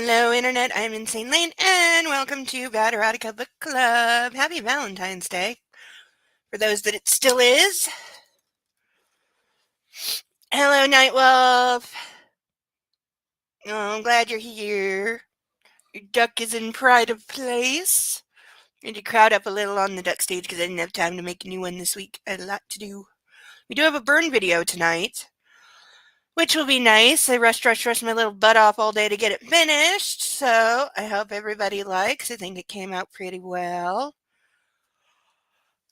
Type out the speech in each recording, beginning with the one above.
Hello, Internet. I'm Insane Lane, and welcome to Bad Erotica Book Club. Happy Valentine's Day. For those that it still is. Hello, Nightwolf. Oh, I'm glad you're here. Your duck is in pride of place. Need to crowd up a little on the duck stage because I didn't have time to make a new one this week. I had a lot to do. We do have a burn video tonight, which will be nice. I rushed my little butt off all day to get it finished, so I hope everybody likes. I think it came out pretty well.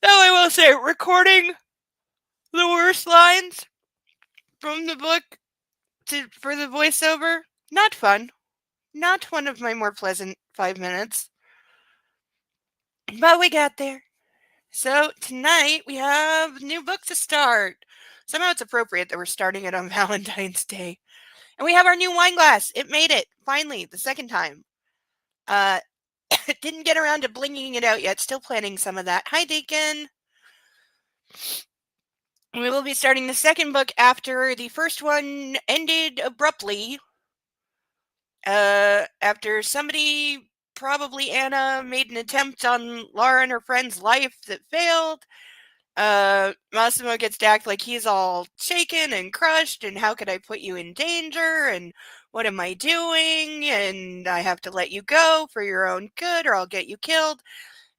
Though I will say, recording the worst lines from the book for the voiceover, not fun. Not one of my more pleasant 5 minutes. But we got there. So tonight we have a new book to start. Somehow it's appropriate that we're starting it on Valentine's Day. And we have our new wine glass. It made it, finally, the second time. Didn't get around to blinging it out yet. Still planning some of that. Hi, Deacon. We will be starting the second book after the first one ended abruptly. After somebody, probably Anna, made an attempt on Laura and her friend's life that failed. Massimo gets to act like he's all shaken and crushed, and how could I put you in danger, and what am I doing, and I have to let you go for your own good, or I'll get you killed.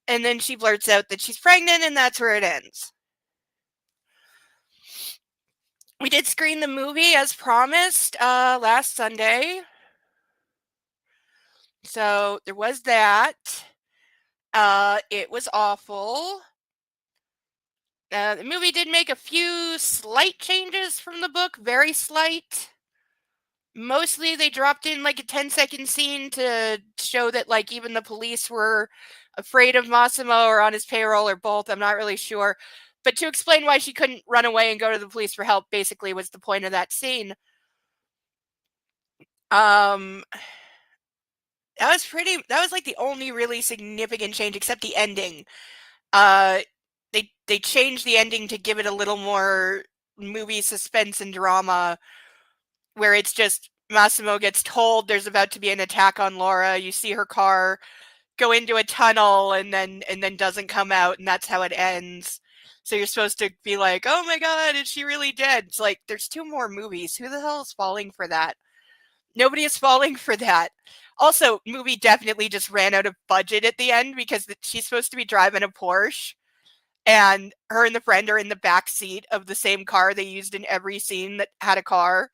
And then she blurts out that she's pregnant, and that's where it ends. We did screen the movie as promised last Sunday. So there was that. It was awful. The movie did make a few slight changes from the book, very slight. Mostly they dropped in like a 10-second scene to show that like even the police were afraid of Massimo or on his payroll or both. I'm not really sure. But to explain why she couldn't run away and go to the police for help basically was the point of that scene. That was like the only really significant change except the ending. They changed the ending to give it a little more movie suspense and drama, where it's just Massimo gets told there's about to be an attack on Laura. You see her car go into a tunnel and then doesn't come out, and that's how it ends. So you're supposed to be like, oh my god, is she really dead? It's like, there's 2 more movies. Who the hell is falling for that? Nobody is falling for that. Also, movie definitely just ran out of budget at the end because she's supposed to be driving a Porsche, and her and the friend are in the back seat of the same car they used in every scene that had a car.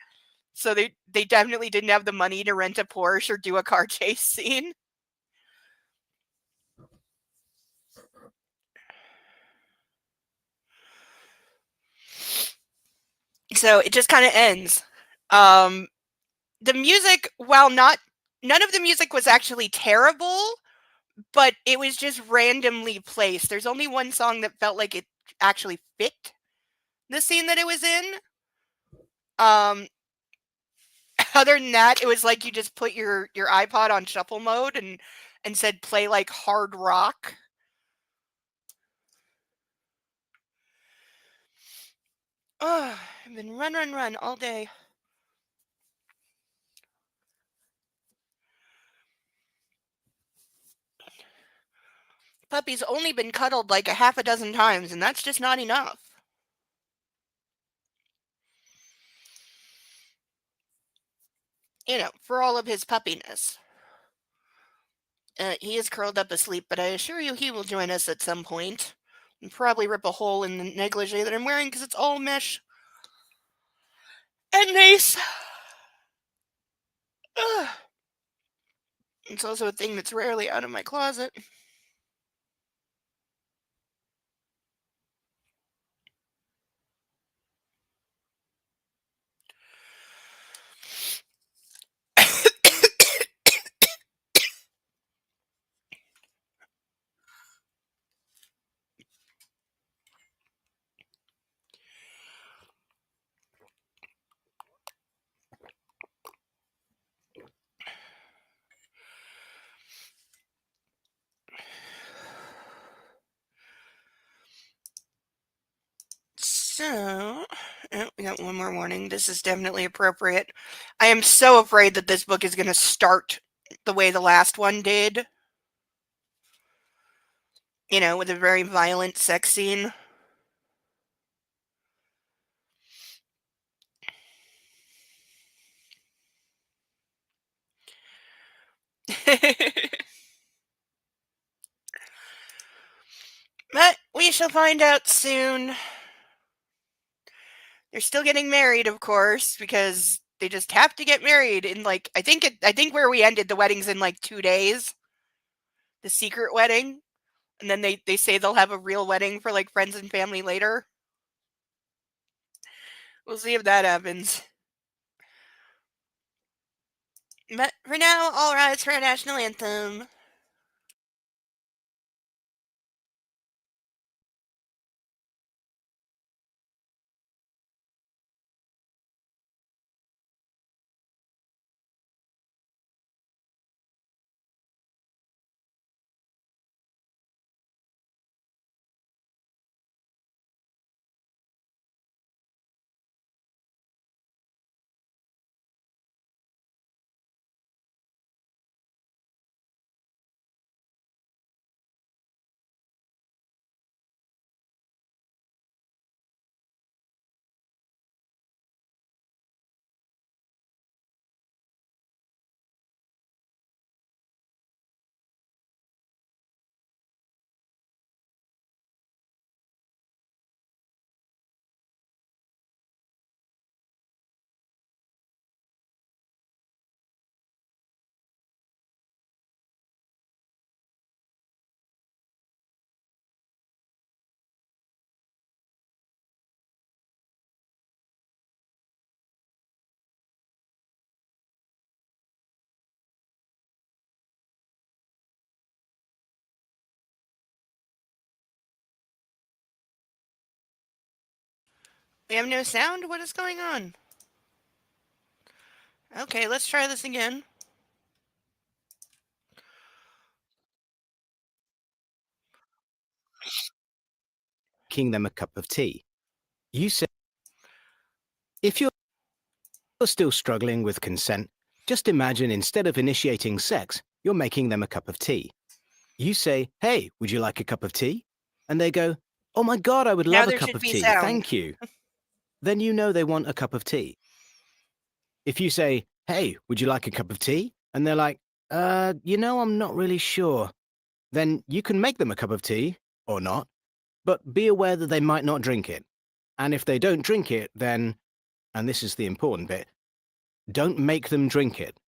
So they definitely didn't have the money to rent a Porsche or do a car chase scene. So it just kind of ends. The music, while none of the music was actually terrible, but it was just randomly placed. There's only one song that felt like it actually fit the scene that it was in. Other than that, it was like you just put your iPod on shuffle mode and said play like hard rock. Oh, I've been run all day. Puppy's only been cuddled like a half a dozen times, and that's just not enough. You know, for all of his puppiness. He is curled up asleep, but I assure you he will join us at some point. And probably rip a hole in the negligee that I'm wearing because it's all mesh and nice. Ugh. It's also a thing that's rarely out of my closet. So, we got one more warning. This is definitely appropriate. I am so afraid that this book is going to start the way the last one did. You know, with a very violent sex scene. But we shall find out soon. They're still getting married, of course, because they just have to get married in like I think where we ended, the wedding's in like 2 days. The secret wedding. And then they say they'll have a real wedding for like friends and family later. We'll see if that happens. But for now, all rise for our national anthem. We have no sound? What is going on? Okay, let's try this again. Making them a cup of tea. You say, if you're still struggling with consent, just imagine instead of initiating sex, you're making them a cup of tea. You say, hey, would you like a cup of tea? And they go, oh my God, I would Now love a there cup should of be tea, sound. thank you. Then you know they want a cup of tea. If you say, hey, would you like a cup of tea? And they're like, I'm not really sure. Then you can make them a cup of tea, or not, but be aware that they might not drink it. And if they don't drink it, then, and this is the important bit, don't make them drink it.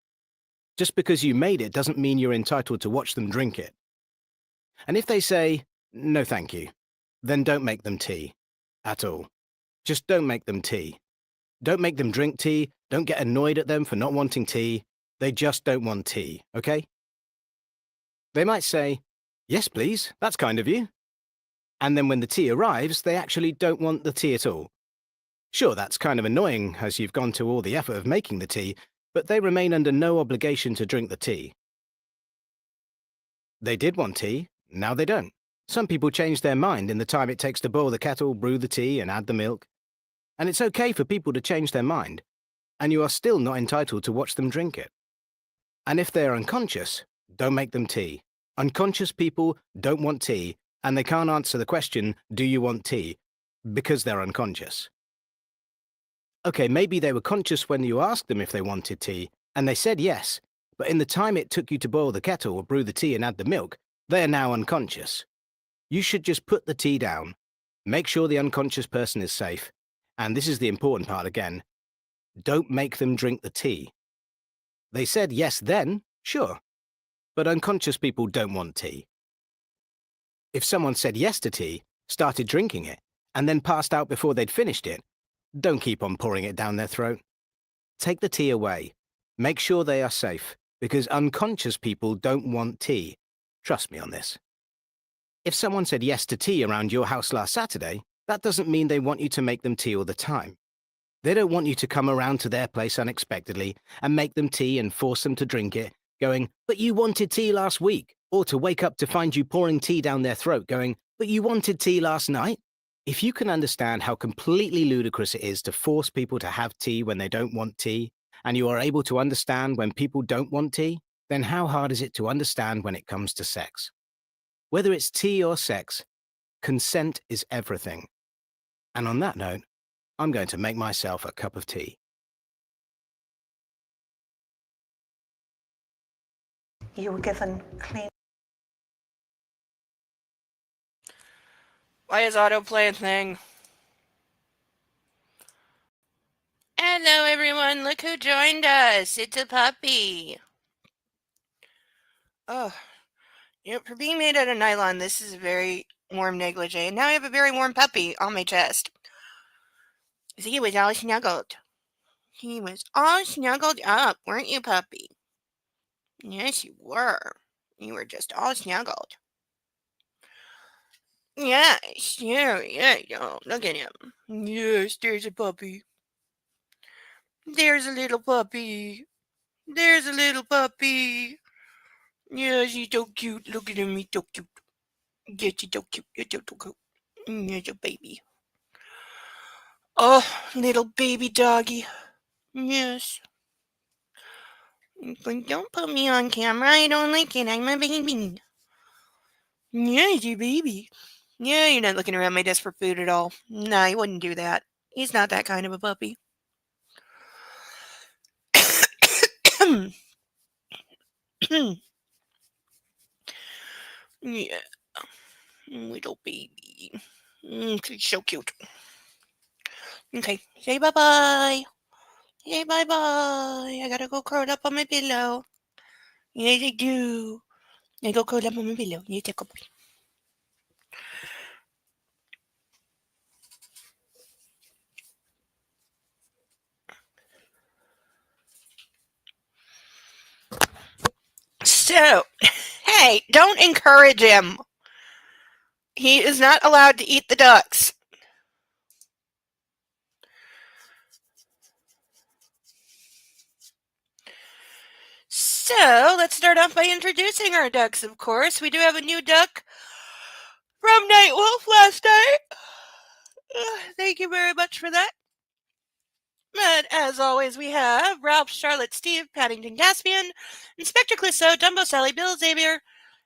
Just because you made it doesn't mean you're entitled to watch them drink it. And if they say, no thank you, then don't make them tea. At all. Just don't make them tea. Don't make them drink tea. Don't get annoyed at them for not wanting tea. They just don't want tea, okay? They might say, yes, please, that's kind of you. And then when the tea arrives, they actually don't want the tea at all. Sure, that's kind of annoying as you've gone to all the effort of making the tea, but they remain under no obligation to drink the tea. They did want tea, now they don't. Some people change their mind in the time it takes to boil the kettle, brew the tea, and add the milk. And it's okay for people to change their mind, and you are still not entitled to watch them drink it. And if they are unconscious, don't make them tea. Unconscious people don't want tea, and they can't answer the question, do you want tea? Because they're unconscious. Okay, maybe they were conscious when you asked them if they wanted tea, and they said yes, but in the time it took you to boil the kettle or brew the tea and add the milk, they are now unconscious. You should just put the tea down, make sure the unconscious person is safe, and this is the important part again, don't make them drink the tea. They said yes then, sure, but unconscious people don't want tea. If someone said yes to tea, started drinking it, and then passed out before they'd finished it, don't keep on pouring it down their throat. Take the tea away. Make sure they are safe, because unconscious people don't want tea. Trust me on this. If someone said yes to tea around your house last Saturday, that doesn't mean they want you to make them tea all the time. They don't want you to come around to their place unexpectedly and make them tea and force them to drink it, going, but you wanted tea last week, or to wake up to find you pouring tea down their throat, going, but you wanted tea last night. If you can understand how completely ludicrous it is to force people to have tea when they don't want tea, and you are able to understand when people don't want tea, then how hard is it to understand when it comes to sex? Whether it's tea or sex, consent is everything. And on that note, I'm going to make myself a cup of tea. You were given clean. Why is autoplay a thing? Hello, everyone. Look who joined us. It's a puppy. Oh, for being made out of nylon, this is a very warm negligee. And now I have a very warm puppy on my chest. He was all snuggled. He was all snuggled up, weren't you, puppy? Yes, you were. You were just all snuggled. Yes, yeah, look at him. Yes, there's a puppy. There's a little puppy. There's a little puppy. Yes, he's so cute. Look at him, he's so cute. Yes, he's so cute. Yes, he's so cute. He's a baby. Oh, little baby doggy. Yes. But don't put me on camera. I don't like it. I'm a baby. Yeah, he's a baby. Yeah, you're not looking around my desk for food at all. No, he wouldn't do that. He's not that kind of a puppy. Yeah, little baby. She's so cute. Okay, say bye-bye. Say bye-bye. I gotta go curl up on my pillow. Yes, I do. I go curl up on my pillow. You take a bite. So, hey, don't encourage him. He is not allowed to eat the ducks. So, let's start off by introducing our ducks, of course. We do have a new duck from Night Wolf last night. Thank you very much for that. But as always, we have Ralph, Charlotte, Steve, Paddington Caspian, Inspector Clouseau, Dumbo Sally, Bill Xavier,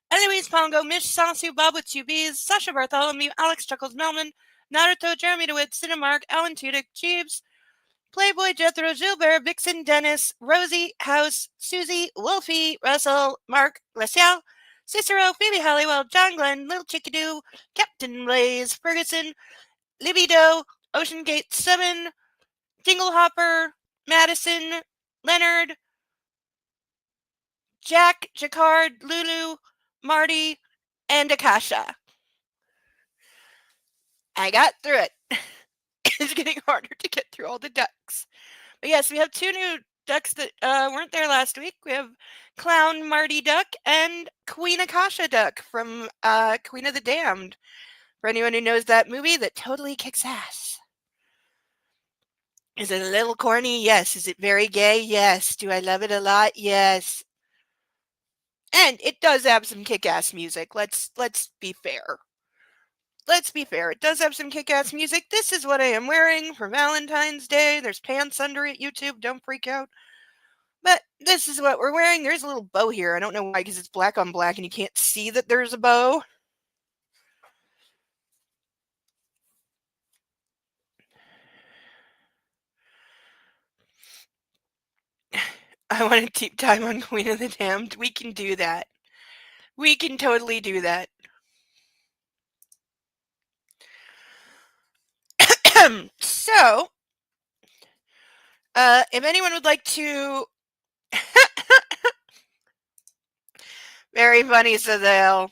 Eloise Pongo, Mish Sansu, Bob with 2 Bs, Sasha Bartholomew, Alex Chuckles Melman, Naruto, Jeremy DeWitt, Cinemark, Alan Tudyk, Jeeves, Playboy, Jethro, Gilbert, Vixen, Dennis, Rosie, House, Susie, Wolfie, Russell, Mark, Glacial, Cicero, Phoebe Halliwell, John Glenn, Little Chickadoo, Captain Blaze, Ferguson, Libido, Ocean Gate 7, Dinglehopper, Madison, Leonard, Jack, Jacquard, Lulu, Marty, and Akasha. I got through it. It's getting harder to get through all the ducks. But yes, we have 2 new ducks that weren't there last week. We have Clown Marty Duck and Queen Akasha Duck from Queen of the Damned. For anyone who knows that movie that totally kicks ass. Is it a little corny? Yes. Is it very gay? Yes. Do I love it a lot? Yes. And it does have some kick-ass music. Let's be fair. Let's be fair. It does have some kick-ass music. This is what I am wearing for Valentine's Day. There's pants under it, YouTube. Don't freak out. But this is what we're wearing. There's a little bow here. I don't know why, because it's black on black and you can't see that there's a bow. I want to deep dive on Queen of the Damned. We can do that. We can totally do that. So, if anyone would like to... Very funny, Sazale.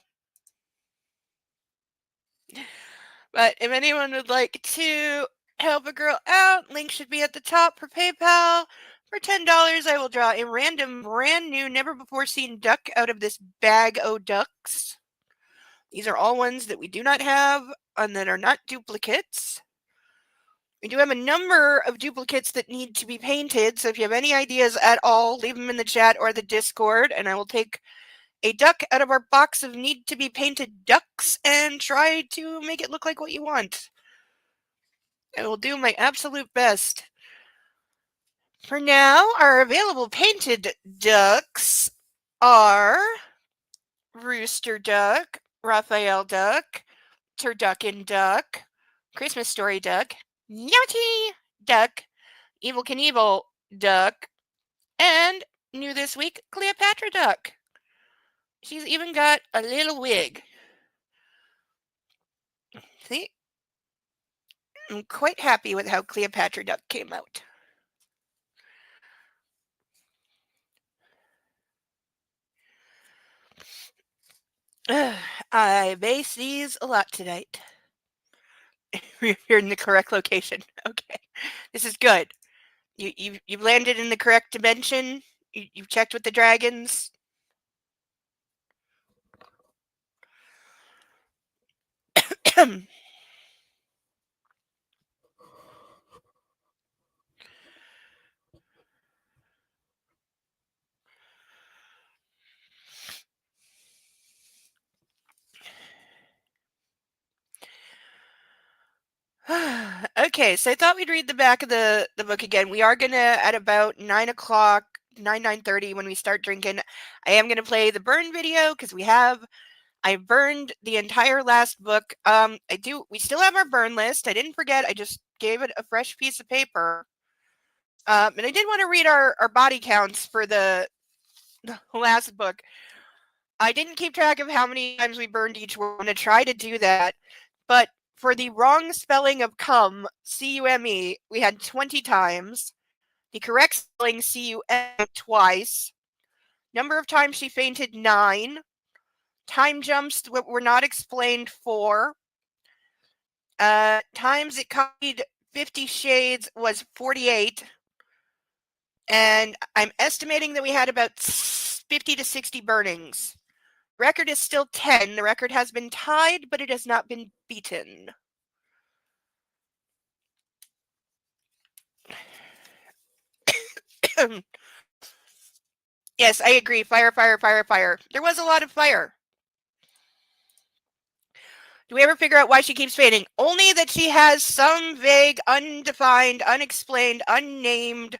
But if anyone would like to help a girl out, link should be at the top for PayPal. For $10, I will draw a random, brand new, never before seen duck out of this bag o' ducks. These are all ones that we do not have and that are not duplicates. We do have a number of duplicates that need to be painted, so if you have any ideas at all, leave them in the chat or the Discord, and I will take a duck out of our box of need to be painted ducks and try to make it look like what you want. I will do my absolute best. For now, our available painted ducks are Rooster Duck, Raphael Duck, Turducken Duck, Christmas Story Duck, Yachty Duck, Evil Knievel Duck, and new this week, Cleopatra Duck. She's even got a little wig. See? I'm quite happy with how Cleopatra Duck came out. I base these a lot tonight. You're in the correct location. Okay. This is good. You've landed in the correct dimension. You've checked with the dragons. Okay, so I thought we'd read the back of the book again. We are gonna at about 9 o'clock, 9:30 when we start drinking. I am gonna play the burn video because I burned the entire last book. We still have our burn list. I didn't forget. I just gave it a fresh piece of paper. And I did want to read our body counts for the last book. I didn't keep track of how many times we burned each one. I'm going to try to do that. But for the wrong spelling of cum, C-U-M-E, we had 20 times. The correct spelling, C-U-M, twice. Number of times she fainted, 9. Time jumps were not explained, 4. Times it copied 50 Shades was 48. And I'm estimating that we had about 50 to 60 burnings. Record is still 10. The record has been tied, but it has not been beaten. Yes, I agree. Fire, fire, fire, fire. There was a lot of fire. Do we ever figure out why she keeps fainting? Only that she has some vague, undefined, unexplained, unnamed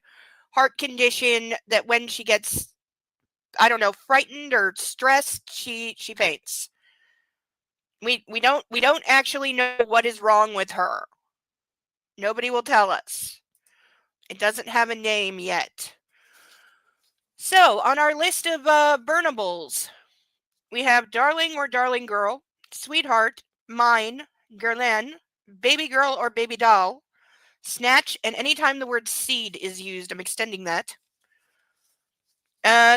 heart condition that when she gets, I don't know, frightened or stressed, she faints. We don't actually know what is wrong with her. Nobody will tell us. It doesn't have a name yet. So, on our list of burnables, we have Darling or Darling Girl, Sweetheart, Mine, Girlin, Baby Girl or Baby Doll, Snatch, and anytime the word seed is used, I'm extending that.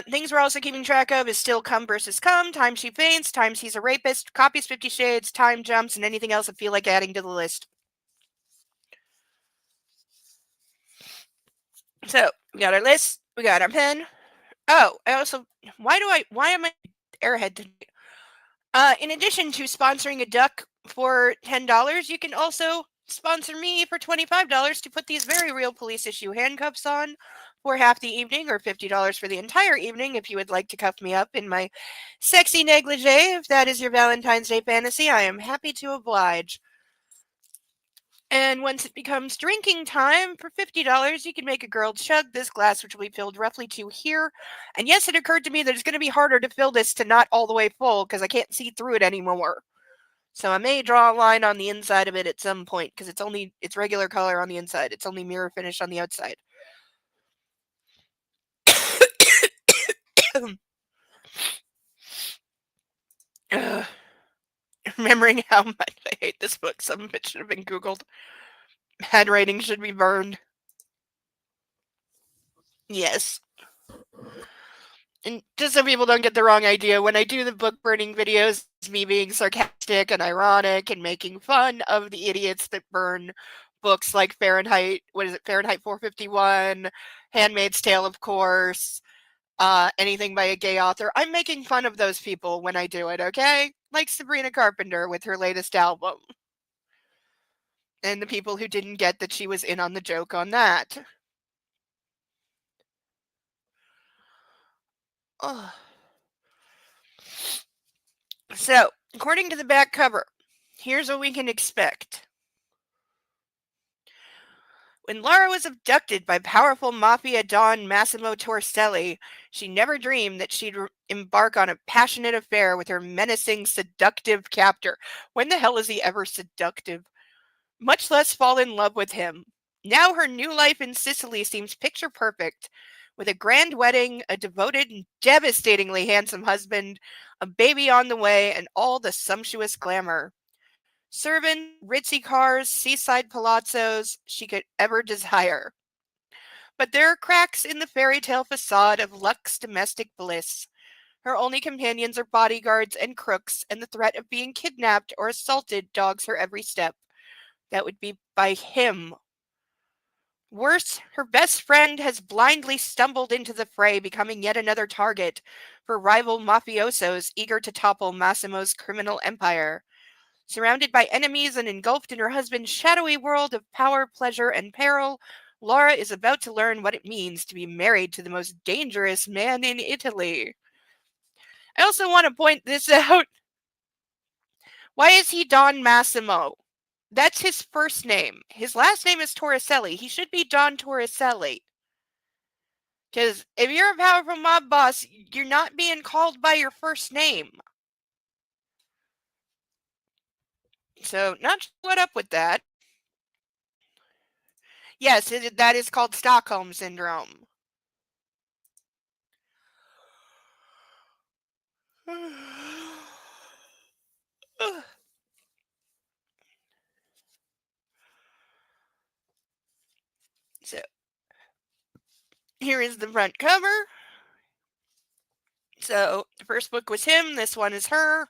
Things we're also keeping track of is still Come versus Come, Time She Faints, Times He's a Rapist, Copies 50 Shades, Time Jumps, and anything else I feel like adding to the list. So, we got our list, we got our pen. Oh, I also, why am I airhead today? In addition to sponsoring a duck for $10, you can also sponsor me for $25 to put these very real police issue handcuffs on for half the evening, or $50 for the entire evening if you would like to cuff me up in my sexy negligee. If that is your Valentine's Day fantasy, I am happy to oblige. And once it becomes drinking time, for $50, you can make a girl chug this glass, which will be filled roughly to here. And yes, it occurred to me that it's going to be harder to fill this to not all the way full because I can't see through it anymore. So I may draw a line on the inside of it at some point because it's regular color on the inside. It's only mirror finish on the outside. Remembering how much I hate this book, some of it should have been Googled. Handwriting should be burned. Yes. And just so people don't get the wrong idea, when I do the book burning videos, it's me being sarcastic and ironic and making fun of the idiots that burn books like Fahrenheit 451, Handmaid's Tale, of course, anything by a gay author. I'm making fun of those people when I do it, okay? Like Sabrina Carpenter with her latest album. And the people who didn't get that she was in on the joke on that. Oh. So, according to the back cover, here's what we can expect. When Laura was abducted by powerful mafia don Massimo Torselli, she never dreamed that she'd embark on a passionate affair with her menacing, seductive captor. When the hell is he ever seductive? Much less fall in love with him. Now her new life in Sicily seems picture perfect, with a grand wedding, a devoted and devastatingly handsome husband, a baby on the way, and all the sumptuous glamour. Servant, ritzy cars, seaside palazzos she could ever desire. But there are cracks in the fairy tale facade of luxe domestic bliss. Her only companions are bodyguards and crooks, and the threat of being kidnapped or assaulted dogs her every step. That would be by him. Worse, her best friend has blindly stumbled into the fray, becoming yet another target for rival mafiosos eager to topple Massimo's criminal empire. Surrounded by enemies and engulfed in her husband's shadowy world of power, pleasure, and peril, Laura is about to learn what it means to be married to the most dangerous man in Italy. I also want to point this out. Why is he Don Massimo? That's his first name. His last name is Torricelli. He should be Don Torricelli. Because if you're a powerful mob boss, you're not being called by your first name. So, not sure what up with that. Yes, that is called Stockholm Syndrome. So, here is the front cover. So, the first book was him, this one is her.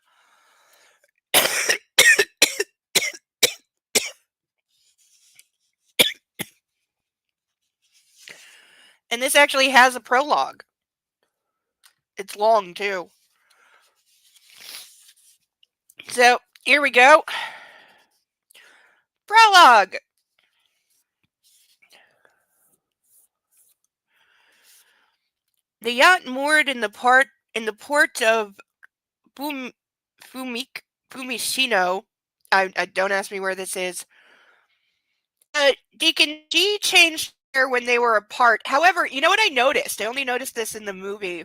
And this actually has a prologue. It's long, too. So, here we go. Prologue. The yacht moored in the port of Fumicino. I don't ask me where this is. Deacon G changed her when they were apart. However, you know what I noticed? I only noticed this in the movie,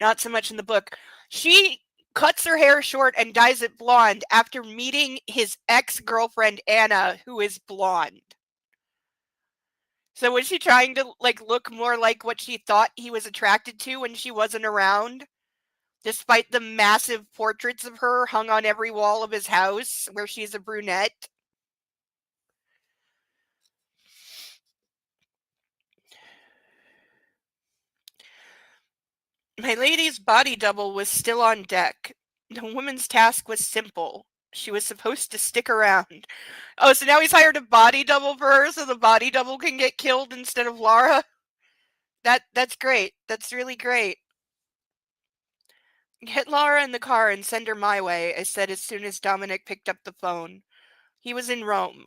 not so much in the book. She cuts her hair short and dyes it blonde after meeting his ex-girlfriend Anna, who is blonde. So was she trying to look more like what she thought he was attracted to when she wasn't around? Despite the massive portraits of her hung on every wall of his house where she's a brunette. My lady's body double was still on deck. The woman's task was simple. She was supposed to stick around. Oh, so now he's hired a body double for her so the body double can get killed instead of Laura? That's great. That's really great. Get Laura in the car and send her my way, I said as soon as Dominic picked up the phone. He was in Rome.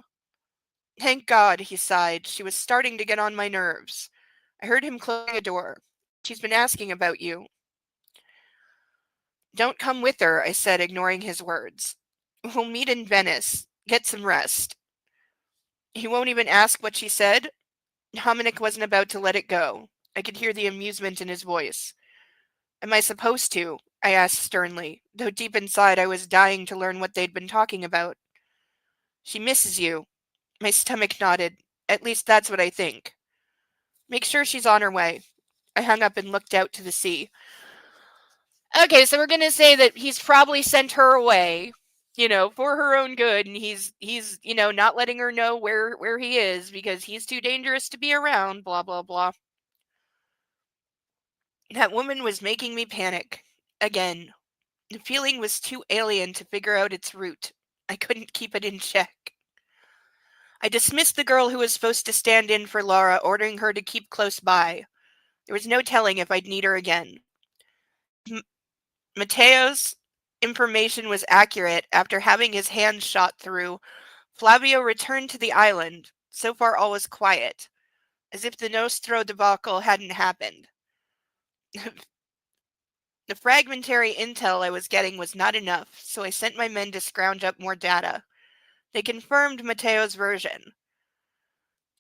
Thank God, he sighed. She was starting to get on my nerves. I heard him closing a door. She's been asking about you. Don't come with her, I said, ignoring his words. We'll meet in Venice. Get some rest. He won't even ask what she said. Dominic wasn't about to let it go. I could hear the amusement in his voice. Am I supposed to? I asked sternly, though deep inside I was dying to learn what they'd been talking about. She misses you. My stomach nodded. At least that's what I think. Make sure she's on her way. I hung up and looked out to the sea. Okay, so we're going to say that he's probably sent her away, for her own good, and he's not letting her know where he is because he's too dangerous to be around, blah, blah, blah. That woman was making me panic. Again. The feeling was too alien to figure out its root. I couldn't keep it in check. I dismissed the girl who was supposed to stand in for Laura, ordering her to keep close by. There was no telling if I'd need her again. Matteo's information was accurate. After having his hand shot through, Flavio returned to the island. So far all was quiet, as if the Nostro debacle hadn't happened. The fragmentary intel I was getting was not enough, so I sent my men to scrounge up more data. They confirmed Matteo's version.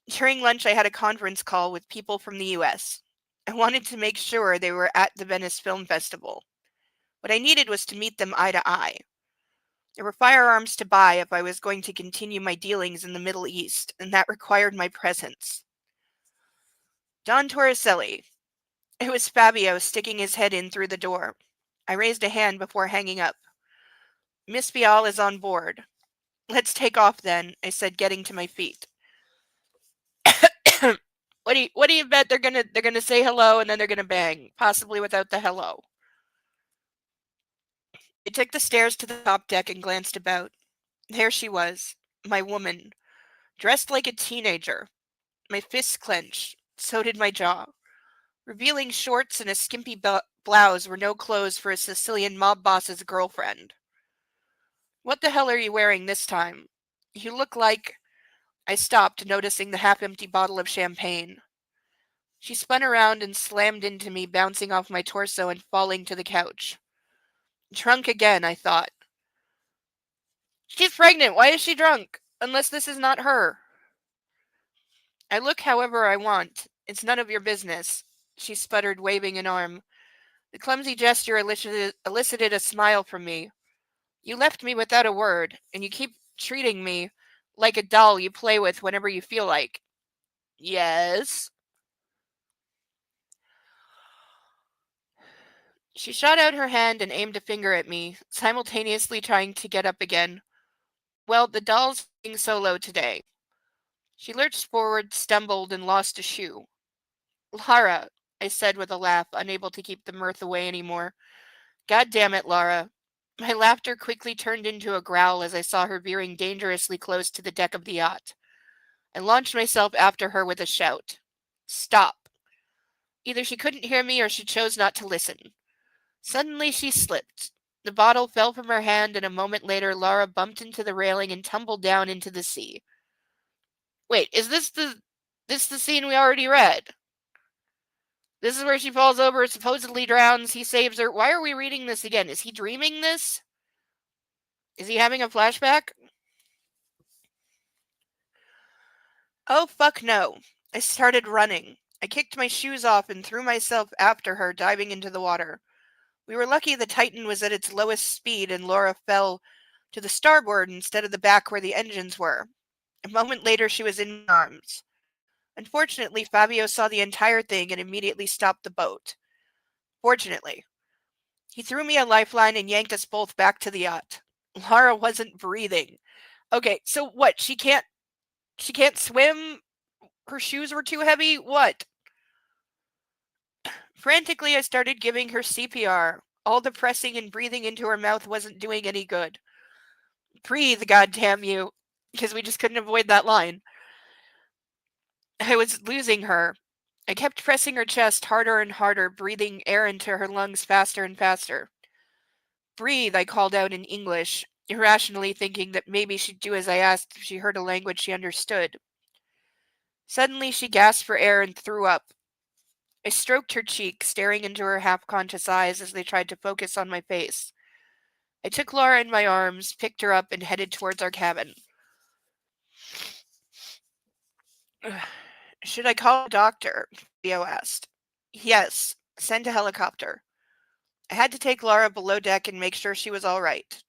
During lunch, I had a conference call with people from the US. I wanted to make sure they were at the Venice Film Festival. What I needed was to meet them eye to eye. There were firearms to buy if I was going to continue my dealings in the Middle East, and that required my presence. Don Torricelli. It was Fabio sticking his head in through the door. I raised a hand before hanging up. Miss Bial is on board. Let's take off then, I said, getting to my feet. What do you bet they're gonna say hello and then they're gonna bang, possibly without the hello? I took the stairs to the top deck and glanced about. There she was, my woman, dressed like a teenager. My fists clenched. So did my jaw. Revealing shorts and a skimpy blouse were no clothes for a Sicilian mob boss's girlfriend. What the hell are you wearing this time? You look like... I stopped, noticing the half-empty bottle of champagne. She spun around and slammed into me, bouncing off my torso and falling to the couch. Drunk again, I thought. She's pregnant. Why is she drunk? Unless this is not her. I look however I want. It's none of your business, she sputtered, waving an arm. The clumsy gesture elicited a smile from me. You left me without a word, and you keep treating me like a doll you play with whenever you feel like. Yes? She shot out her hand and aimed a finger at me, simultaneously trying to get up again. Well, the doll's being solo today. She lurched forward, stumbled, and lost a shoe. Lara, I said with a laugh, unable to keep the mirth away anymore. God damn it, Lara. My laughter quickly turned into a growl as I saw her veering dangerously close to the deck of the yacht. I launched myself after her with a shout. Stop. Either she couldn't hear me or she chose not to listen. Suddenly she slipped. The bottle fell from her hand, and a moment later Lara bumped into the railing and tumbled down into the sea. Wait, is this the scene we already read? This is where she falls over, supposedly drowns, he saves her. Why are we reading this again? Is he dreaming this? Is he having a flashback? Oh, fuck no. I started running. I kicked my shoes off and threw myself after her, diving into the water. We were lucky the Titan was at its lowest speed and Laura fell to the starboard instead of the back where the engines were. A moment later, she was in my arms. Unfortunately, Fabio saw the entire thing and immediately stopped the boat. Fortunately. He threw me a lifeline and yanked us both back to the yacht. Laura wasn't breathing. Okay, so what? She can't swim? Her shoes were too heavy? What? Frantically, I started giving her CPR. All the pressing and breathing into her mouth wasn't doing any good. Breathe, goddamn you. Because we just couldn't avoid that line. I was losing her. I kept pressing her chest harder and harder, breathing air into her lungs faster and faster. Breathe, I called out in English, irrationally thinking that maybe she'd do as I asked if she heard a language she understood. Suddenly, she gasped for air and threw up. I stroked her cheek, staring into her half-conscious eyes as they tried to focus on my face. I took Laura in my arms, picked her up, and headed towards our cabin. Should I call a doctor? Theo asked. Yes, send a helicopter. I had to take Laura below deck and make sure she was all right.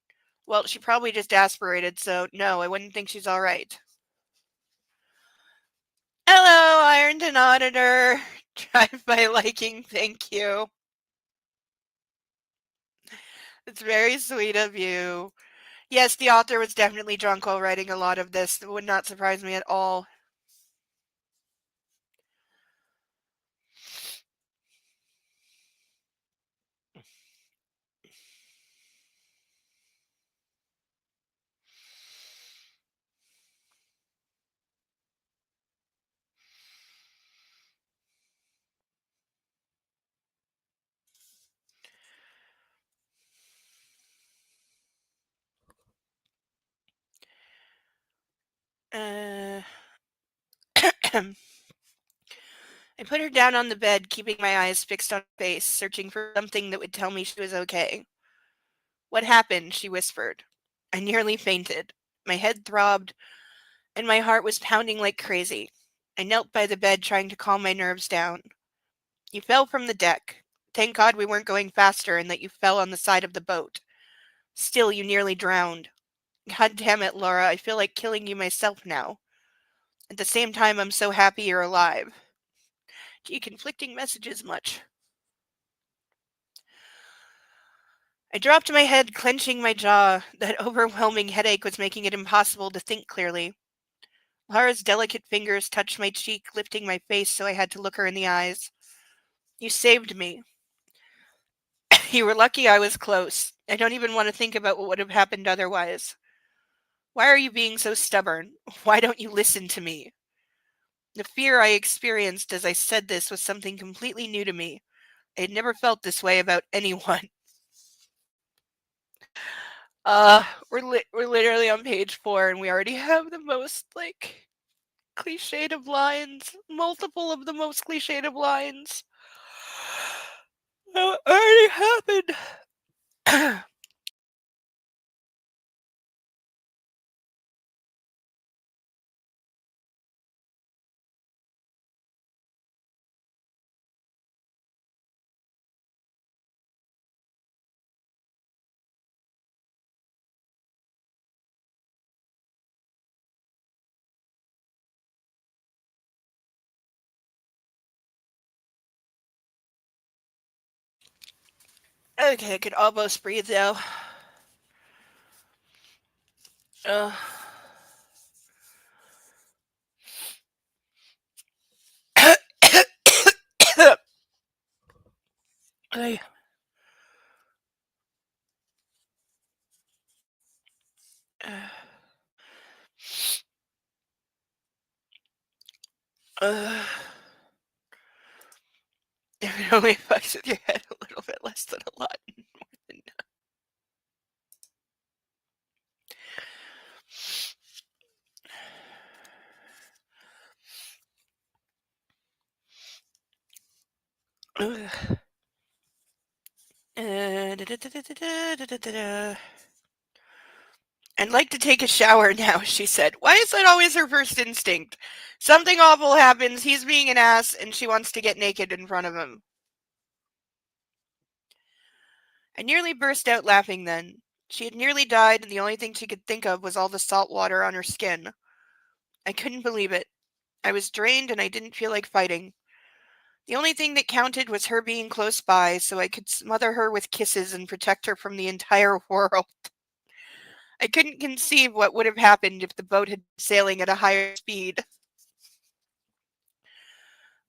Well, she probably just aspirated, so no, I wouldn't think she's all right. Hello, Ironton Auditor. Drive by liking, thank you. It's very sweet of you. Yes, the author was definitely drunk while writing a lot of this. It would not surprise me at all. I put her down on the bed, keeping my eyes fixed on her face, searching for something that would tell me she was okay. What happened? She whispered. I nearly fainted. My head throbbed, and my heart was pounding like crazy. I knelt by the bed trying to calm my nerves down. You fell from the deck. Thank God we weren't going faster and that you fell on the side of the boat. Still, you nearly drowned. God damn it, Laura, I feel like killing you myself now. At the same time, I'm so happy you're alive. Gee, conflicting messages much. I dropped my head, clenching my jaw. That overwhelming headache was making it impossible to think clearly. Laura's delicate fingers touched my cheek, lifting my face so I had to look her in the eyes. You saved me. You were lucky I was close. I don't even want to think about what would have happened otherwise. Why are you being so stubborn? Why don't you listen to me? The fear I experienced as I said this was something completely new to me. I had never felt this way about anyone. We're literally on page 4 and we already have the most, cliched of lines. Multiple of the most cliched of lines. That already happened. Okay, I could almost breathe now. Uh, I, uh, if it only fucks with your head a little bit less than a lot. More than Ugh. I'd like to take a shower now, she said. Why is that always her first instinct? Something awful happens, he's being an ass, and she wants to get naked in front of him. I nearly burst out laughing then. She had nearly died, and the only thing she could think of was all the salt water on her skin. I couldn't believe it. I was drained, and I didn't feel like fighting. The only thing that counted was her being close by, so I could smother her with kisses and protect her from the entire world. I couldn't conceive what would have happened if the boat had been sailing at a higher speed.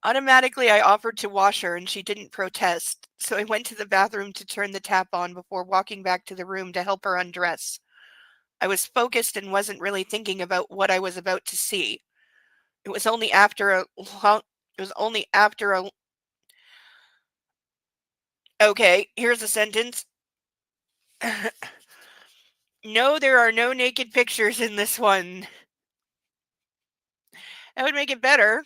Automatically, I offered to wash her, and she didn't protest, so I went to the bathroom to turn the tap on before walking back to the room to help her undress. I was focused and wasn't really thinking about what I was about to see. It was only after a long... It was only after a... Okay, here's a sentence. No, there are no naked pictures in this one. That would make it better.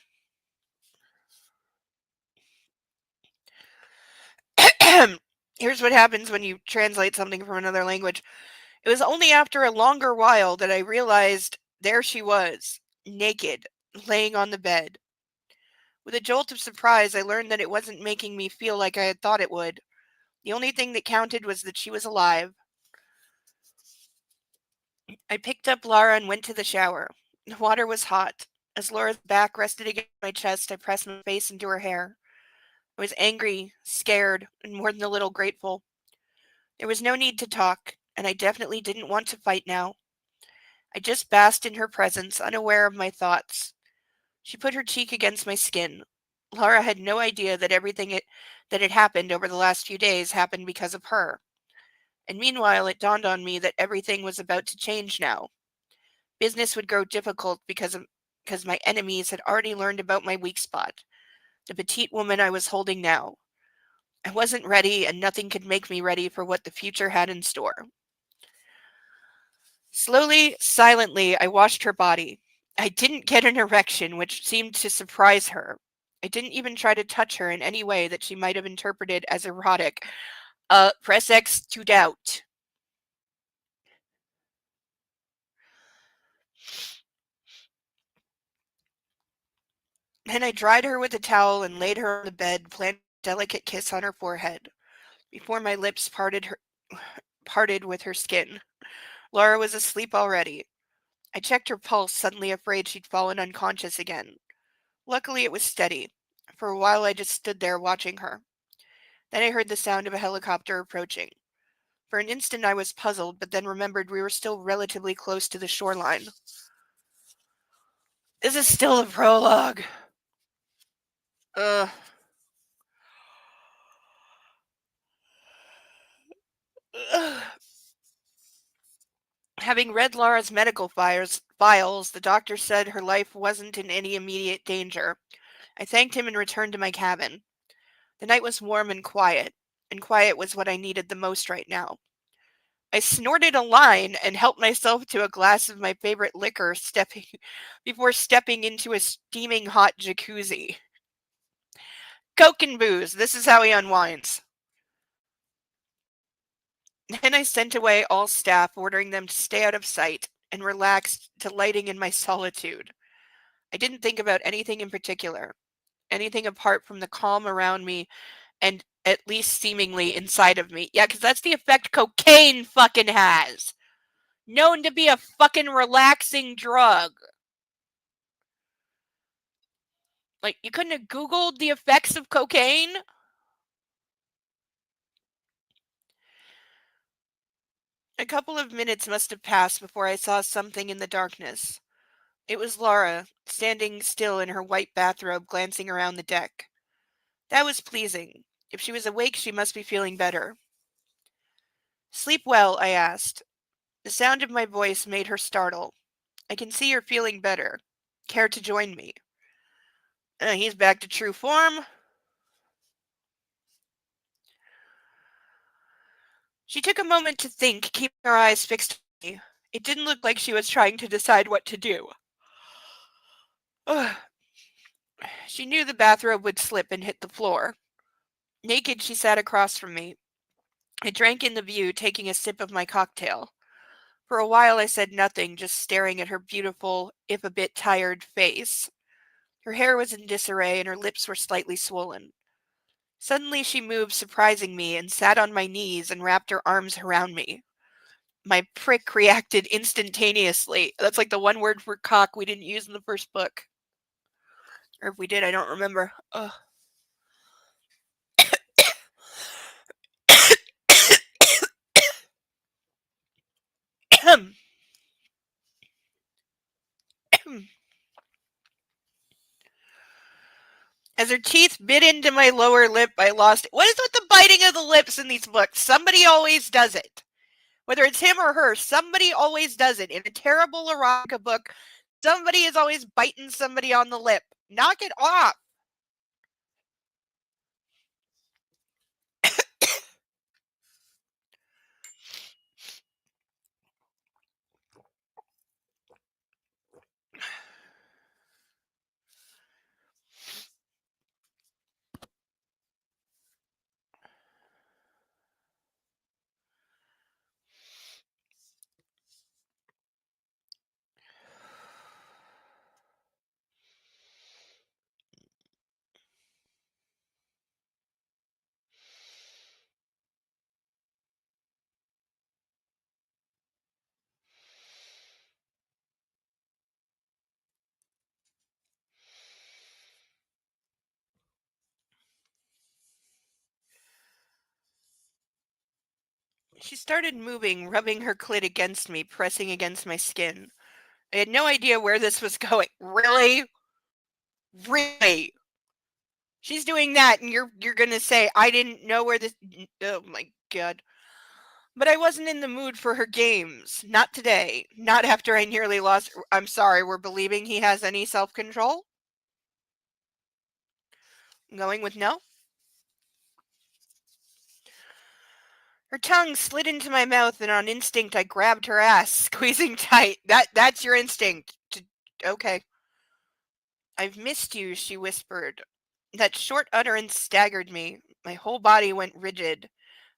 Here's what happens when you translate something from another language. It was only after a longer while that I realized there she was, naked, laying on the bed. With a jolt of surprise, I learned that it wasn't making me feel like I had thought it would. The only thing that counted was that she was alive. I picked up Laura and went to the shower. The water was hot. As Laura's back rested against my chest, I pressed my face into her hair. I was angry, scared, and more than a little grateful. There was no need to talk, and I definitely didn't want to fight now. I just basked in her presence, unaware of my thoughts. She put her cheek against my skin. Laura had no idea that that had happened over the last few days happened because of her. And meanwhile, it dawned on me that everything was about to change now. Business would grow difficult because my enemies had already learned about my weak spot, the petite woman I was holding now. I wasn't ready, and nothing could make me ready for what the future had in store. Slowly, silently, I washed her body. I didn't get an erection, which seemed to surprise her. I didn't even try to touch her in any way that she might have interpreted as erotic. Press X to doubt. Then I dried her with a towel and laid her on the bed, planting a delicate kiss on her forehead, before my lips parted with her skin. Laura was asleep already. I checked her pulse, suddenly afraid she'd fallen unconscious again. Luckily, it was steady. For a while, I just stood there watching her. Then I heard the sound of a helicopter approaching. For an instant, I was puzzled, but then remembered we were still relatively close to the shoreline. This is still the prologue. Ugh. Ugh. Having read Laura's medical files, the doctor said her life wasn't in any immediate danger. I thanked him and returned to my cabin. The night was warm and quiet was what I needed the most right now. I snorted a line and helped myself to a glass of my favorite liquor before stepping into a steaming hot jacuzzi. Coke and booze, this is how he unwinds. Then I sent away all staff, ordering them to stay out of sight, and relaxed, delighting in my solitude. I didn't think about anything in particular, anything apart from the calm around me and at least seemingly inside of me. Yeah, because that's the effect cocaine fucking has. Known to be a fucking relaxing drug. Like, you couldn't have Googled the effects of cocaine? A couple of minutes must have passed before I saw something in the darkness. It was Laura, standing still in her white bathrobe, glancing around the deck. That was pleasing. If she was awake, she must be feeling better. Sleep well, I asked. The sound of my voice made her startle. I can see you're feeling better. Care to join me? He's back to true form. She took a moment to think, keeping her eyes fixed on me. It didn't look like she was trying to decide what to do. Ugh. She knew the bathrobe would slip and hit the floor. Naked, she sat across from me. I drank in the view, taking a sip of my cocktail. For a while I said nothing, just staring at her beautiful, if a bit tired, face. Her hair was in disarray and her lips were slightly swollen. Suddenly she moved, surprising me, and sat on my knees and wrapped her arms around me. My prick reacted instantaneously. That's like the one word for cock we didn't use in the first book. Or if we did, I don't remember. Ugh. As her teeth bit into my lower lip, I lost it. What is with the biting of the lips in these books? Somebody always does it. Whether it's him or her, somebody always does it. In a terrible erotica book, somebody is always biting somebody on the lip. Knock it off. She started moving, rubbing her clit against me, pressing against my skin. I had no idea where this was going. Really? Really? She's doing that, and you're gonna say I didn't know where this. Oh my god! But I wasn't in the mood for her games. Not today. Not after I nearly lost. I'm sorry. We're believing he has any self-control. I'm going with no. Her tongue slid into my mouth, and on instinct, I grabbed her ass, squeezing tight. That's your instinct. Okay. I've missed you, she whispered. That short utterance staggered me. My whole body went rigid.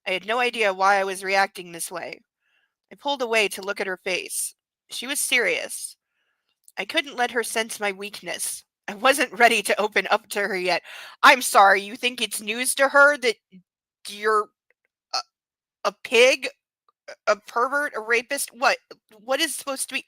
I had no idea why I was reacting this way. I pulled away to look at her face. She was serious. I couldn't let her sense my weakness. I wasn't ready to open up to her yet. I'm sorry, you think it's news to her that you're a pig, a pervert, a rapist? What? What is supposed to be?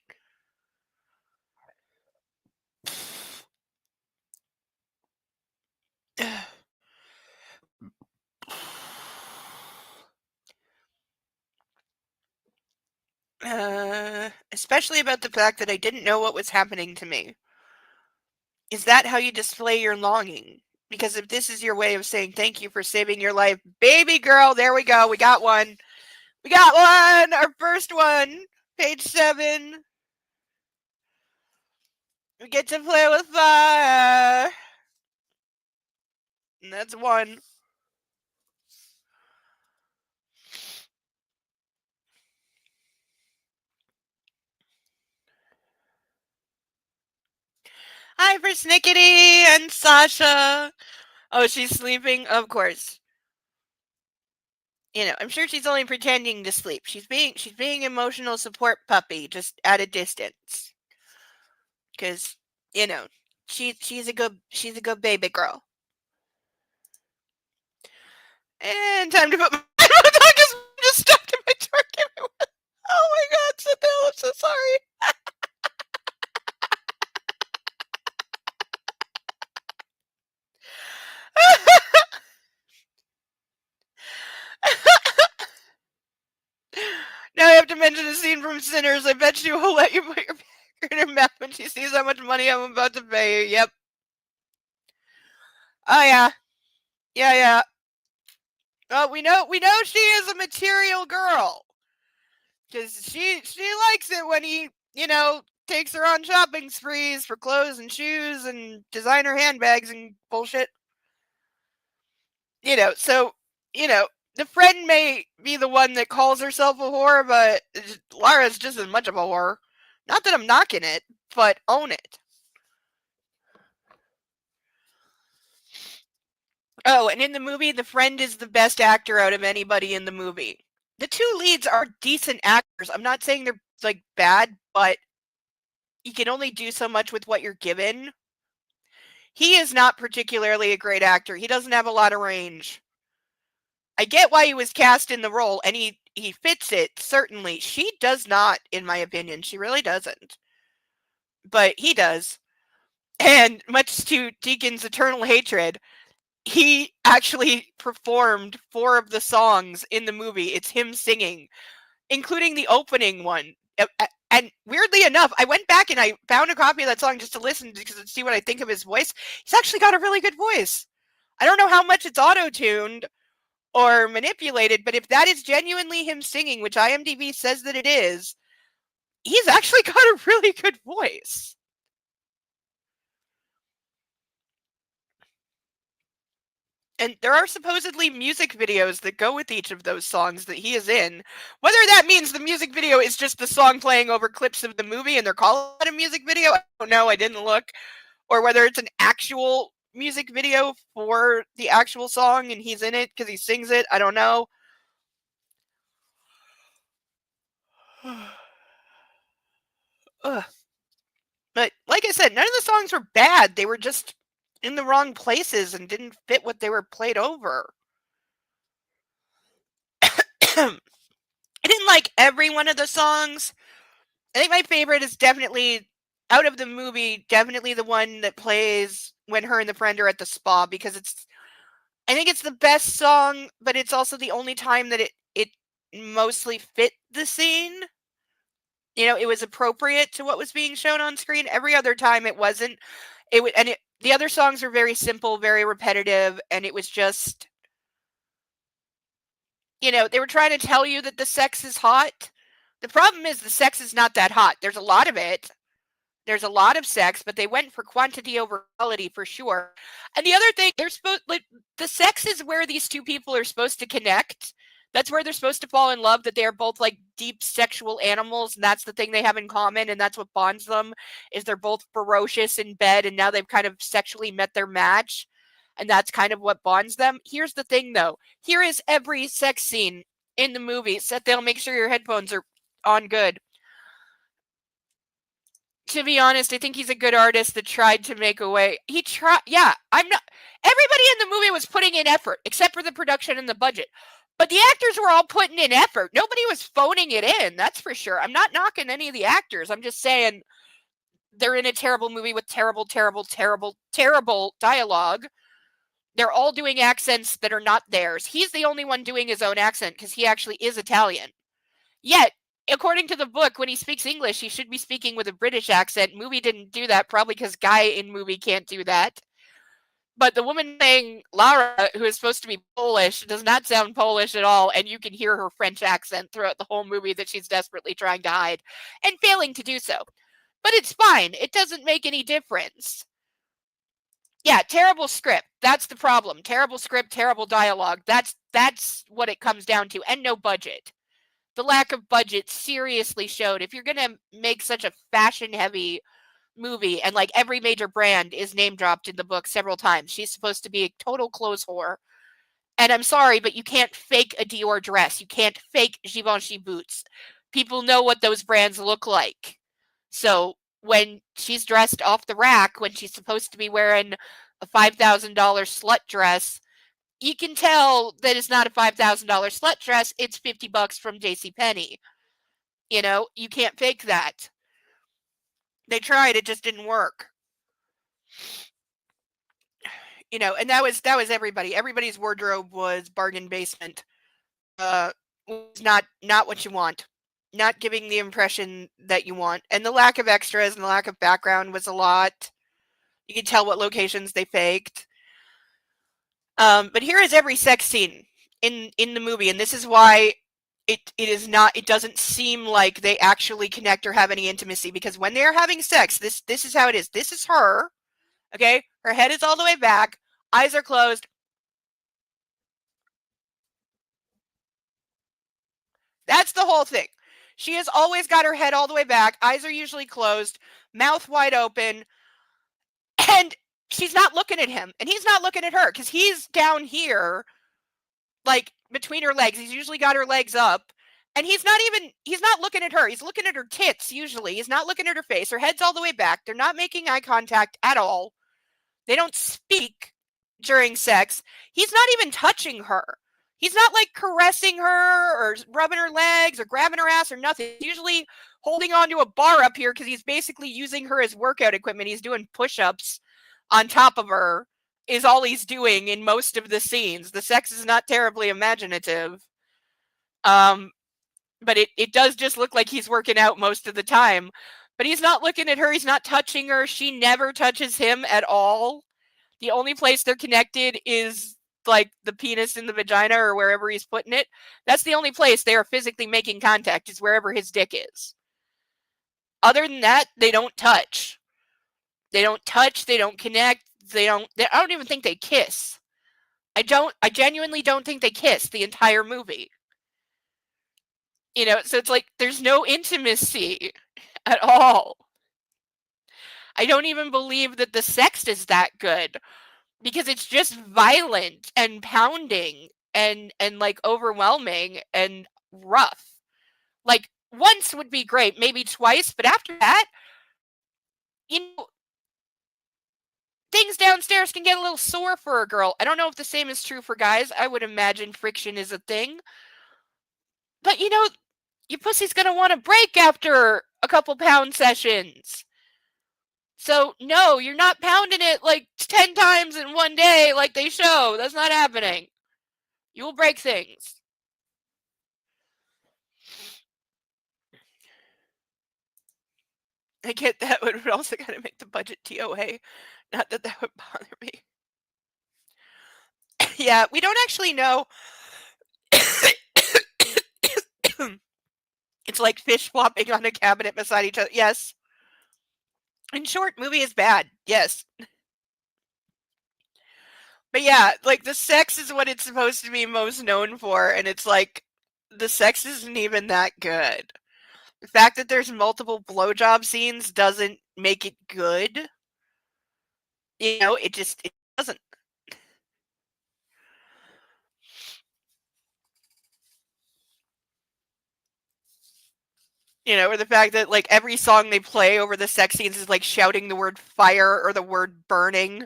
Especially about the fact that I didn't know what was happening to me. Is that how you display your longing? Because if this is your way of saying thank you for saving your life, baby girl, there we go. We got one. We got one. Our first one. Page 7. We get to play with fire. And that's one. Hi for Snickety and Sasha. Oh, she's sleeping? Of course. You know, I'm sure she's only pretending to sleep. She's being emotional support puppy, just at a distance. Because, you know, she's a good baby girl. And time to put my dog just stuck in my door. Oh my god, Sybil, I'm so sorry. Now I have to mention a scene from Sinners. I bet she will let you put your finger in her mouth when she sees how much money I'm about to pay you. Yep. Oh yeah. Yeah. Oh, we know she is a material girl. Because she likes it when he, you know, takes her on shopping sprees for clothes and shoes and designer handbags and bullshit. You know, so, you know, the friend may be the one that calls herself a whore, but Laura's just as much of a whore. Not that I'm knocking it, but own it. Oh, and in the movie, the friend is the best actor out of anybody in the movie. The two leads are decent actors. I'm not saying they're, like, bad, but you can only do so much with what you're given. He is not particularly a great actor. He doesn't have a lot of range. I get why he was cast in the role, and he fits it, certainly. She does not, in my opinion. She really doesn't. But he does. And much to Deacon's eternal hatred, he actually performed 4 of the songs in the movie. It's him singing, including the opening one. And weirdly enough, I went back and I found a copy of that song just to listen to see what I think of his voice. He's actually got a really good voice. I don't know how much it's auto-tuned or manipulated, but if that is genuinely him singing, which IMDb says that it is, he's actually got a really good voice. And there are supposedly music videos that go with each of those songs that he is in. Whether that means the music video is just the song playing over clips of the movie and they're calling it a music video, I don't know, I didn't look. Or whether it's an actual music video for the actual song and he's in it because he sings it, I don't know. Ugh. But like I said, none of the songs were bad. They were just in the wrong places and didn't fit what they were played over. I didn't like every one of the songs. I think my favorite is definitely, out of the movie, definitely the one that plays when her and the friend are at the spa, because I think it's the best song, but it's also the only time that it mostly fit the scene. You know, it was appropriate to what was being shown on screen. Every other time it wasn't. The other songs were very simple, very repetitive, and it was just, you know, they were trying to tell you that the sex is hot. The problem is the sex is not that hot. There's a lot of it. There's a lot of sex, but they went for quantity over quality for sure. And the other thing, the sex is where these two people are supposed to connect. That's where they're supposed to fall in love, that they are both like deep sexual animals, and that's the thing they have in common, and that's what bonds them, is they're both ferocious in bed, and now they've kind of sexually met their match, and that's kind of what bonds them. Here's the thing, though. Here is every sex scene in the movie. They'll make sure your headphones are on good. To be honest, I think he's a good artist that tried to make a way. Yeah, I'm not. Everybody in the movie was putting in effort, except for the production and the budget. But the actors were all putting in effort. Nobody was phoning it in, that's for sure. I'm not knocking any of the actors. I'm just saying they're in a terrible movie with terrible, terrible, terrible, terrible dialogue. They're all doing accents that are not theirs. He's the only one doing his own accent because he actually is Italian. Yet, according to the book, when he speaks English, he should be speaking with a British accent. Movie didn't do that, probably because guy in movie can't do that. But the woman playing Laura, who is supposed to be Polish, does not sound Polish at all, and you can hear her French accent throughout the whole movie that she's desperately trying to hide, and failing to do so. But it's fine. It doesn't make any difference. Yeah, terrible script. That's the problem. Terrible script, terrible dialogue. That's what it comes down to, and no budget. The lack of budget seriously showed. If you're going to make such a fashion-heavy movie, and like every major brand is name dropped in the book several times. She's supposed to be a total clothes whore. And I'm sorry, but you can't fake a Dior dress. You can't fake Givenchy boots. People know what those brands look like. So when she's dressed off the rack, when she's supposed to be wearing a $5,000 slut dress, you can tell that it's not a $5,000 slut dress. It's $50 from JCPenney. You know, you can't fake that. They tried, it just didn't work. You know, and that was everybody. Everybody's wardrobe was bargain basement. Was not what you want. Not giving the impression that you want. And the lack of extras and the lack of background was a lot. You could tell what locations they faked. But here is every sex scene in the movie, and this is why it doesn't seem like they actually connect or have any intimacy, because when they're having sex, this is how it is. This is her, okay? Her head is all the way back, eyes are closed. That's the whole thing. She has always got her head all the way back, eyes are usually closed, mouth wide open, and she's not looking at him, and he's not looking at her, because he's down here, like, between her legs. He's usually got her legs up. And he's not looking at her. He's looking at her tits, usually. He's not looking at her face. Her head's all the way back. They're not making eye contact at all. They don't speak during sex. He's not even touching her. He's not, like, caressing her or rubbing her legs or grabbing her ass or nothing. He's usually holding onto a bar up here because he's basically using her as workout equipment. He's doing push-ups on top of her. Is all he's doing in most of the scenes. The sex is not terribly imaginative. But it does just look like he's working out most of the time. But he's not looking at her. He's not touching her. She never touches him at all. The only place they're connected is, like, the penis in the vagina or wherever he's putting it. That's the only place they are physically making contact, is wherever his dick is. Other than that, they don't touch. They don't touch. They don't connect. I don't even think they kiss. I genuinely don't think they kiss the entire movie. You know, so it's like, there's no intimacy at all. I don't even believe that the sex is that good, because it's just violent and pounding and like overwhelming and rough. Like, once would be great, maybe twice, but after that, you know, things downstairs can get a little sore for a girl. I don't know if the same is true for guys. I would imagine friction is a thing. But, you know, your pussy's going to want to break after a couple pound sessions. So, no, you're not pounding it like 10 times in one day like they show. That's not happening. You will break things. I get that, but it would also kind of make the budget TOA. Not that that would bother me. Yeah, we don't actually know. It's like fish flopping on a cabinet beside each other. Yes. In short, movie is bad. Yes. But yeah, like, the sex is what it's supposed to be most known for, and it's like, the sex isn't even that good. The fact that there's multiple blowjob scenes doesn't make it good. You know, it doesn't. You know, or the fact that, like, every song they play over the sex scenes is, like, shouting the word fire or the word burning,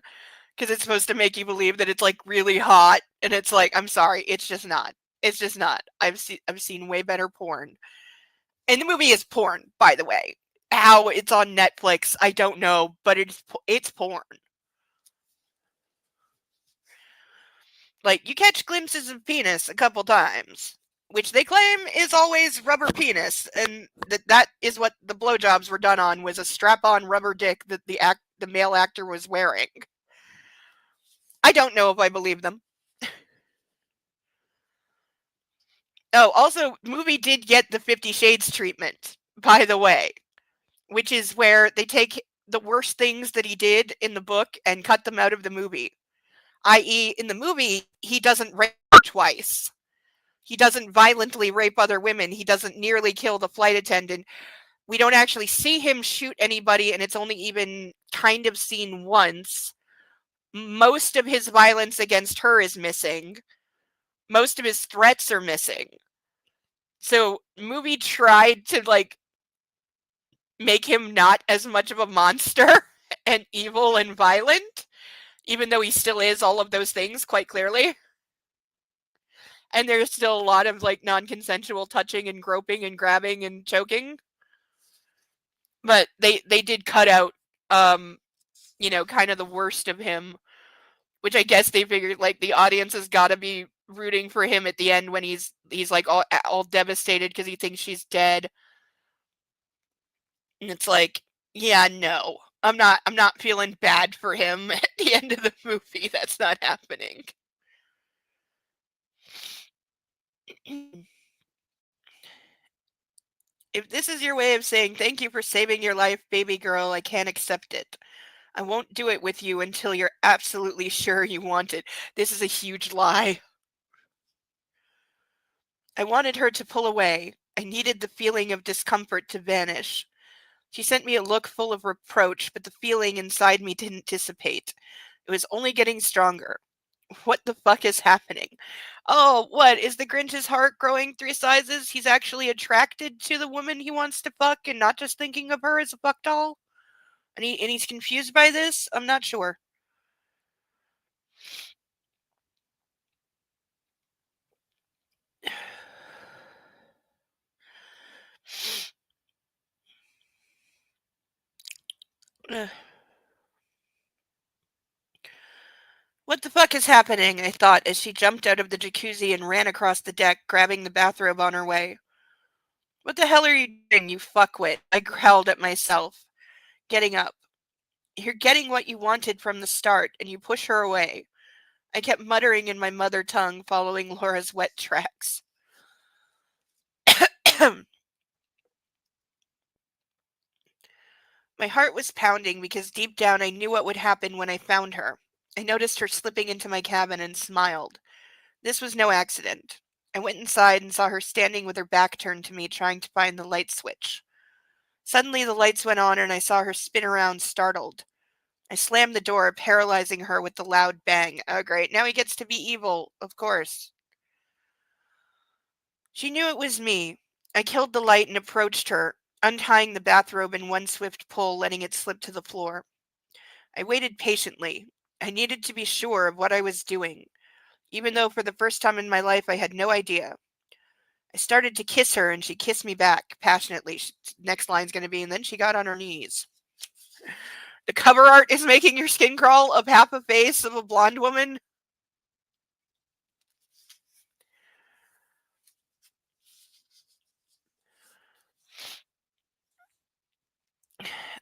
because it's supposed to make you believe that it's, like, really hot, and it's like, I'm sorry, it's just not. It's just not. I've seen way better porn. And the movie is porn, by the way. How it's on Netflix, I don't know, but it's porn. Like, you catch glimpses of penis a couple times, which they claim is always rubber penis, and that is what the blowjobs were done on, was a strap-on rubber dick that the male actor was wearing. I don't know if I believe them. Oh, also, movie did get the 50 Shades treatment, by the way, which is where they take the worst things that he did in the book and cut them out of the movie. I.e., in the movie, he doesn't rape twice. He doesn't violently rape other women. He doesn't nearly kill the flight attendant. We don't actually see him shoot anybody, and it's only even kind of seen once. Most of his violence against her is missing. Most of his threats are missing. So, movie tried to, like, make him not as much of a monster and evil and violent, even though he still is all of those things, quite clearly. And there's still a lot of, like, non-consensual touching and groping and grabbing and choking. But they did cut out, you know, kind of the worst of him, which I guess they figured, like, the audience has got to be rooting for him at the end when he's like all devastated because he thinks she's dead. And it's like, yeah, no, I'm not feeling bad for him at the end of the movie. That's not happening. If this is your way of saying thank you for saving your life, baby girl, I can't accept it. I won't do it with you until you're absolutely sure you want it. This is a huge lie. I wanted her to pull away. I needed the feeling of discomfort to vanish. She sent me a look full of reproach, but the feeling inside me didn't dissipate. It was only getting stronger. What the fuck is happening? Oh, what? Is the Grinch's heart growing 3 sizes? He's actually attracted to the woman he wants to fuck and not just thinking of her as a fuck doll? And he's confused by this? I'm not sure. What the fuck is happening? I thought as she jumped out of the jacuzzi and ran across the deck, grabbing the bathrobe on her way. What the hell are you doing, you fuckwit? I growled at myself, getting up. You're getting what you wanted from the start, and you push her away. I kept muttering in my mother tongue, following Laura's wet tracks. My heart was pounding because deep down I knew what would happen when I found her. I noticed her slipping into my cabin and smiled. This was no accident. I went inside and saw her standing with her back turned to me, trying to find the light switch. Suddenly the lights went on and I saw her spin around, startled. I slammed the door, paralyzing her with the loud bang. Oh, great. Now he gets to be evil, of course. She knew it was me. I killed the light and approached her, untying the bathrobe in one swift pull, letting it slip to the floor. I waited patiently. I needed to be sure of what I was doing, even though for the first time in my life I had no idea. I started to kiss her, and she kissed me back passionately. Next line's going to be, and then she got on her knees. The cover art is making your skin crawl of half a face of a blonde woman.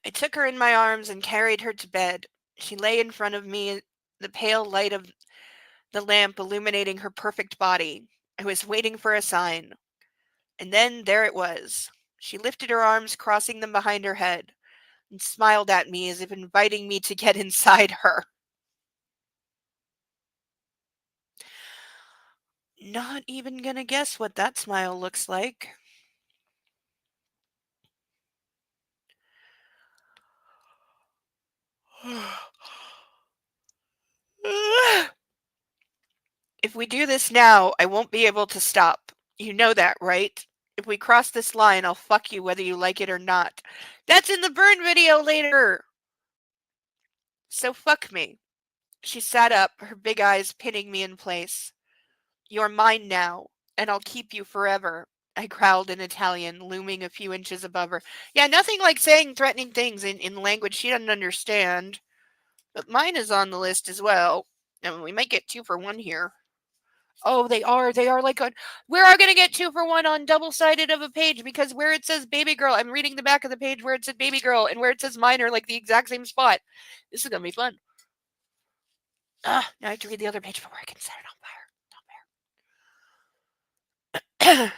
I took her in my arms and carried her to bed. She lay in front of me, the pale light of the lamp illuminating her perfect body. I was waiting for a sign. And then there it was. She lifted her arms, crossing them behind her head, and smiled at me as if inviting me to get inside her. Not even gonna guess what that smile looks like. If we do this now, I won't be able to stop. You know that, right? If we cross this line, I'll fuck you whether you like it or not. That's in the burn video later. So fuck me. She sat up, her big eyes pinning me in place. You're mine now, and I'll keep you forever. I growled in Italian, looming a few inches above her. Yeah, nothing like saying threatening things in language she doesn't understand. But mine is on the list as well. And we might get 2 for 1 here. Oh, they are. They are like on. We are going to get 2 for 1 on double-sided of a page because where it says baby girl, I'm reading the back of the page where it said baby girl and where it says mine are like the exact same spot. This is going to be fun. Now I have to read the other page before I can set it on fire.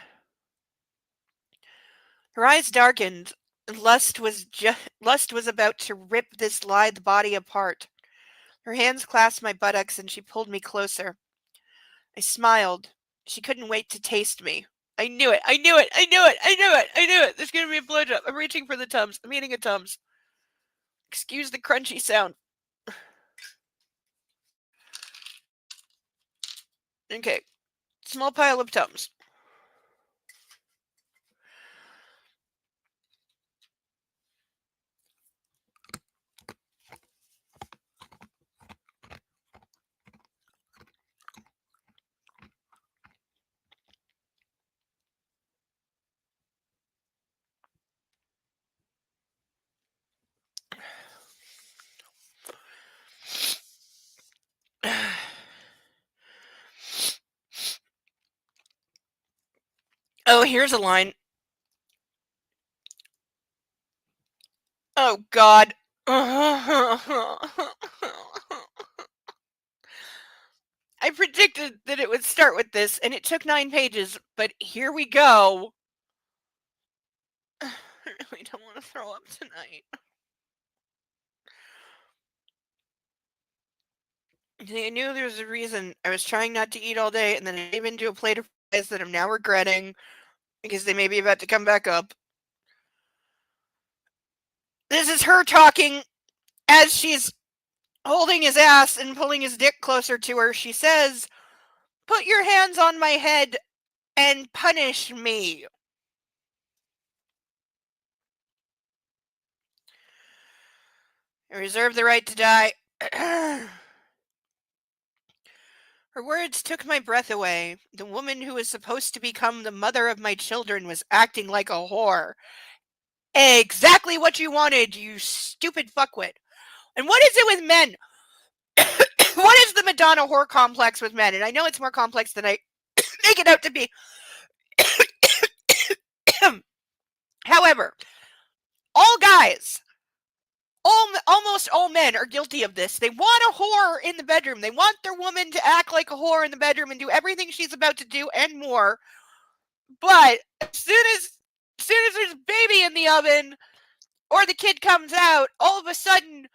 Her eyes darkened. Lust was about to rip this lithe body apart. Her hands clasped my buttocks and she pulled me closer. I smiled. She couldn't wait to taste me. I knew it. I knew it. I knew it. I knew it. I knew it. There's going to be a blowjob. I'm reaching for the Tums. I'm eating a Tums. Excuse the crunchy sound. Okay. Small pile of Tums. Oh, here's a line. Oh, God. I predicted that it would start with this, and it took 9 pages, but here we go. I really don't want to throw up tonight. I knew there was a reason. I was trying not to eat all day, and then I gave into a plate of fries that I'm now regretting because they may be about to come back up. This is her talking as she's holding his ass and pulling his dick closer to her. She says, "Put your hands on my head and punish me." I reserve the right to die. Her words took my breath away. The woman who was supposed to become the mother of my children was acting like a whore. Exactly what you wanted, you stupid fuckwit. And what is it with men? What is the Madonna whore complex with men? And I know it's more complex than I make it out to be. However, all guys, almost all men are guilty of this. They want a whore in the bedroom. They want their woman to act like a whore in the bedroom and do everything she's about to do and more. But as soon as there's a baby in the oven or the kid comes out, all of a sudden,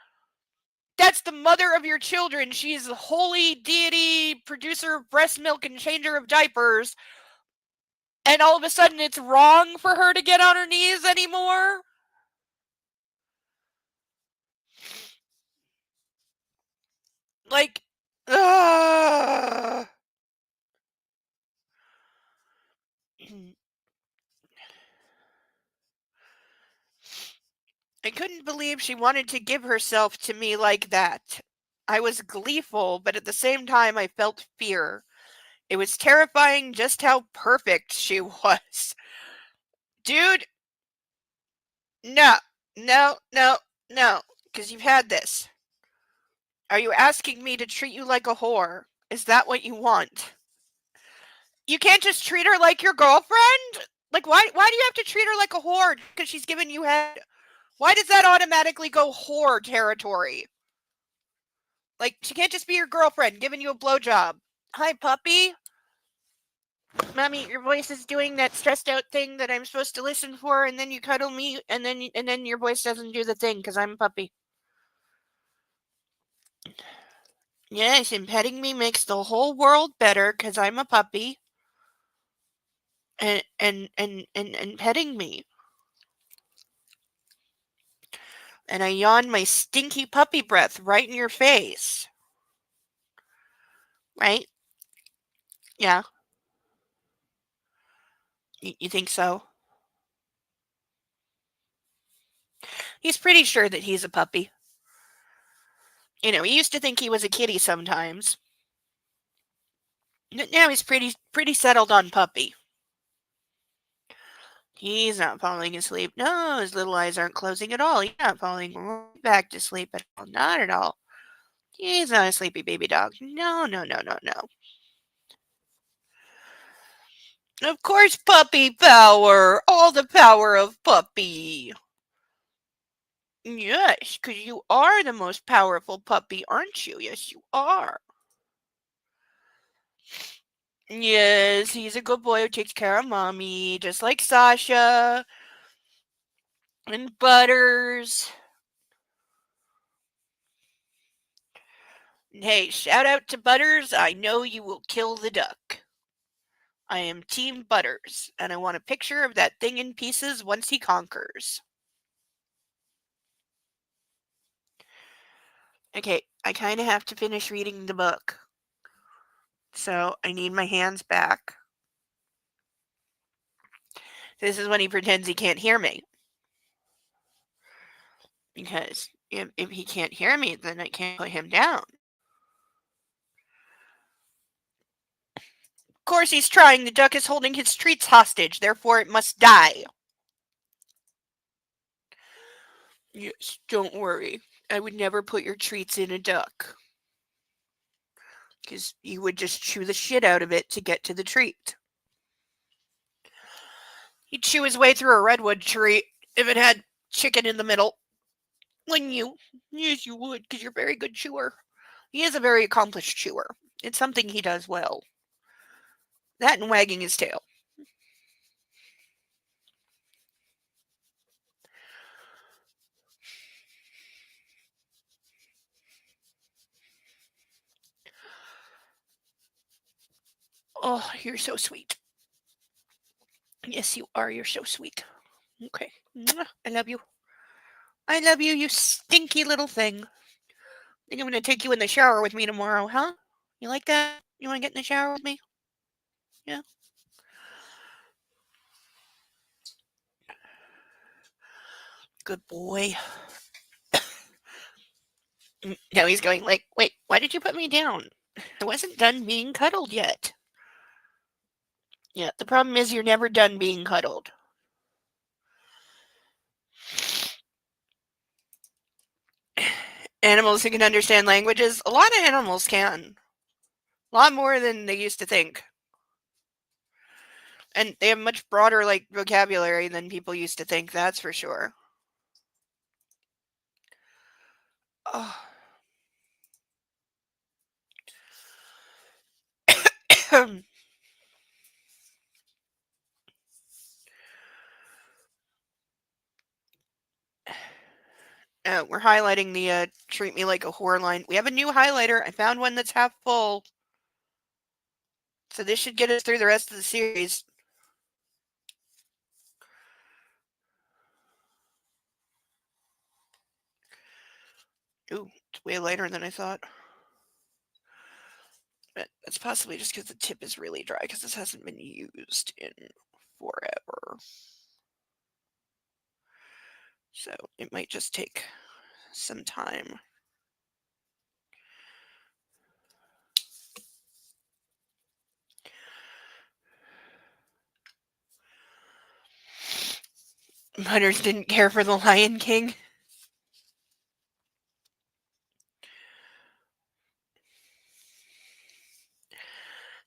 that's the mother of your children. She's the holy deity, producer of breast milk and changer of diapers. And all of a sudden, it's wrong for her to get on her knees anymore. Like, I couldn't believe she wanted to give herself to me like that. I was gleeful, but at the same time, I felt fear. It was terrifying just how perfect she was. Dude, no, because you've had this. Are you asking me to treat you like a whore? Is that what you want? You can't just treat her like your girlfriend? Like, why do you have to treat her like a whore because she's giving you head? Why does that automatically go whore territory? Like, she can't just be your girlfriend giving you a blowjob. Hi, puppy. Mommy, your voice is doing that stressed out thing that I'm supposed to listen for, and then you cuddle me, and then your voice doesn't do the thing because I'm a puppy. Yes, and petting me makes the whole world better because I'm a puppy. And petting me. And I yawned my stinky puppy breath right in your face. Right? Yeah. You think so? He's pretty sure that he's a puppy. He used to think he was a kitty sometimes. Now he's pretty settled on puppy. He's not falling asleep. No, his little eyes aren't closing at all. He's not falling right back to sleep at all. Not at all. He's not a sleepy baby dog. No, no, no, no, no. Of course, puppy power. All the power of puppy. Yes, because you are the most powerful puppy, aren't you? Yes, you are. Yes, he's a good boy who takes care of mommy, just like Sasha and Butters. Hey, shout out to Butters. I know you will kill the duck. I am Team Butters, and I want a picture of that thing in pieces once he conquers. Okay, I kind of have to finish reading the book. So I need my hands back. This is when he pretends he can't hear me. Because if he can't hear me, then I can't put him down. Of course he's trying. The duck is holding his treats hostage, therefore it must die. Yes, don't worry. I would never put your treats in a duck. Because you would just chew the shit out of it to get to the treat. He'd chew his way through a redwood tree if it had chicken in the middle. Wouldn't you? Yes, you would, because you're a very good chewer. He is a very accomplished chewer. It's something he does well. That and wagging his tail. Oh, you're so sweet. Yes, you are. You're so sweet. Okay. I love you. I love you, you stinky little thing. I think I'm going to take you in the shower with me tomorrow, huh? You like that? You want to get in the shower with me? Yeah. Good boy. Now he's going like, wait, why did you put me down? I wasn't done being cuddled yet. Yeah, the problem is you're never done being cuddled. Animals who can understand languages, a lot of animals can. A lot more than they used to think. And they have much broader vocabulary than people used to think, that's for sure. Oh. We're highlighting the treat me like a whore line. We have a new highlighter. I found one that's half full. So this should get us through the rest of the series. Ooh, it's way lighter than I thought. But that's possibly just because the tip is really dry, because this hasn't been used in forever. So it might just take some time. Butters didn't care for the Lion King.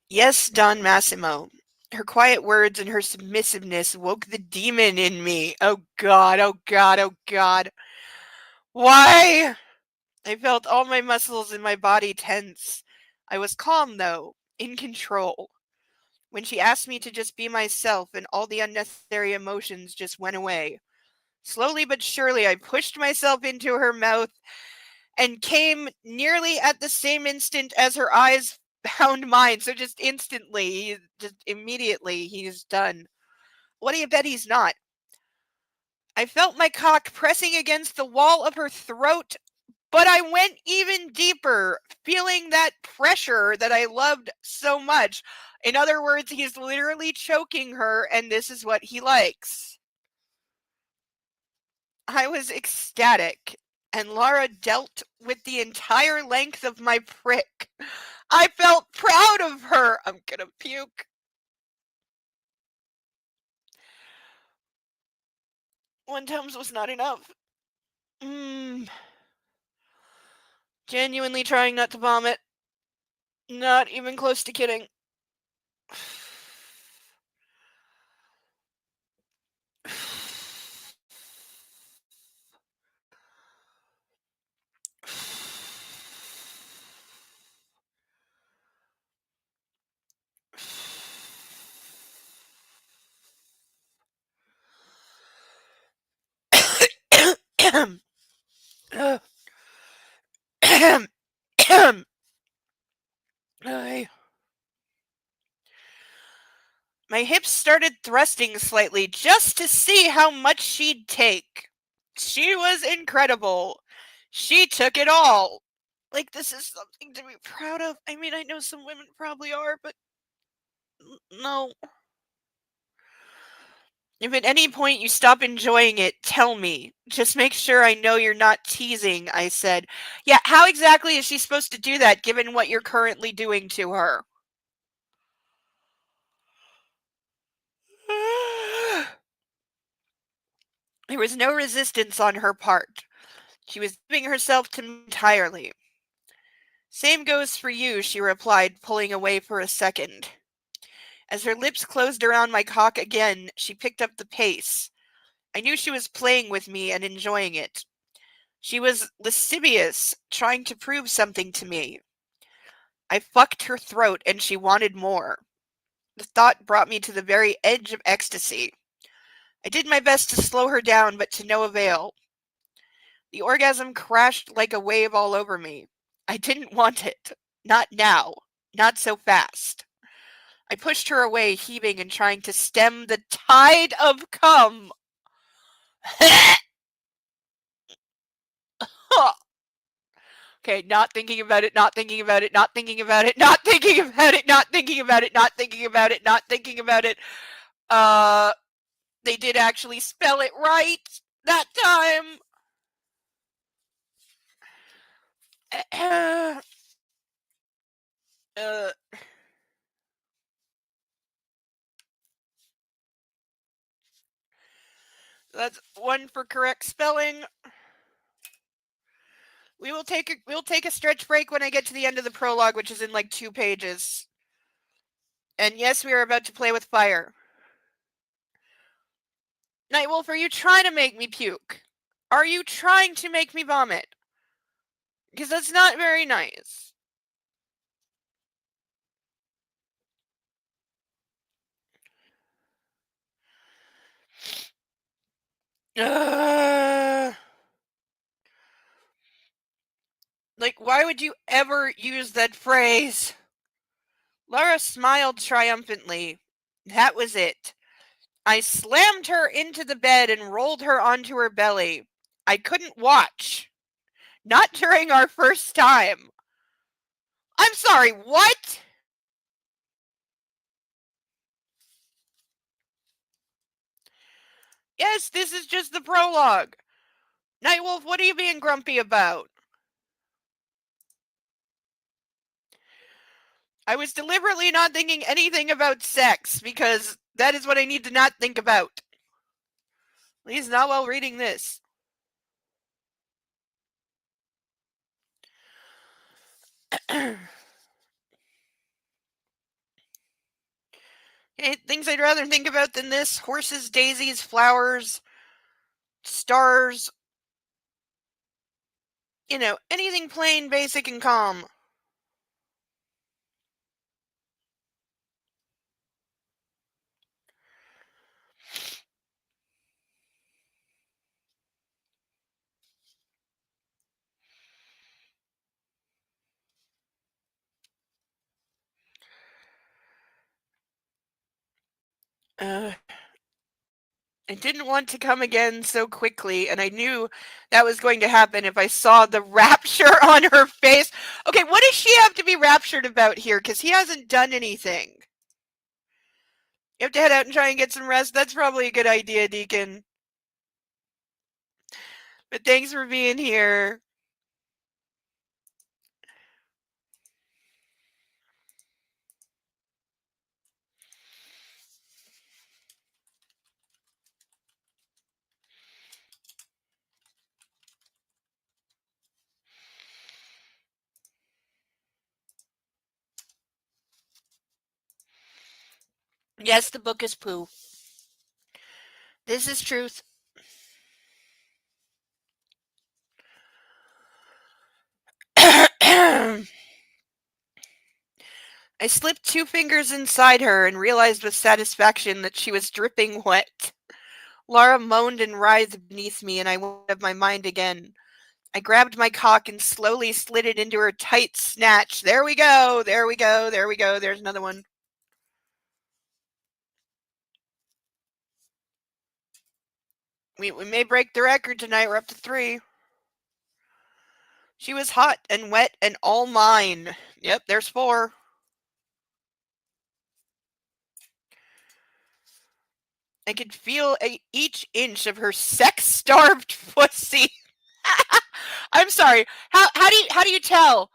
Yes, Don Massimo. Her quiet words and her submissiveness woke the demon in me. Oh God, oh God, oh God. Why? I felt all my muscles in my body tense. I was calm, though, in control. When she asked me to just be myself, and all the unnecessary emotions just went away. Slowly but surely, I pushed myself into her mouth and came nearly at the same instant as her eyes found mine. So just instantly, just immediately, he's done. What do you bet he's not? I felt my cock pressing against the wall of her throat, but I went even deeper, feeling that pressure that I loved so much. In other words, he's literally choking her, and this is what he likes. I was ecstatic, and Laura dealt with the entire length of my prick. I felt proud of her. I'm gonna puke. One Tums was not enough. Genuinely trying not to vomit. Not even close to kidding. My hips started thrusting slightly just to see how much she'd take. She was incredible. She took it all. Like, this is something to be proud of. I mean, I know some women probably are, but no. If at any point you stop enjoying it, tell me. Just make sure I know you're not teasing, I said. Yeah, how exactly is she supposed to do that, given what you're currently doing to her? There was no resistance on her part. She was giving herself to me entirely. Same goes for you, she replied, pulling away for a second. As her lips closed around my cock again, she picked up the pace. I knew she was playing with me and enjoying it. She was lascivious, trying to prove something to me. I fucked her throat and she wanted more. The thought brought me to the very edge of ecstasy. I did my best to slow her down, but to no avail. The orgasm crashed like a wave all over me. I didn't want it. Not now. Not so fast. I pushed her away, heaving and trying to stem the tide of cum. Okay, not thinking about it, not thinking about it, not thinking about it, not thinking about it, not thinking about it, not thinking about it, not thinking about it. They did actually spell it right that time. That's one for correct spelling. We'll take a stretch break when I get to the end of the prologue, which is in like 2 pages. And yes, we are about to play with fire. Nightwolf, are you trying to make me puke? Are you trying to make me vomit? Because that's not very nice. Like, why would you ever use that phrase? Laura smiled triumphantly. That was it. I slammed her into the bed and rolled her onto her belly. I couldn't watch. Not during our first time. I'm sorry, what? Yes, this is just the prologue. Nightwolf, what are you being grumpy about? I was deliberately not thinking anything about sex, because that is what I need to not think about. At least not while reading this. Things I'd rather think about than this: horses, daisies, flowers, stars. You know, anything plain, basic, and calm. I didn't want to come again so quickly, and I knew that was going to happen if I saw the rapture on her face. Okay, what does she have to be raptured about here? Because he hasn't done anything. You have to head out and try and get some rest. That's probably a good idea, Deacon. But thanks for being here. Yes, the book is poo. This is truth. I slipped 2 fingers inside her and realized with satisfaction that she was dripping wet. Laura moaned and writhed beneath me, and I went out of my mind again. I grabbed my cock and slowly slid it into her tight snatch. There we go, there we go, there we go. There's another one. We may break the record tonight. We're up to 3. She was hot and wet and all mine. Yep, there's 4. I could feel each inch of her sex-starved pussy. I'm sorry. How do you tell?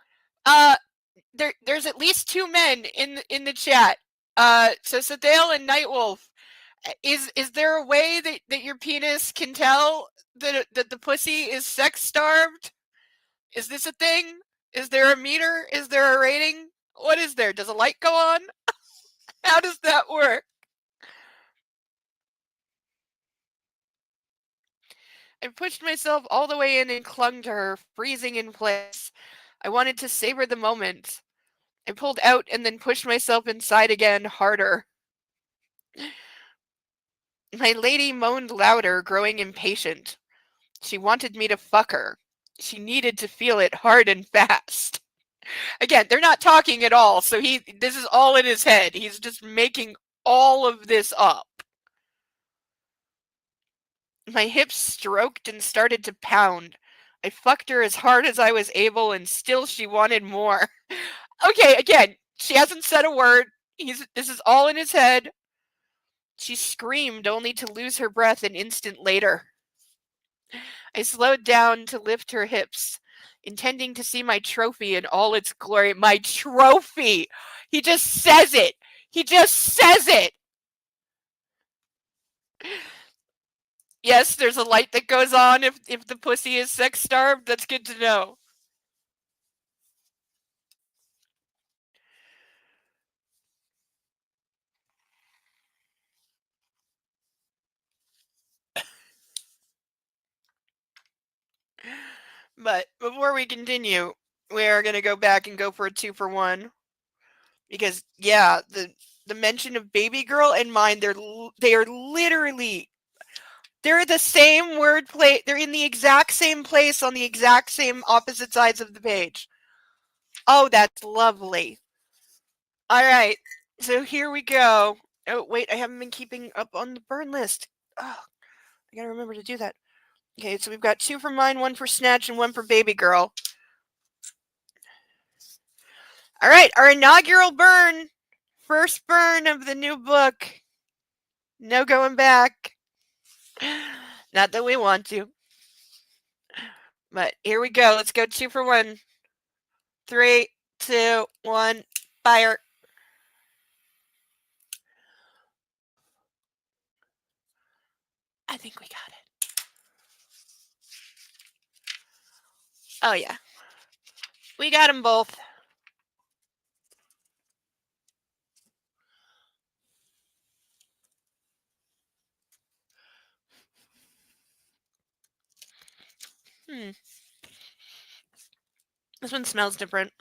There's at least 2 men in the chat. So Sadale and Nightwolf. Is there a way that your penis can tell that the pussy is sex-starved? Is this a thing? Is there a meter? Is there a rating? What is there? Does a light go on? How does that work? I pushed myself all the way in and clung to her, freezing in place. I wanted to savor the moment. I pulled out and then pushed myself inside again, harder. My lady moaned louder, growing impatient. She wanted me to fuck her. She needed to feel it hard and fast. Again, they're not talking at all, so this is all in his head. He's just making all of this up. My hips stroked and started to pound. I fucked her as hard as I was able, and still she wanted more. Okay, again, she hasn't said a word. This is all in his head. She screamed, only to lose her breath an instant later. I slowed down to lift her hips, intending to see my trophy in all its glory. My trophy! He just says it! He just says it! Yes, there's a light that goes on if the pussy is sex-starved. That's good to know. But before we continue, we are going to go back and go for a 2 for 1. Because, yeah, the mention of baby girl and mine, they are literally, they're the same word play. They're in the exact same place on the exact same opposite sides of the page. Oh, that's lovely. All right, so here we go. Oh, wait, I haven't been keeping up on the burn list. Oh, I gotta remember to do that. Okay, so we've got 2 for mine, 1 for Snatch, and 1 for Baby Girl. All right, our inaugural burn. First burn of the new book. No going back. Not that we want to. But here we go. Let's go 2 for 1. 3, 2, 1, fire. I think we got it. Oh, yeah. We got them both. This one smells different.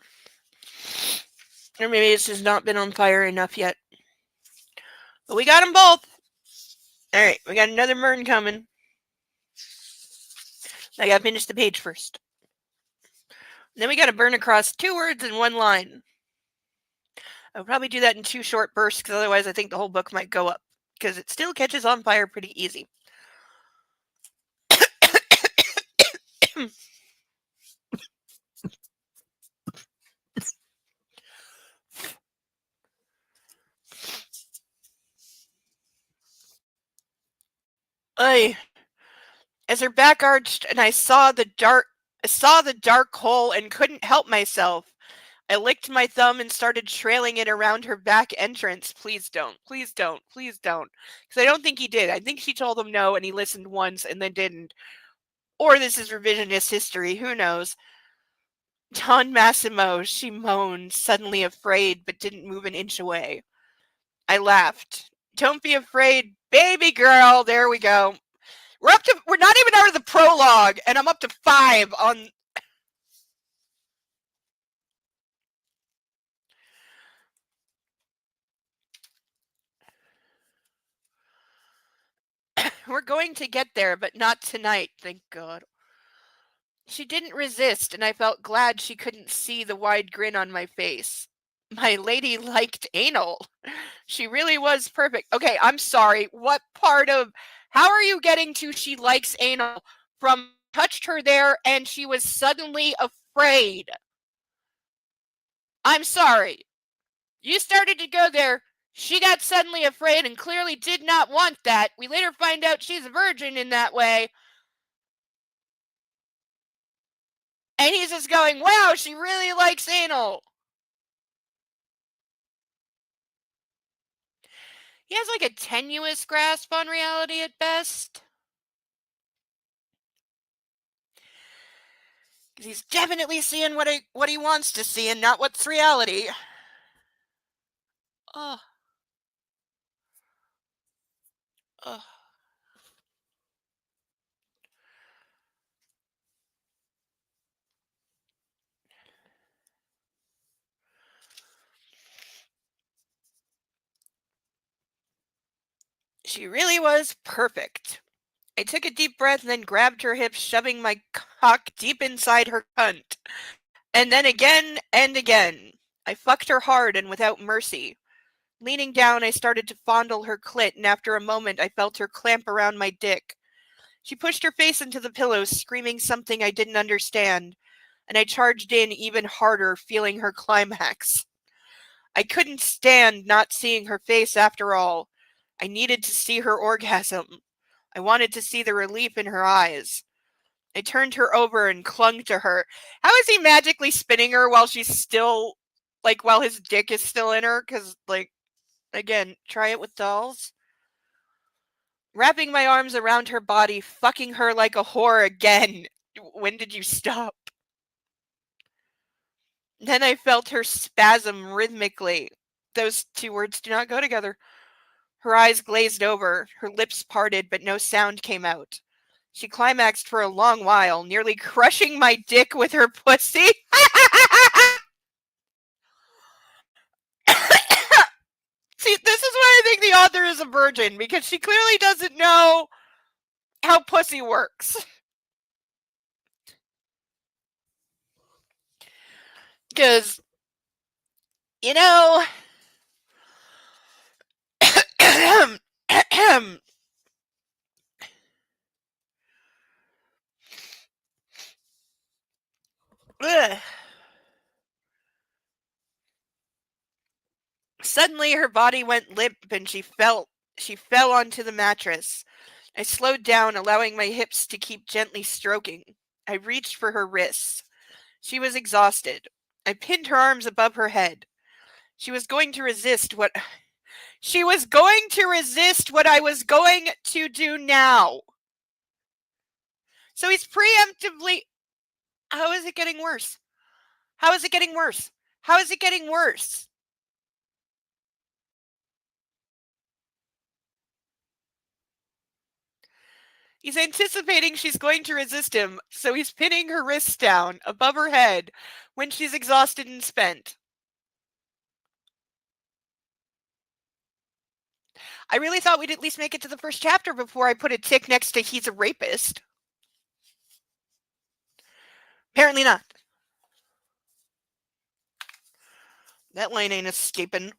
Or maybe it's just not been on fire enough yet. But we got them both. All right, we got another burn coming. I gotta finish the page first. And then we gotta burn across 2 words in 1 line. I'll probably do that in 2 short bursts, because otherwise I think the whole book might go up. Because it still catches on fire pretty easy. Ay. As her back arched and I saw the dark hole and couldn't help myself. I licked my thumb and started trailing it around her back entrance. Please don't. Please don't. Please don't. Because I don't think he did. I think she told him no and he listened once and then didn't. Or this is revisionist history. Who knows? Don Massimo, she moaned, suddenly afraid, but didn't move an inch away. I laughed. Don't be afraid, baby girl. There we go. We're not even out of the prologue, and I'm up to 5 on. We're going to get there, but not tonight, thank God. She didn't resist, and I felt glad she couldn't see the wide grin on my face. My lady liked anal. She really was perfect. Okay, I'm sorry. What part of. How are you getting to she likes anal from touched her there and she was suddenly afraid? I'm sorry. You started to go there. She got suddenly afraid and clearly did not want that. We later find out she's a virgin in that way. And he's just going, wow, she really likes anal. He has like a tenuous grasp on reality at best. He's definitely seeing what he wants to see and not what's reality. Ugh. Ugh. She really was perfect. I took a deep breath and then grabbed her hips, shoving my cock deep inside her cunt. And then again and again. I fucked her hard and without mercy. Leaning down, I started to fondle her clit, and after a moment I felt her clamp around my dick. She pushed her face into the pillows, screaming something I didn't understand, and I charged in even harder, feeling her climax. I couldn't stand not seeing her face after all. I needed to see her orgasm. I wanted to see the relief in her eyes. I turned her over and clung to her. How is he magically spinning her while she's still, like, while his dick is still in her? Because, like, again, try it with dolls. Wrapping my arms around her body, fucking her like a whore again. When did you stop? Then I felt her spasm rhythmically. Those two words do not go together. Her eyes glazed over, her lips parted, but no sound came out. She climaxed for a long while, nearly crushing my dick with her pussy. See, this is why I think the author is a virgin, because she clearly doesn't know how pussy works. Because, you know, Suddenly her body went limp and she fell onto the mattress. I slowed down, allowing my hips to keep gently stroking. I reached for her wrists. She was exhausted. I pinned her arms above her head. She was going to resist what I was going to do now. So he's preemptively. How is it getting worse? How is it getting worse? How is it getting worse? He's anticipating she's going to resist him, so he's pinning her wrists down above her head when she's exhausted and spent. I really thought we'd at least make it to the first chapter before I put a tick next to he's a rapist. Apparently not. That line ain't escaping.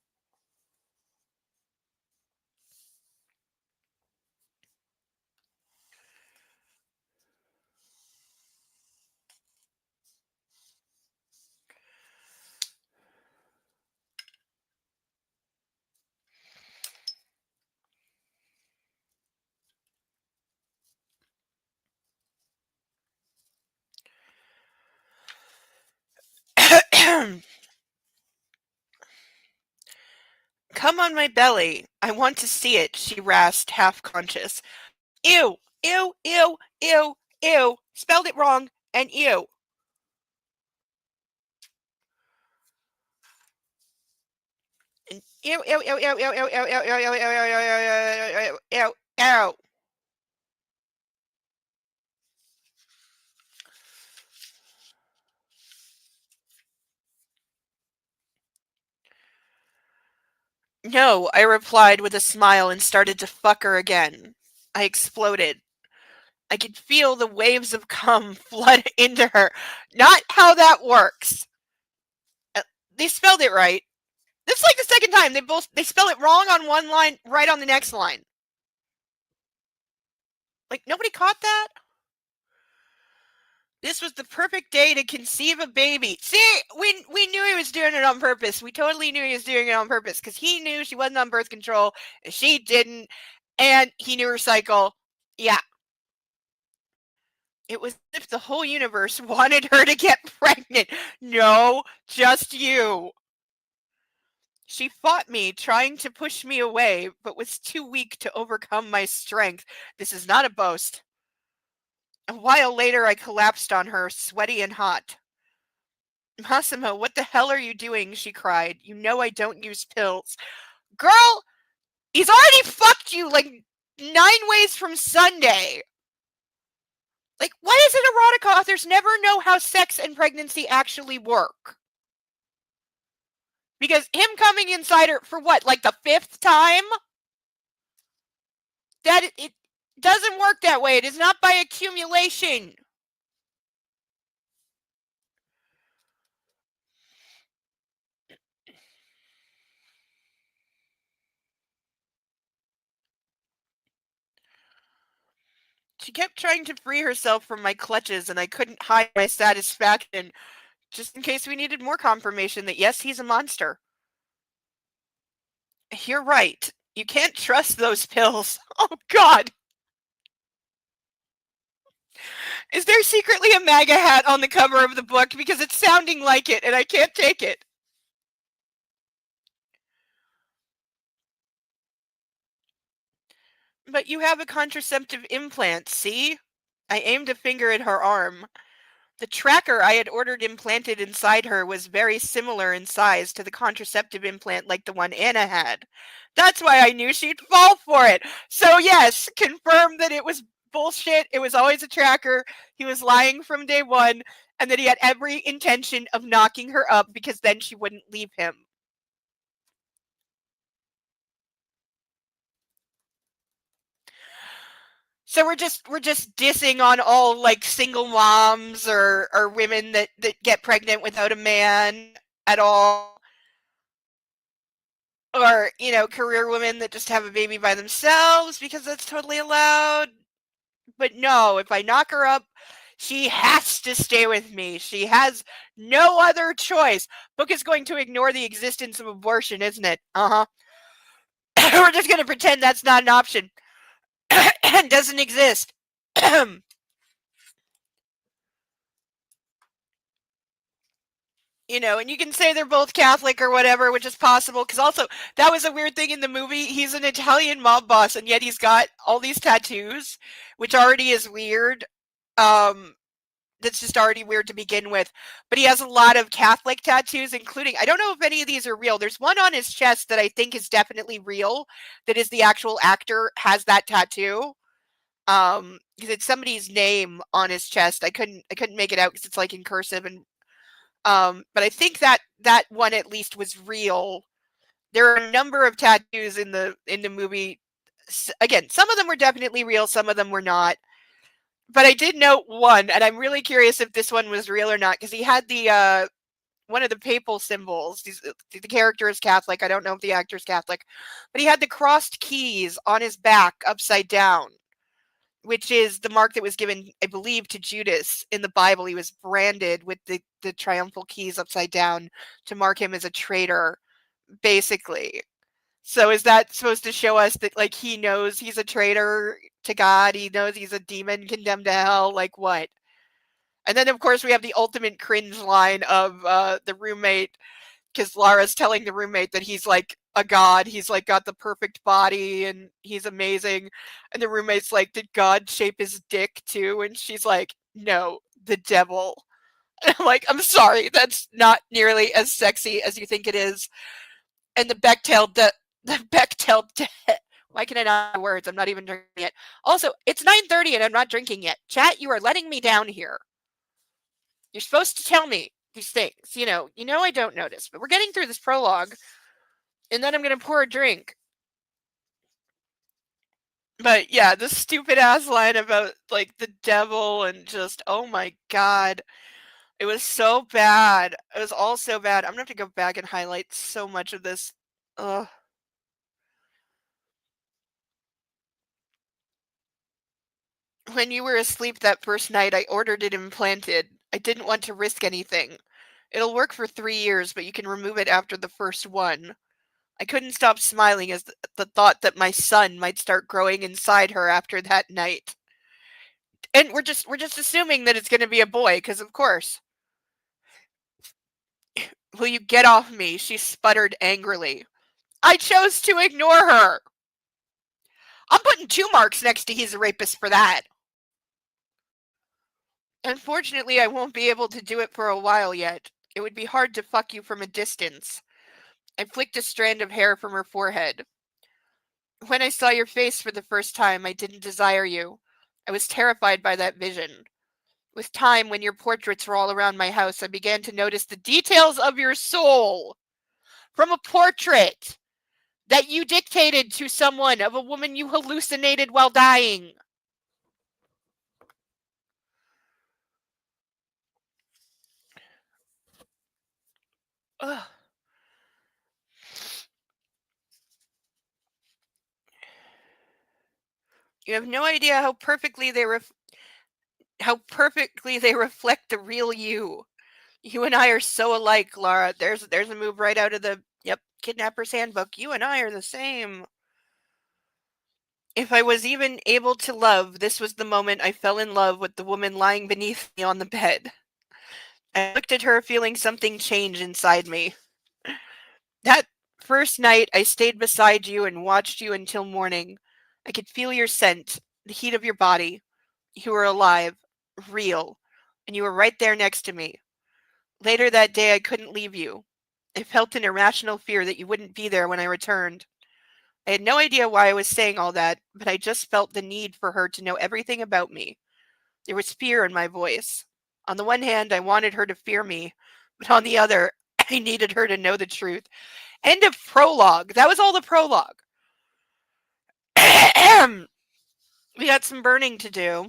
Come on my belly. I want to see it, she rasped, half conscious. Ew, ew, ew, ew, ew. Spelled it wrong, and ew. And ew, ew, ew, ew, ew, ew, ew, ew, ew, ew, ew, ew, ew. No, I replied with a smile and started to fuck her again. I exploded. I could feel the waves of cum flood into her. Not how that works. They spelled it right. This is like the second time they spell it wrong on one line, right on the next line. Like, nobody caught that? This was the perfect day to conceive a baby. See, we knew he was doing it on purpose. We totally knew he was doing it on purpose because he knew she wasn't on birth control and she didn't, and he knew her cycle. Yeah. It was as if the whole universe wanted her to get pregnant. No, just you. She fought me, trying to push me away, but was too weak to overcome my strength. This is not a boast. A while later, I collapsed on her, sweaty and hot. Massimo, what the hell are you doing? She cried. You know I don't use pills. Girl, he's already fucked you like 9 ways from Sunday. Like, why is it erotica authors never know how sex and pregnancy actually work? Because him coming inside her for what, like the 5th time? That it doesn't work that way. It is not by accumulation. She kept trying to free herself from my clutches, and I couldn't hide my satisfaction, just in case we needed more confirmation that yes, he's a monster. You're right. You can't trust those pills. Oh, God. Is there secretly a MAGA hat on the cover of the book? Because it's sounding like it, and I can't take it. But you have a contraceptive implant, see? I aimed a finger at her arm. The tracker I had ordered implanted inside her was very similar in size to the contraceptive implant like the one Anna had. That's why I knew she'd fall for it. So yes, confirmed that it was bullshit. It was always a tracker. He was lying from day one, and that he had every intention of knocking her up because then she wouldn't leave him. So we're just dissing on all like single moms or women that get pregnant without a man at all. Or, you know, career women that just have a baby by themselves because that's totally allowed. But no, if I knock her up, she has to stay with me. She has no other choice. Book is going to ignore the existence of abortion, isn't it? Uh-huh. We're just going to pretend that's not an option. And doesn't exist. You know, and you can say they're both Catholic or whatever, which is possible, because also, that was a weird thing in the movie. He's an Italian mob boss, and yet he's got all these tattoos, which already is weird. That's just already weird to begin with. But he has a lot of Catholic tattoos, including, I don't know if any of these are real. There's one on his chest that I think is definitely real, that is the actual actor has that tattoo. Because it's somebody's name on his chest. I couldn't make it out because it's like in cursive, and but I think that one at least was real. There are a number of tattoos in the movie. Again, some of them were definitely real, some of them were not. But I did note one, and I'm really curious if this one was real or not, because he had the one of the papal symbols. The character is Catholic. I don't know if the actor is Catholic, but he had the crossed keys on his back upside down, which is the mark that was given, I believe, to Judas in the Bible. He was branded with the triumphal keys upside down to mark him as a traitor, basically. So is that supposed to show us that, like, he knows he's a traitor to God? He knows he's a demon condemned to hell? Like, what? And then, of course, we have the ultimate cringe line of the roommate, because Laura's telling the roommate that he's like a god. He's like got the perfect body and he's amazing. And the roommate's like, did God shape his dick too? And she's like, no, the devil. And I'm like, I'm sorry, that's not nearly as sexy as you think it is. And the Bechtel, why can I not have words? I'm not even drinking yet. Also, it's 9:30 and I'm not drinking yet. Chat, you are letting me down here. You're supposed to tell me these things. You know I don't notice, but we're getting through this prologue, and then I'm going to pour a drink. But yeah, this stupid ass line about like the devil and just, oh my god. It was so bad. It was all so bad. I'm going to have to go back and highlight so much of this. Ugh. When you were asleep that first night, I ordered it implanted. I didn't want to risk anything. It'll work for 3 years, but you can remove it after the first one. I couldn't stop smiling as the thought that my son might start growing inside her after that night. And we're just assuming that it's going to be a boy, because of course. Will you get off me? She sputtered angrily. I chose to ignore her. I'm putting 2 marks next to he's a rapist for that. Unfortunately, I won't be able to do it for a while yet. It would be hard to fuck you from a distance. I flicked a strand of hair from her forehead. When I saw your face for the first time, I didn't desire you. I was terrified by that vision. With time, when your portraits were all around my house, I began to notice the details of your soul. From a portrait that you dictated to someone of a woman you hallucinated while dying. Ugh. You have no idea how perfectly they reflect the real you. You and I are so alike, Laura. There's a move right out of the Kidnapper's Handbook. You and I are the same. If I was even able to love, this was the moment I fell in love with the woman lying beneath me on the bed. I looked at her, feeling something change inside me. That first night, I stayed beside you and watched you until morning. I could feel your scent, the heat of your body. You were alive, real, and you were right there next to me. Later that day, I couldn't leave you. I felt an irrational fear that you wouldn't be there when I returned. I had no idea why I was saying all that, but I just felt the need for her to know everything about me. There was fear in my voice. On the one hand, I wanted her to fear me, but on the other, I needed her to know the truth. End of prologue. That was all the prologue. We got some burning to do.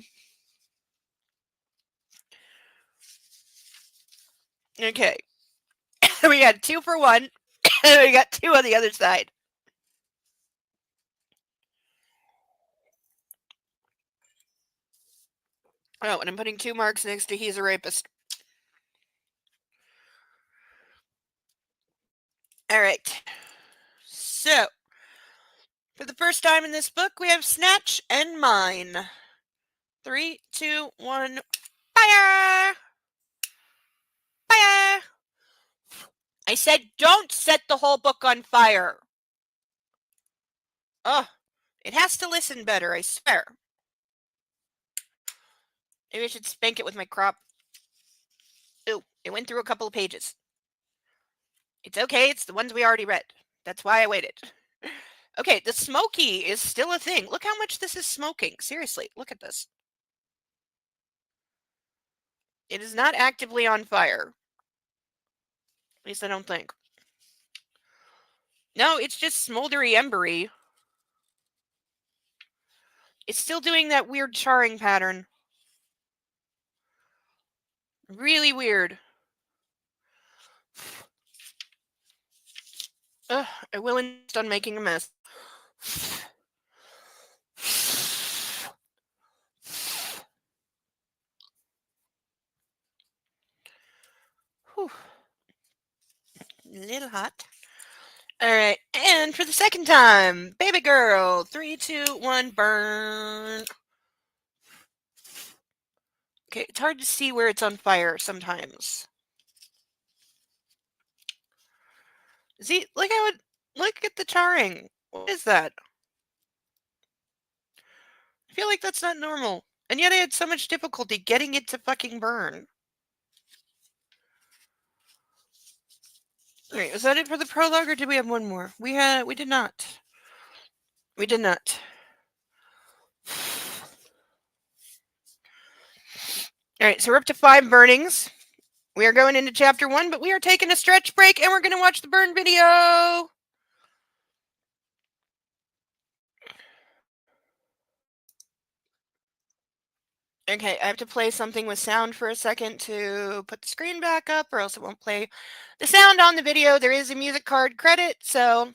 Okay. We got 2 for 1. We got 2 on the other side. Oh, and I'm putting 2 marks next to he's a rapist. All right. So, for the first time in this book, we have Snatch and Mine. 3, 2, 1, fire! Fire! I said don't set the whole book on fire. Oh, it has to listen better, I swear. Maybe I should spank it with my crop. Ooh, it went through a couple of pages. It's okay, it's the ones we already read. That's why I waited. Okay, the smoky is still a thing. Look how much this is smoking. Seriously, look at this. It is not actively on fire. At least I don't think. No, it's just smoldery embery. It's still doing that weird charring pattern. Really weird. Ugh, I will insist on making a mess. Whew. A little hot. Alright, and for the second time, baby girl. 3, 2, 1, burn. Okay, it's hard to see where it's on fire sometimes. See, look at the charring. What is that? I feel like that's not normal. And yet I had so much difficulty getting it to fucking burn. Alright, was that it for the prologue, or did we have one more? We did not. We did not. Alright, so we're up to 5 burnings. We are going into chapter 1, but we are taking a stretch break, and we're going to watch the burn video! Okay, I have to play something with sound for a second to put the screen back up, or else it won't play the sound on the video. There is a music card credit, so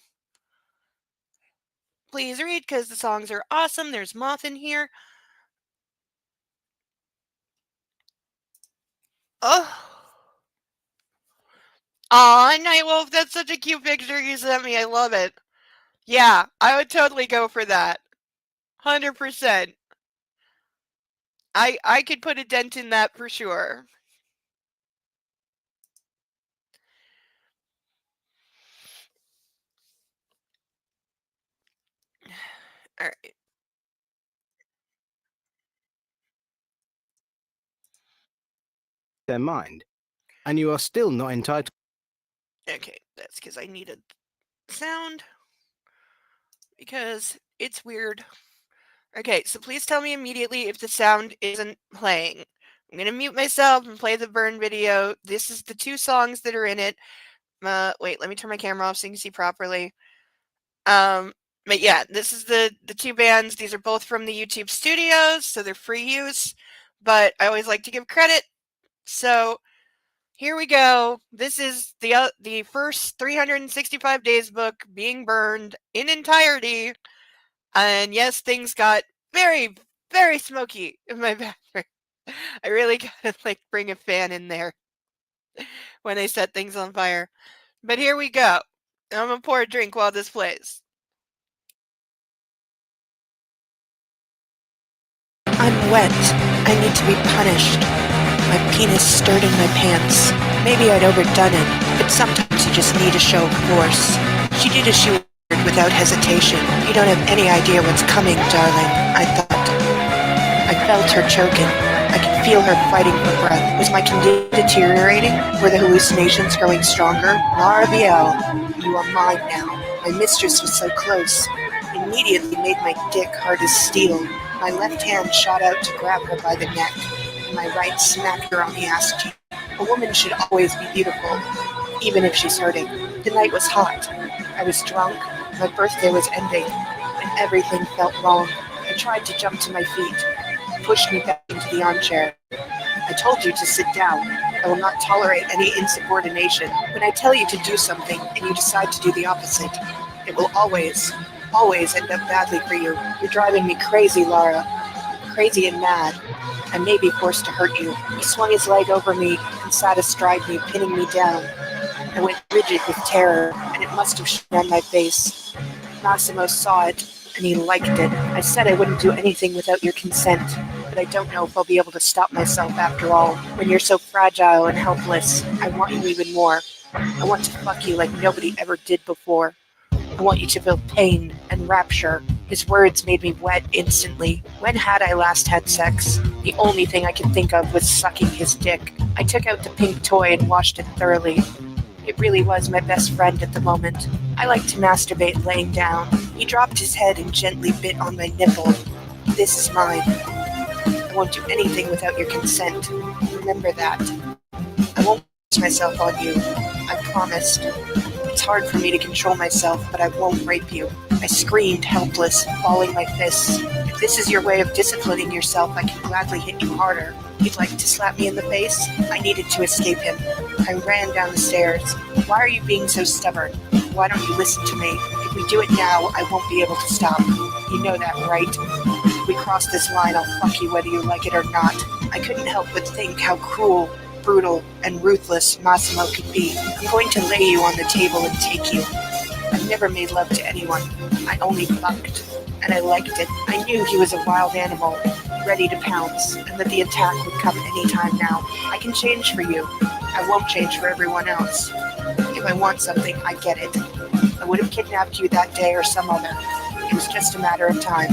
please read, because the songs are awesome. There's Moth in here. Oh. Aw, Nightwolf, that's such a cute picture you sent me. I love it. Yeah, I would totally go for that. 100%. I could put a dent in that for sure. All right. Their mind, and you are still not entitled. Okay, that's because I needed sound, because it's weird. Okay, so please tell me immediately if the sound isn't playing. I'm going to mute myself and play the burn video. This is the 2 songs that are in it. Wait, let me turn my camera off so you can see properly. But yeah, this is the 2 bands. These are both from the YouTube studios, so they're free use. But I always like to give credit. So here we go. This is the first 365 Days book being burned in entirety. And yes, things got very, very smoky in my bathroom. I really gotta bring a fan in there when I set things on fire. But here we go. I'm gonna pour a drink while this plays. I'm wet. I need to be punished. My penis stirred in my pants. Maybe I'd overdone it, but sometimes you just need a show of force. She did as she ordered without hesitation. You don't have any idea what's coming, darling, I thought. I felt her choking. I could feel her fighting for breath. Was my condition deteriorating? Were the hallucinations growing stronger? Laura Biel, you are mine now. My mistress was so close. Immediately made my dick hard as steel. My left hand shot out to grab her by the neck, and my right smacked her on the ass cheek. A woman should always be beautiful, even if she's hurting. The night was hot. I was drunk. My birthday was ending, and everything felt wrong. I tried to jump to my feet. Pushed me back into the armchair. I told you to sit down. I will not tolerate any insubordination. When I tell you to do something and you decide to do the opposite, it will always end up badly for you. You're driving me crazy, Laura. Crazy and mad. I may be forced to hurt you. He swung his leg over me and sat astride me, pinning me down. I went rigid with terror, and it must have shown on my face. Massimo saw it, and he liked it. I said I wouldn't do anything without your consent, but I don't know if I'll be able to stop myself after all. When you're so fragile and helpless, I want you even more. I want to fuck you like nobody ever did before. I want you to feel pain and rapture. His words made me wet instantly. When had I last had sex? The only thing I could think of was sucking his dick. I took out the pink toy and washed it thoroughly. It really was my best friend at the moment. I like to masturbate laying down. He dropped his head and gently bit on my nipple. This is mine. I won't do anything without your consent. Remember that. I won't force myself on you. I promised. It's hard for me to control myself, but I won't rape you. I screamed, helpless, balling my fists. If this is your way of disciplining yourself, I can gladly hit you harder. You'd like to slap me in the face? I needed to escape him. I ran down the stairs. Why are you being so stubborn? Why don't you listen to me? If we do it now, I won't be able to stop. You know that, right? If we cross this line, I'll fuck you whether you like it or not. I couldn't help but think how cruel, brutal, and ruthless Massimo could be. I'm going to lay you on the table and take you. I'm never made love to anyone. I only fucked. And I liked it. I knew he was a wild animal, ready to pounce, and that the attack would come any time now. I can change for you. I won't change for everyone else. If I want something, I get it. I would have kidnapped you that day or some other. It was just a matter of time.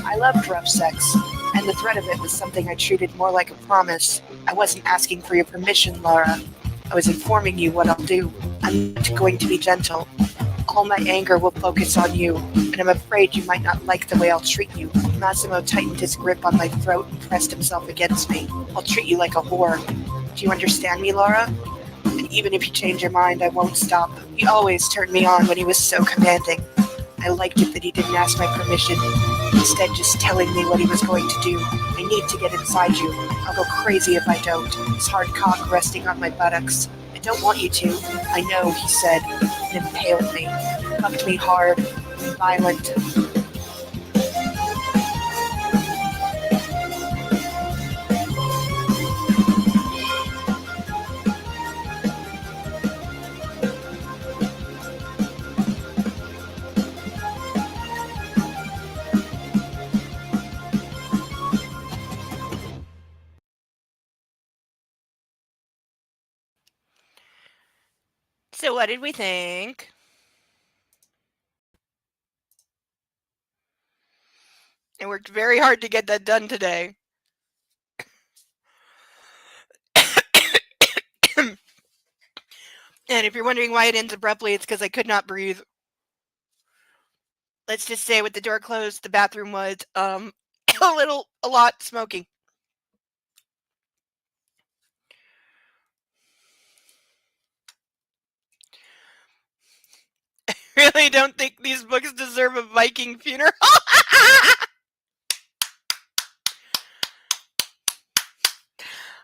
I loved rough sex, and the threat of it was something I treated more like a promise. I wasn't asking for your permission, Laura. I was informing you what I'll do. I'm not going to be gentle. All my anger will focus on you, and I'm afraid you might not like the way I'll treat you. Massimo tightened his grip on my throat and pressed himself against me. I'll treat you like a whore. Do you understand me, Laura? And even if you change your mind, I won't stop. He always turned me on when he was so commanding. I liked it that he didn't ask my permission, instead just telling me what he was going to do. I need to get inside you. I'll go crazy if I don't. His hard cock resting on my buttocks. I don't want you to. I know, he said, and impaled me. Fucked me hard, violent. So what did we think? I worked very hard to get that done today. And if you're wondering why it ends abruptly, it's because I could not breathe. Let's just say with the door closed, the bathroom was a lot smoky. I really don't think these books deserve a Viking funeral.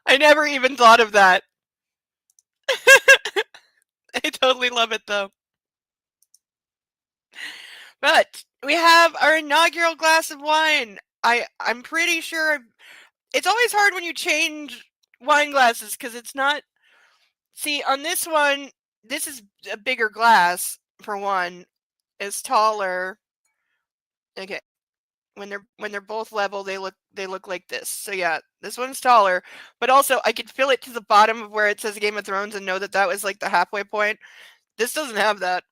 I never even thought of that. I totally love it though. But we have our inaugural glass of wine. I'm pretty sure it's always hard when you change wine glasses because it's not. See, on this one, this is a bigger glass for one. It's taller. Okay. When they're both level, they look like this. So yeah, this one's taller, but also I could fill it to the bottom of where it says Game of Thrones and know that that was like the halfway point. This doesn't have that.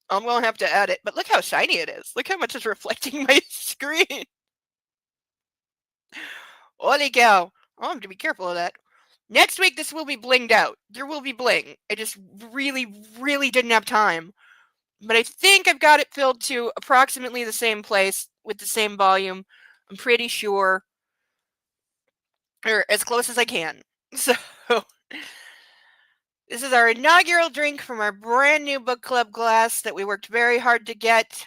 I'm gonna have to add it, but look how shiny it is. Look how much is reflecting my screen. Holy cow! I'll have to be careful of that. Next week, this will be blinged out. There will be bling. I just really, really didn't have time. But I think I've got it filled to approximately the same place with the same volume. I'm pretty sure. Or as close as I can. So, this is our inaugural drink from our brand new book club glass that we worked very hard to get.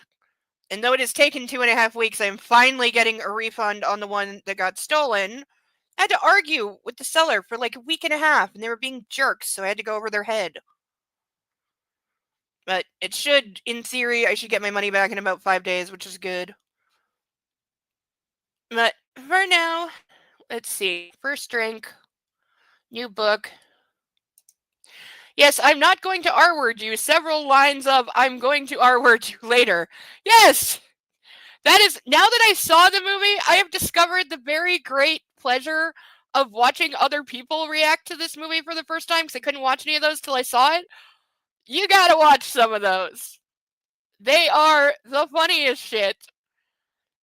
And though it has taken 2.5 weeks, I'm finally getting a refund on the one that got stolen. I had to argue with the seller for like a week and a half, and they were being jerks, so I had to go over their head. But it should, in theory, I should get my money back in about 5 days, which is good. But for now, let's see. First drink, new book. Yes, I'm not going to R-word you. Several lines of I'm going to R-word you later. Yes! That is, now that I saw the movie, I have discovered the very great pleasure of watching other people react to this movie for the first time, because I couldn't watch any of those till I saw it. You gotta watch some of those. They are the funniest shit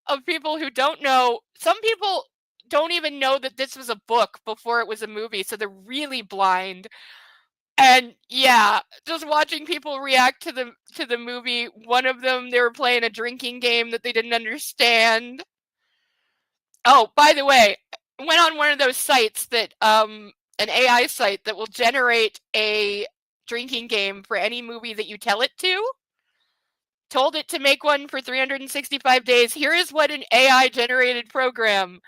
of people who don't know. Some people don't even know that this was a book before it was a movie, so they're really blind. And yeah, just watching people react to the movie. One of them, they were playing a drinking game that they didn't understand. Oh, by the way, I went on one of those sites that an AI site that will generate a drinking game for any movie that you tell it to. Told it to make one for 365 days. Here is what an AI generated program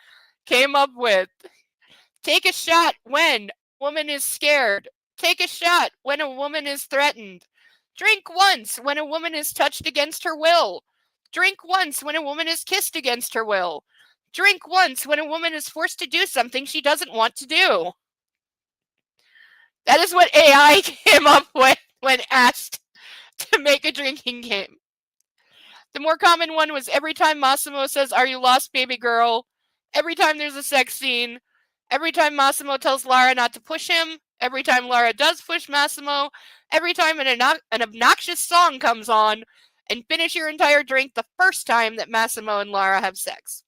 came up with. Take a shot when a woman is scared. Take a shot when a woman is threatened. Drink once when a woman is touched against her will. Drink once when a woman is kissed against her will. Drink once when a woman is forced to do something she doesn't want to do. That is what AI came up with when asked to make a drinking game. The more common one was every time Massimo says, "Are you lost, baby girl?" Every time there's a sex scene. Every time Massimo tells Lara not to push him. Every time Lara does push Massimo. Every time an obnoxious song comes on. And finish your entire drink the first time that Massimo and Lara have sex.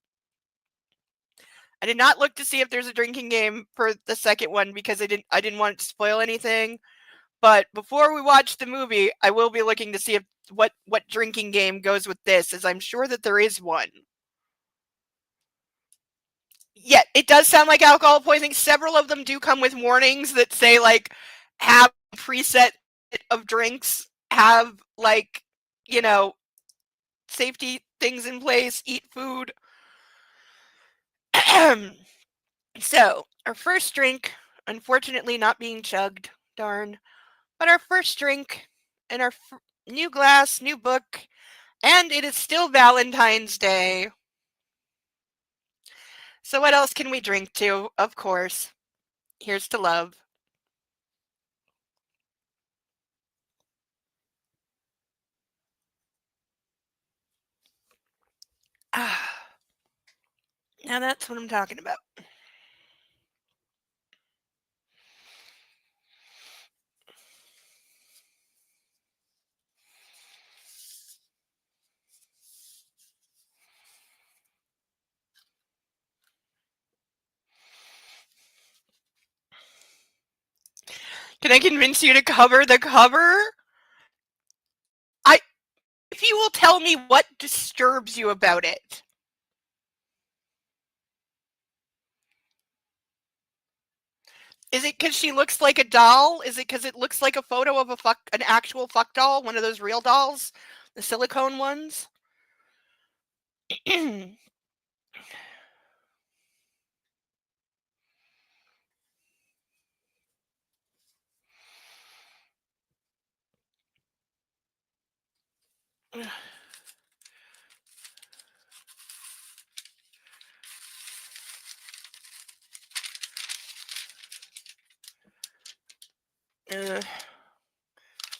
I did not look to see if there's a drinking game for the second one because I didn't want it to spoil anything. But before we watch the movie, I will be looking to see if what drinking game goes with this, as I'm sure that there is one. Yeah, it does sound like alcohol poisoning. Several of them do come with warnings that say, like, have a preset of drinks, have, like, you know, safety things in place, eat food. So, our first drink, unfortunately not being chugged, darn, but our first drink in our new glass, new book, and it is still Valentine's Day. So what else can we drink to? Of course, here's to love. Now that's what I'm talking about. Can I convince you to cover the cover? If you will tell me what disturbs you about it. Is it because she looks like a doll? Is it because it looks like a photo of an actual fuck doll? One of those real dolls? The silicone ones?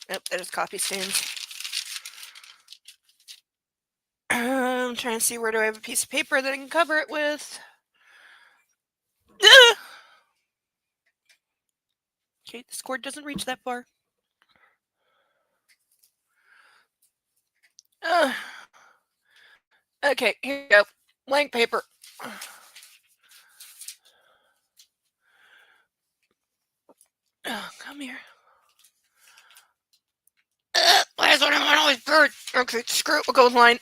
Nope, that is coffee stains. I'm trying to see where do I have a piece of paper that I can cover it with. Okay, this cord doesn't reach that far. Okay, here you go. Blank paper. Oh, come here. Last one I'm always bird. Okay, screw it. We'll go with line.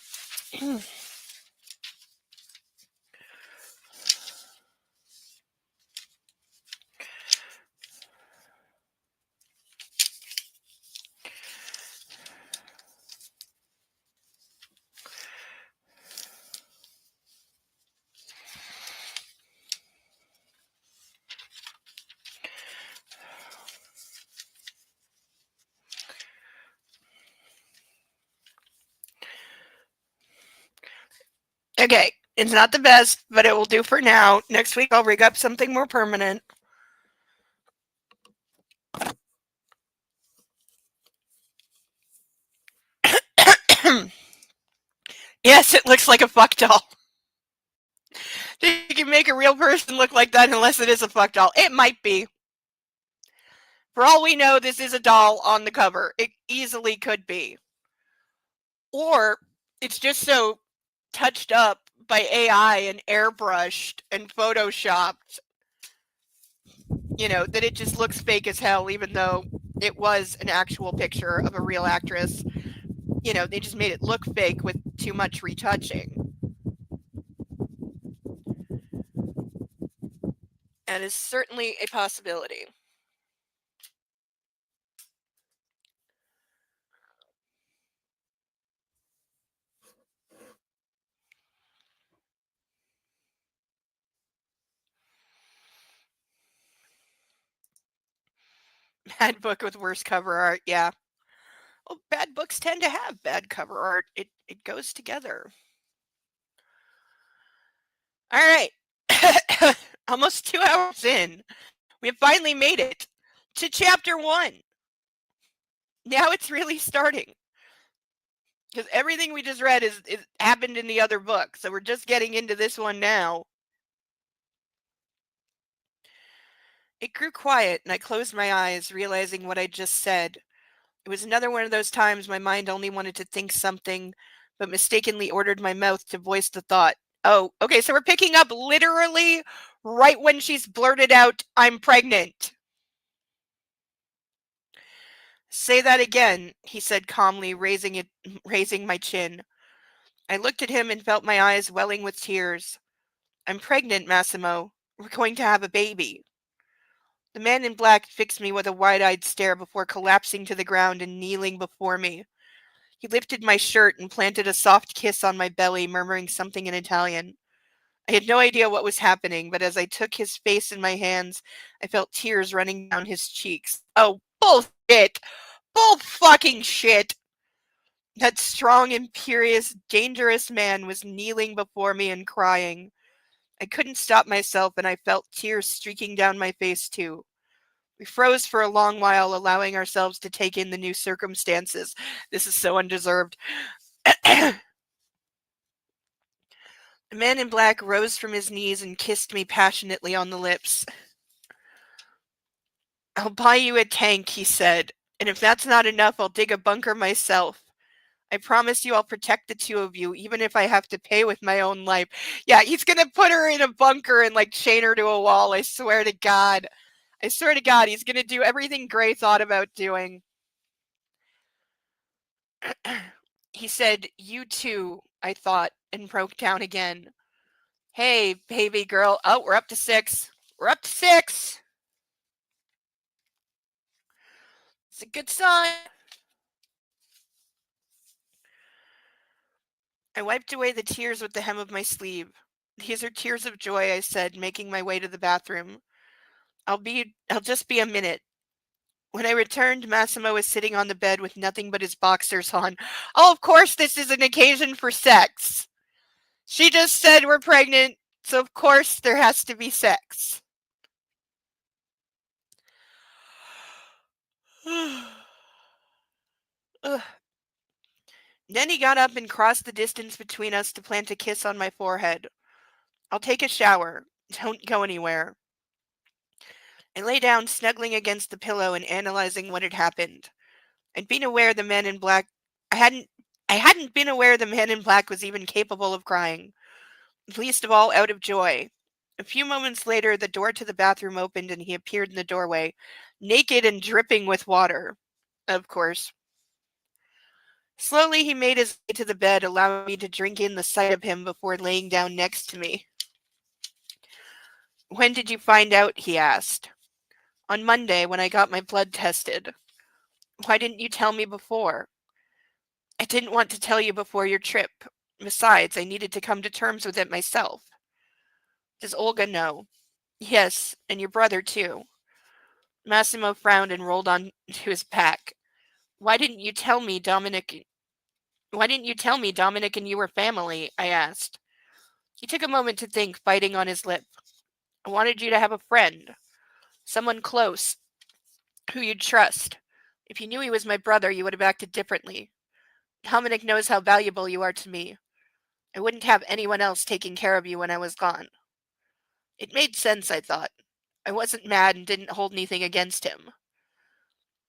Okay, it's not the best, but it will do for now. Next week I'll rig up something more permanent. Yes, it looks like a fuck doll. You can make a real person look like that unless it is a fuck doll. It might be. For all we know, this is a doll on the cover. It easily could be. Or it's just so touched up by AI and airbrushed and photoshopped, that it just looks fake as hell, even though it was an actual picture of a real actress. They just made it look fake with too much retouching. That is certainly a possibility. Bad book with worse cover art, yeah. Well, bad books tend to have bad cover art. It goes together. All right. Almost 2 hours in. We have finally made it to chapter 1. Now it's really starting. Because everything we just read is happened in the other book, so we're just getting into this one now. It grew quiet, and I closed my eyes, realizing what I'd just said. It was another one of those times my mind only wanted to think something, but mistakenly ordered my mouth to voice the thought. Oh, okay, so we're picking up literally right when she's blurted out, "I'm pregnant." "Say that again," he said calmly, raising my chin. I looked at him and felt my eyes welling with tears. "I'm pregnant, Massimo. We're going to have a baby." The man in black fixed me with a wide-eyed stare before collapsing to the ground and kneeling before me. He lifted my shirt and planted a soft kiss on my belly, murmuring something in Italian. I had no idea what was happening, but as I took his face in my hands, I felt tears running down his cheeks. Oh, bullshit! Bull fucking shit! That strong, imperious, dangerous man was kneeling before me and crying. I couldn't stop myself, and I felt tears streaking down my face, too. We froze for a long while, allowing ourselves to take in the new circumstances. This is so undeserved. The man in black rose from his knees and kissed me passionately on the lips. "I'll buy you a tank," he said, "and if that's not enough, I'll dig a bunker myself. I promise you I'll protect the two of you, even if I have to pay with my own life." Yeah, he's gonna put her in a bunker and, like, chain her to a wall, I swear to God. I swear to God, he's gonna do everything Gray thought about doing. He said, "You too," I thought, and broke down again. "Hey, baby girl." Oh, we're up to 6. We're up to 6. It's a good sign. I wiped away the tears with the hem of my sleeve. "These are tears of joy," I said, making my way to the bathroom. I'll just be a minute." When I returned, Massimo was sitting on the bed with nothing but his boxers on. Oh, of course this is an occasion for sex. She just said we're pregnant, so of course there has to be sex. Ugh. Then he got up and crossed the distance between us to plant a kiss on my forehead. "I'll take a shower. Don't go anywhere." I lay down, snuggling against the pillow and analyzing what had happened. I'd been aware the man in black I hadn't been aware the man in black was even capable of crying, least of all out of joy. A few moments later, the door to the bathroom opened and he appeared in the doorway, naked and dripping with water. Of course. Slowly he made his way to the bed, allowing me to drink in the sight of him before laying down next to me. "When did you find out?" he asked. "On Monday, when I got my blood tested." "Why didn't you tell me before?" "I didn't want to tell you before your trip. Besides, I needed to come to terms with it myself." "Does Olga know?" "Yes, and your brother too." Massimo frowned and rolled on to his back. Why didn't you tell me Dominic and you were family?" I asked. He took a moment to think, biting on his lip. "I wanted you to have a friend. Someone close, who you'd trust. If you knew he was my brother, you would have acted differently. Dominic knows how valuable you are to me. I wouldn't have anyone else taking care of you when I was gone." It made sense, I thought. I wasn't mad and didn't hold anything against him.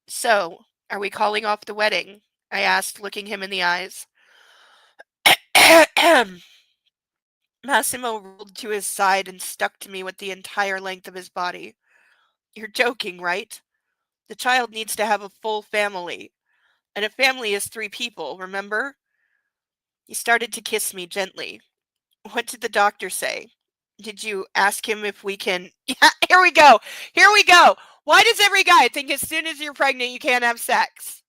"So, are we calling off the wedding?" I asked, looking him in the eyes. Massimo rolled to his side and stuck to me with the entire length of his body. "You're joking, right? The child needs to have a full family. And a family is 3 people, remember?" He started to kiss me gently. "What did the doctor say? Did you ask him if we can..." Yeah, here we go. Here we go. Why does every guy think as soon as you're pregnant you can't have sex?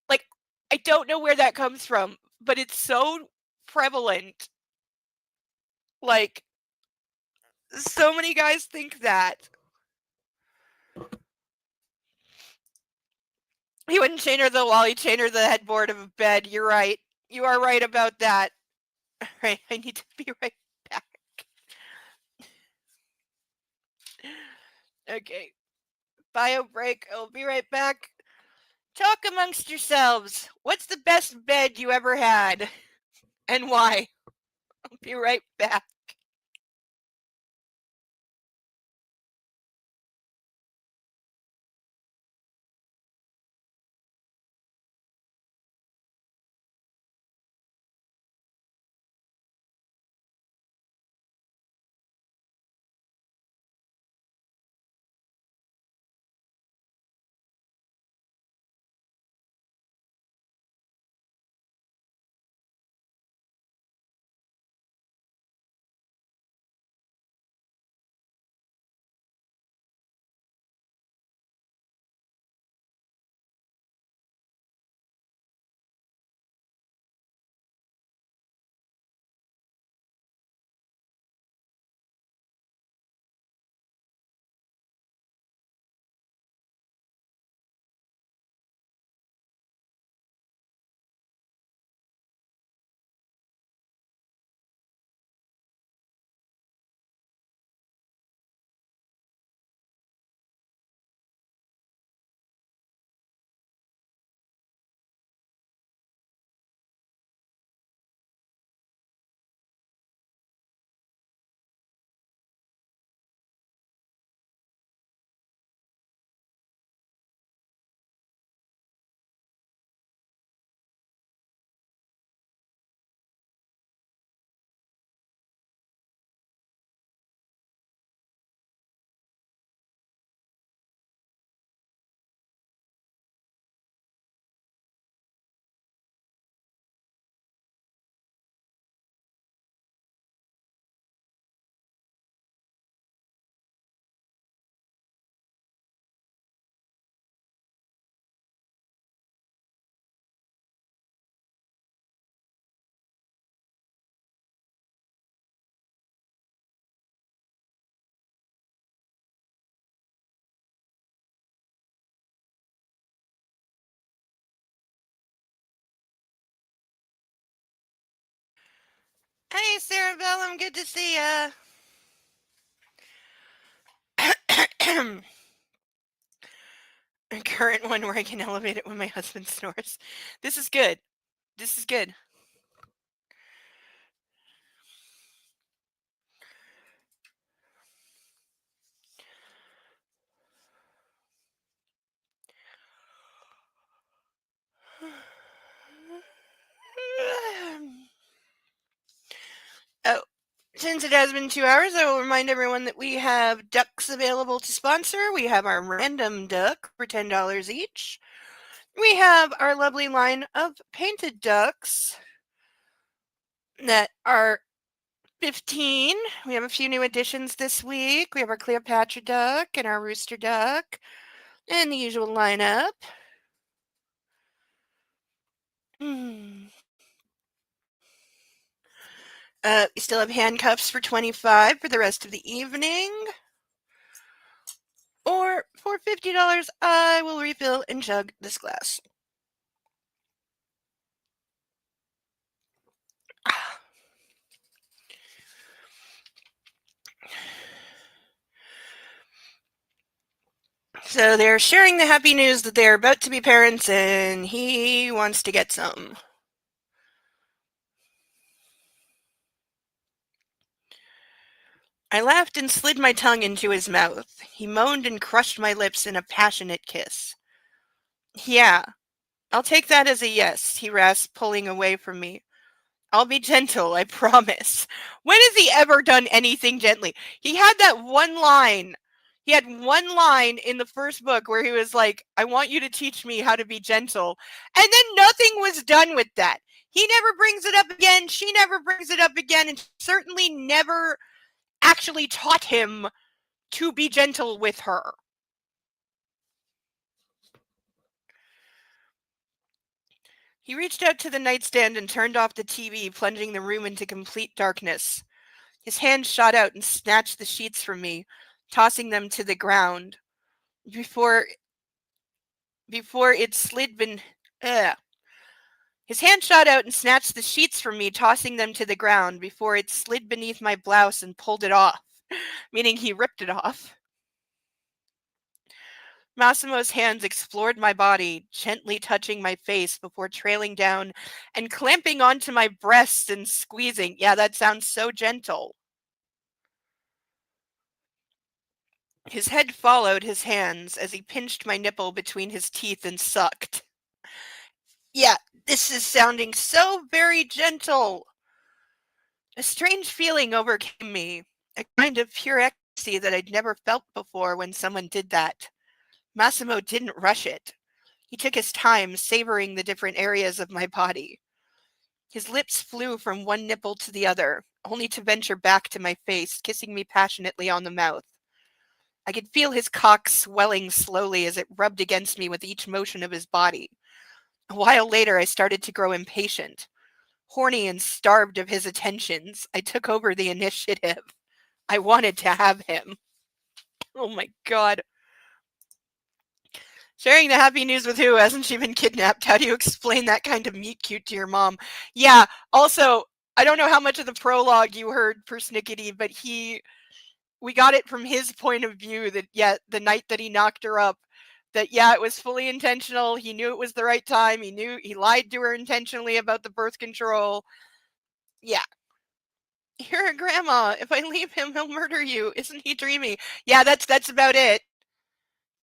Like, I don't know where that comes from, but it's so prevalent. Like, so many guys think that. He wouldn't chain her to the wall, he'd chain her to the headboard of a bed. You're right. You are right about that. All right, I need to be right back. Okay. Bio break. I'll be right back. Talk amongst yourselves. What's the best bed you ever had? And why? I'll be right back. Hey, Sarah Bellum, good to see ya. Current one where I can elevate it when my husband snores. This is good. This is good. Oh, since it has been 2 hours, I will remind everyone that we have ducks available to sponsor. We have our random duck for $10 each. We have our lovely line of painted ducks that are 15. We have a few new additions this week. We have our Cleopatra duck and our rooster duck and the usual lineup. We still have handcuffs for $25 for the rest of the evening. Or for $50, I will refill and chug this glass. So they're sharing the happy news that they're about to be parents and he wants to get some. I laughed and slid my tongue into his mouth. He moaned and crushed my lips in a passionate kiss. Yeah, I'll take that as a yes, he rasped, pulling away from me. I'll be gentle, I promise. When has he ever done anything gently? He had that one line. He had one line in the first book where he was like, I want you to teach me how to be gentle. And then nothing was done with that. He never brings it up again. She never brings it up again. And certainly never actually taught him to be gentle with her. He reached out to the nightstand and turned off the TV, plunging the room into complete darkness. His hand shot out and snatched the sheets from me, tossing them to the ground. Before it slid His hand shot out and snatched the sheets from me, tossing them to the ground before it slid beneath my blouse and pulled it off, meaning he ripped it off. Massimo's hands explored my body, gently touching my face before trailing down and clamping onto my breasts and squeezing. Yeah, that sounds so gentle. His head followed his hands as he pinched my nipple between his teeth and sucked. Yeah, this is sounding so very gentle. A strange feeling overcame me, a kind of pure ecstasy that I'd never felt before when someone did that. Massimo didn't rush it. He took his time, savoring the different areas of my body. His lips flew from one nipple to the other, only to venture back to my face, kissing me passionately on the mouth. I could feel his cock swelling slowly as it rubbed against me with each motion of his body. A while later, I started to grow impatient. Horny and starved of his attentions, I took over the initiative. I wanted to have him. Oh my god. Sharing the happy news with who? Hasn't she been kidnapped? How do you explain that kind of meet cute to your mom? Yeah, also, I don't know how much of the prologue you heard, persnickety, but we got it from his point of view that, yeah, the night that he knocked her up, that, yeah, it was fully intentional. He knew it was the right time. He lied to her intentionally about the birth control. Yeah. You're a grandma. If I leave him, he'll murder you. Isn't he dreamy? Yeah, that's about it.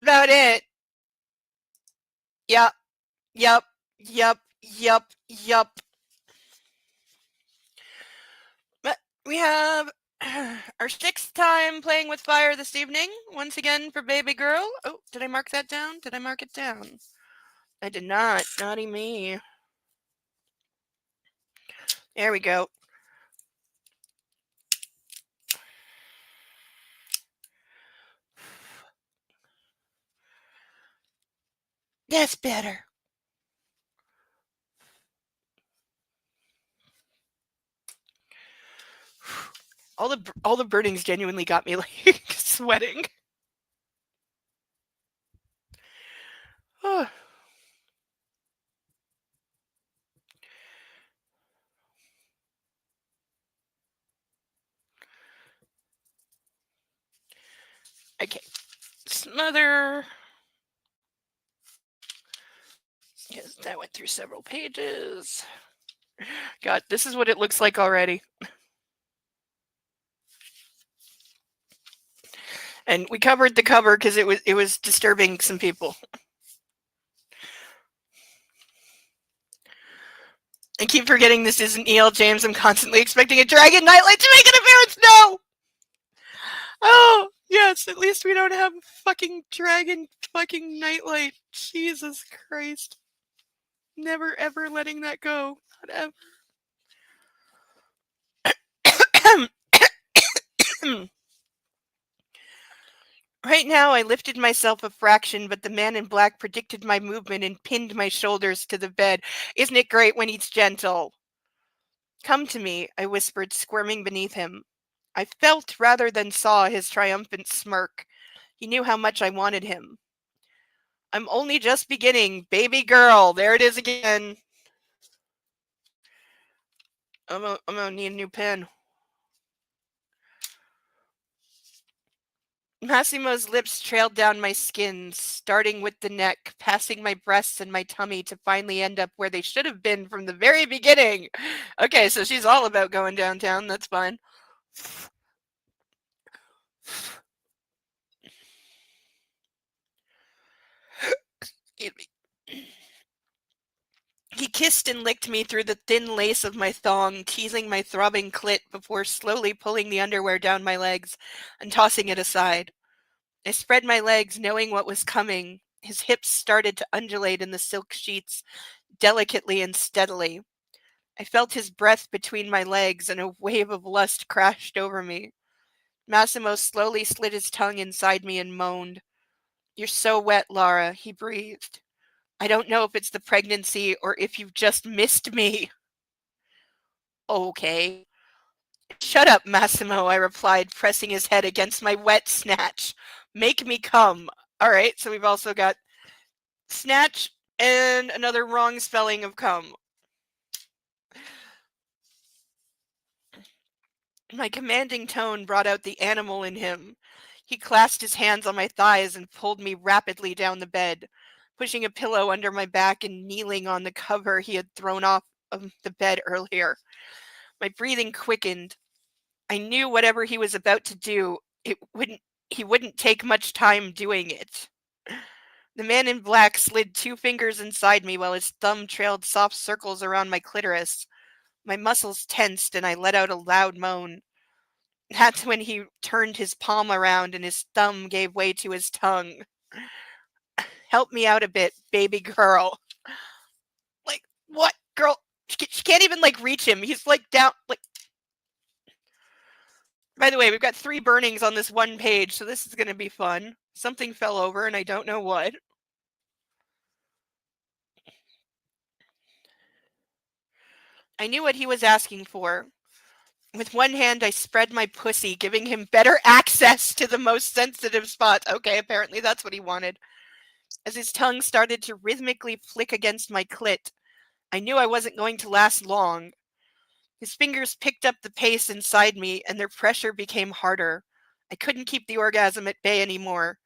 About it. Yep. Yep. Yep. Yep. Yep. But we have our 6th time playing with fire this evening. Once again for baby girl. Oh, did I mark that down? Did I mark it down? I did not. Naughty me. There we go. That's better. All the burnings genuinely got me like sweating. Oh. Okay. Smother. Yes, that went through several pages. God, this is what it looks like already. And we covered the cover because it was disturbing some people. I keep forgetting this isn't E.L. James. I'm constantly expecting a dragon nightlight to make an appearance. No! Oh, yes, at least we don't have fucking dragon fucking nightlight. Jesus Christ. Never ever letting that go. Not ever. Right now, I lifted myself a fraction, but the man in black predicted my movement and pinned my shoulders to the bed. Isn't it great when he's gentle? Come to me, I whispered, squirming beneath him. I felt rather than saw his triumphant smirk. He knew how much I wanted him. I'm only just beginning, baby girl. There it is again. I'm gonna need a new pen. Massimo's lips trailed down my skin, starting with the neck, passing my breasts and my tummy to finally end up where they should have been from the very beginning. Okay, so she's all about going downtown. That's fine. Excuse me. He kissed and licked me through the thin lace of my thong, teasing my throbbing clit before slowly pulling the underwear down my legs and tossing it aside. I spread my legs, knowing what was coming. His hips started to undulate in the silk sheets, delicately and steadily. I felt his breath between my legs, and a wave of lust crashed over me. Massimo slowly slid his tongue inside me and moaned. You're so wet, Laura, he breathed. I don't know if it's the pregnancy or if you've just missed me. Okay. Shut up, Massimo, I replied, pressing his head against my wet snatch. Make me come. All right, so we've also got snatch and another wrong spelling of come. My commanding tone brought out the animal in him. He clasped his hands on my thighs and pulled me rapidly down the bed, pushing a pillow under my back and kneeling on the cover he had thrown off of the bed earlier. My breathing quickened. I knew whatever he was about to do, he wouldn't take much time doing it. The man in black slid 2 fingers inside me while his thumb trailed soft circles around my clitoris. My muscles tensed and I let out a loud moan. That's when he turned his palm around and his thumb gave way to his tongue. Help me out a bit, baby girl. Like, what? Girl, she can't even, like, reach him. He's, like, down, like... By the way, we've got 3 burnings on this one page, so this is going to be fun. Something fell over, and I don't know what. I knew what he was asking for. With one hand, I spread my pussy, giving him better access to the most sensitive spots. Okay, apparently that's what he wanted. As his tongue started to rhythmically flick against my clit, I knew I wasn't going to last long. His fingers picked up the pace inside me, and their pressure became harder. I couldn't keep the orgasm at bay anymore.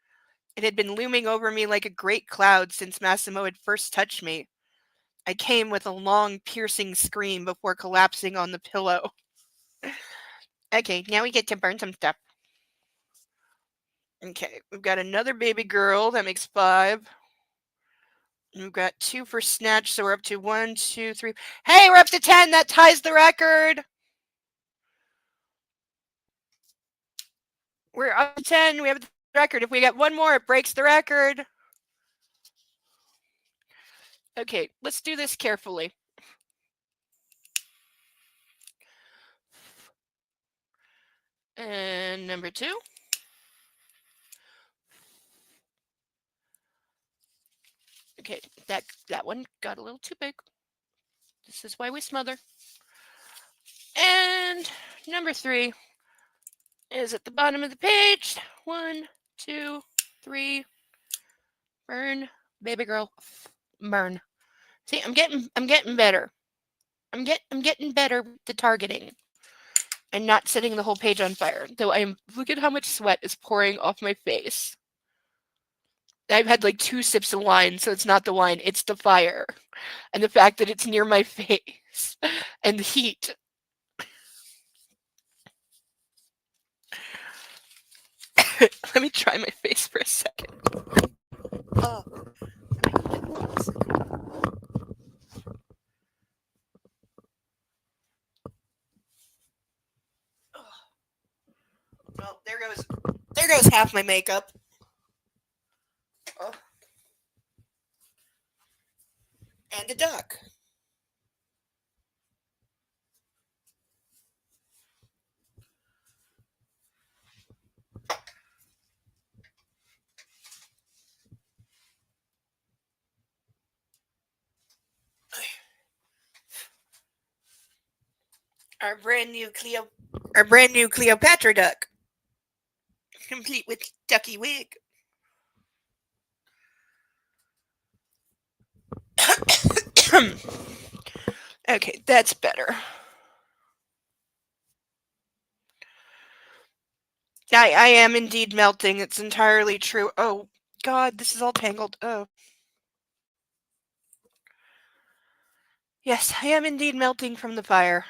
It had been looming over me like a great cloud since Massimo had first touched me. I came with a long, piercing scream before collapsing on the pillow. Okay, now we get to burn some stuff. Okay, we've got another baby girl. That makes 5. We've got 2 for snatch, so we're up to 1, 2, 3. Hey, we're up to 10. That ties the record. We're up to 10. We have the record. If we get one more, it breaks the record. Okay, let's do this carefully. And number 2. Okay, that one got a little too big. This is why we smother. And number 3 is at the bottom of the page. 1, 2, 3. Burn, baby girl. Burn. See, I'm getting better. I'm getting better with the targeting and not setting the whole page on fire. Though look at how much sweat is pouring off my face. I've had like 2 sips of wine, so it's not the wine, it's the fire. And the fact that it's near my face and the heat. Let me try my face for a second. Oh. Well, there goes half my makeup. Oh. And a duck. Our brand new Cleopatra duck, complete with ducky wig. Okay, that's better. I am indeed melting. It's entirely true. Oh, God, this is all tangled. Oh. Yes, I am indeed melting from the fire.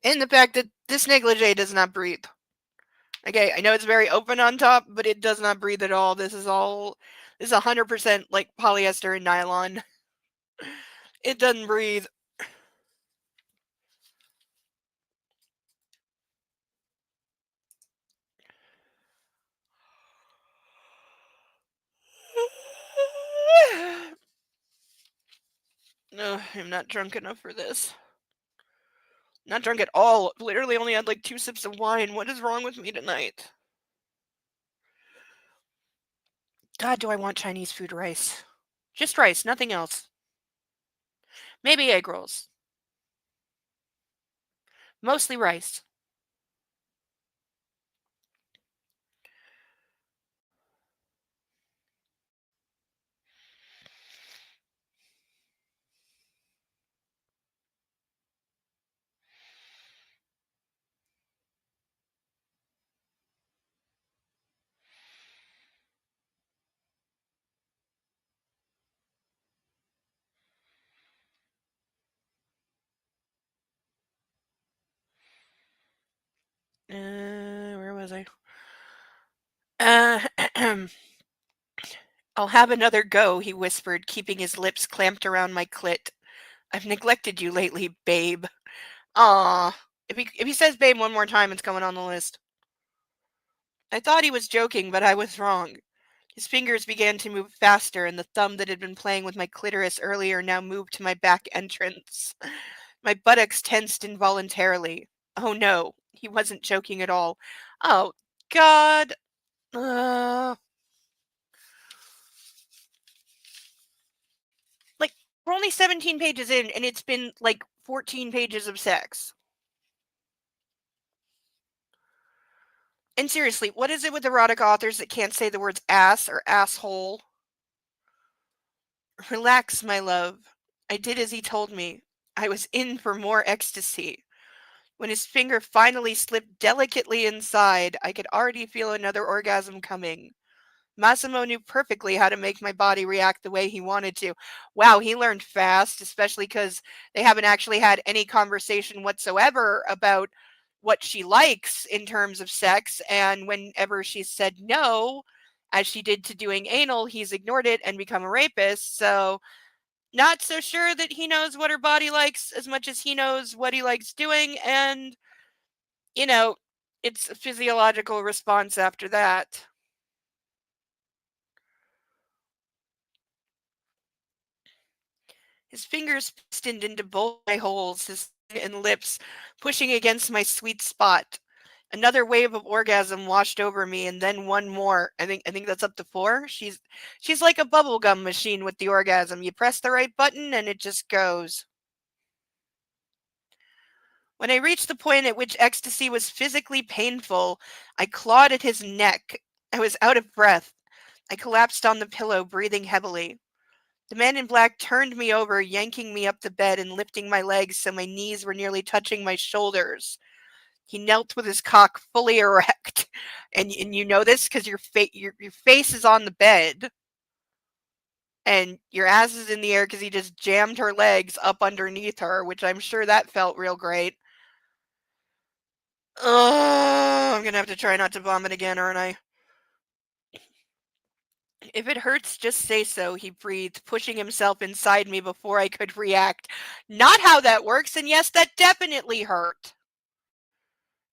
And the fact that this negligee does not breathe. Okay, I know it's very open on top, but it does not breathe at all. This is 100% like polyester and nylon. It doesn't breathe. No, I'm not drunk enough for this. Not drunk at all. Literally only had like 2 sips of wine. What is wrong with me tonight? God, do I want Chinese food rice? Just rice, nothing else. Maybe egg rolls. Mostly rice. Where was I? I'll have another go, he whispered, keeping his lips clamped around my clit. I've neglected you lately, babe. Aw. If he says babe one more time, it's going on the list. I thought he was joking, but I was wrong. His fingers began to move faster, and the thumb that had been playing with my clitoris earlier now moved to my back entrance. My buttocks tensed involuntarily. Oh no, he wasn't joking at all. Oh, God. Like, we're only 17 pages in, and it's been, like, 14 pages of sex. And seriously, what is it with erotic authors that can't say the words ass or asshole? Relax, my love. I did as he told me. I was in for more ecstasy. When his finger finally slipped delicately inside, I could already feel another orgasm coming. Massimo knew perfectly how to make my body react the way he wanted to. Wow, he learned fast, especially because they haven't actually had any conversation whatsoever about what she likes in terms of sex. And whenever she said no, as she did to doing anal, he's ignored it and become a rapist. So, not so sure that he knows what her body likes as much as he knows what he likes doing. And, you know, it's a physiological response after that. His fingers pistoned into both my holes, his tongue and lips pushing against my sweet spot. Another wave of orgasm washed over me, and then one more. I think that's up to 4. She's like a bubblegum machine with the orgasm. You press the right button and it just goes. When I reached the point at which ecstasy was physically painful, I clawed at his neck. I was out of breath. I collapsed on the pillow, breathing heavily. The man in black turned me over, yanking me up the bed and lifting my legs so my knees were nearly touching my shoulders. He knelt with his cock fully erect. And you know this because your face is on the bed and your ass is in the air because he just jammed her legs up underneath her, which I'm sure that felt real great. Oh, I'm gonna have to try not to vomit again, aren't I? If it hurts, just say so, he breathed, pushing himself inside me before I could react. Not how that works, and yes, that definitely hurt.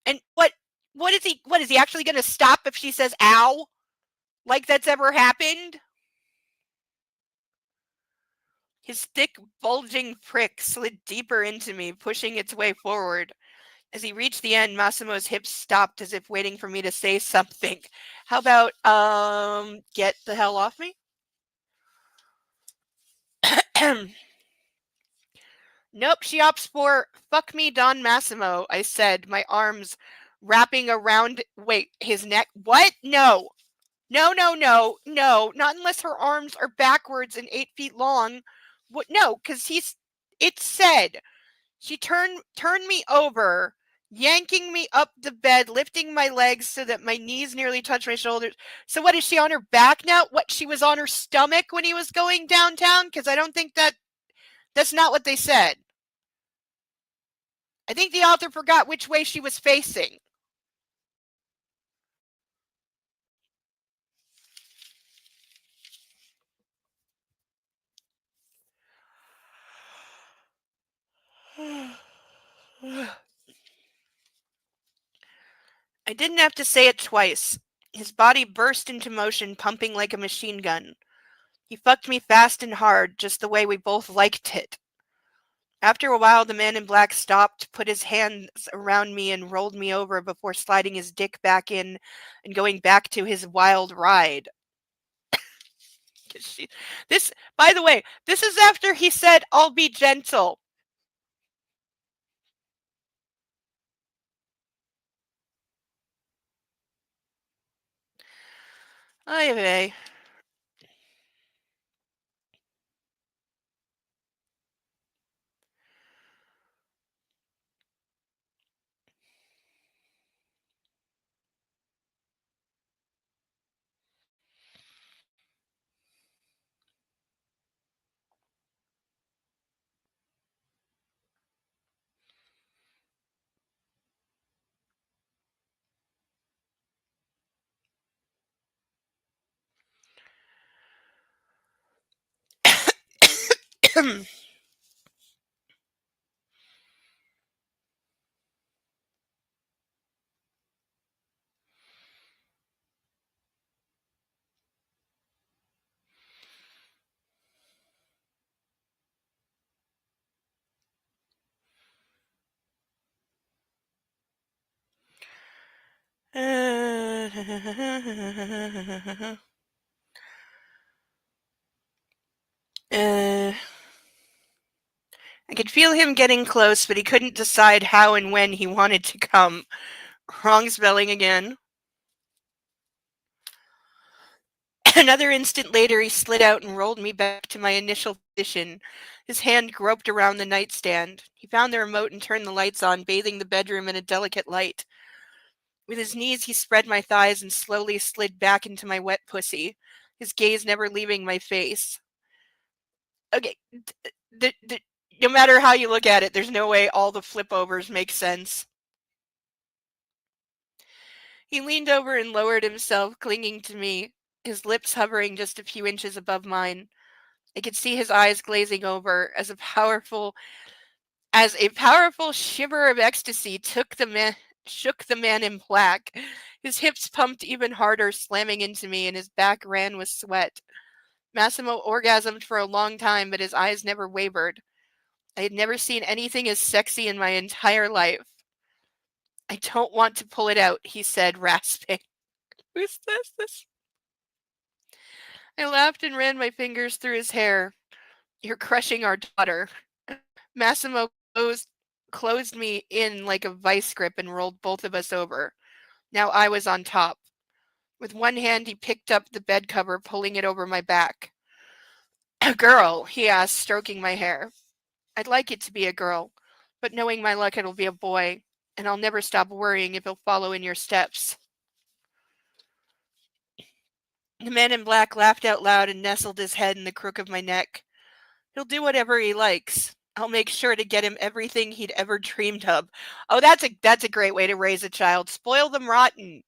And what is he actually gonna stop if she says ow? Like that's ever happened? His thick, bulging prick slid deeper into me, pushing its way forward. As he reached the end, Massimo's hips stopped as if waiting for me to say something. How about, get the hell off me? Nope, she opts for fuck me, Don Massimo, I said, my arms wrapping around, wait, his neck? What? No. No, no, no, no, not unless her arms are backwards and 8 feet long. What? No, because it said, she turned me over, yanking me up the bed, lifting my legs so that my knees nearly touched my shoulders. So what, is she on her back now? What, she was on her stomach when he was going downtown? Because I don't think that's not what they said. I think the author forgot which way she was facing. I didn't have to say it twice. His body burst into motion, pumping like a machine gun. He fucked me fast and hard, just the way we both liked it. After a while, the man in black stopped, put his hands around me, and rolled me over before sliding his dick back in and going back to his wild ride. By the way, this is after he said, I'll be gentle. Ay vey. I could feel him getting close, but he couldn't decide how and when he wanted to come. Wrong spelling again. Another instant later, he slid out and rolled me back to my initial position. His hand groped around the nightstand. He found the remote and turned the lights on, bathing the bedroom in a delicate light. With his knees, he spread my thighs and slowly slid back into my wet pussy, his gaze never leaving my face. Okay, no matter how you look at it, there's no way all the flipovers make sense. He leaned over and lowered himself, clinging to me, his lips hovering just a few inches above mine. I could see his eyes glazing over as a powerful shiver of ecstasy shook the man in black. His hips pumped even harder, slamming into me, and his back ran with sweat. Massimo orgasmed for a long time, but his eyes never wavered. I had never seen anything as sexy in my entire life. I don't want to pull it out, he said, rasping. Who's this? I laughed and ran my fingers through his hair. You're crushing our daughter. Massimo closed me in like a vice grip and rolled both of us over. Now I was on top. With one hand, he picked up the bed cover, pulling it over my back. A girl, he asked, stroking my hair. I'd like it to be a girl, but knowing my luck, it'll be a boy, and I'll never stop worrying if he'll follow in your steps. The man in black laughed out loud and nestled his head in the crook of my neck. He'll do whatever he likes. I'll make sure to get him everything he'd ever dreamed of. Oh, that's a great way to raise a child. Spoil them rotten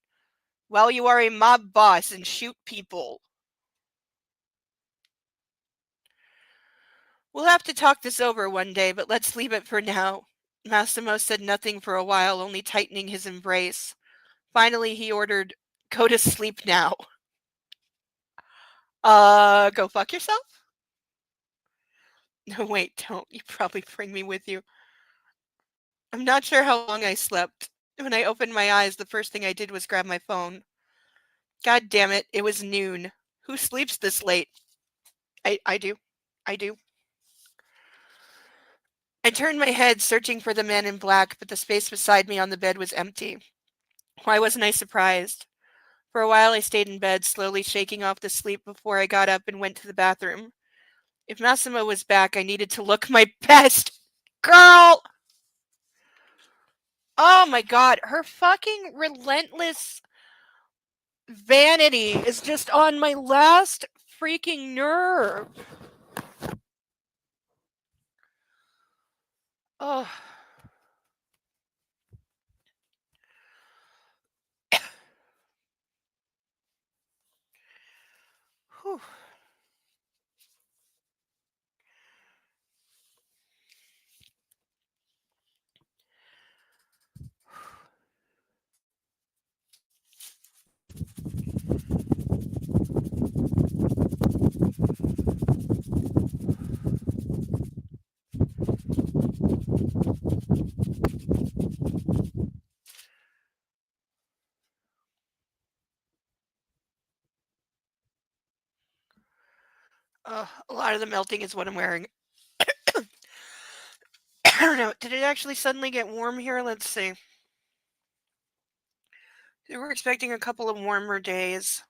while you are a mob boss and shoot people. We'll have to talk this over one day, but let's leave it for now. Massimo said nothing for a while, only tightening his embrace. Finally, he ordered, go to sleep now. Go fuck yourself? No, wait, don't. You probably bring me with you. I'm not sure how long I slept. When I opened my eyes, the first thing I did was grab my phone. God damn it, it was noon. Who sleeps this late? I do. I do. I turned my head, searching for the man in black, but the space beside me on the bed was empty. Why wasn't I surprised? For a while I stayed in bed, slowly shaking off the sleep before I got up and went to the bathroom. If Massimo was back, I needed to look my best. Girl! Oh my god, her fucking relentless vanity is just on my last freaking nerve. Oh. Whew. A lot of the melting is what I'm wearing. I don't know. Did it actually suddenly get warm here? Let's see. We're expecting a couple of warmer days.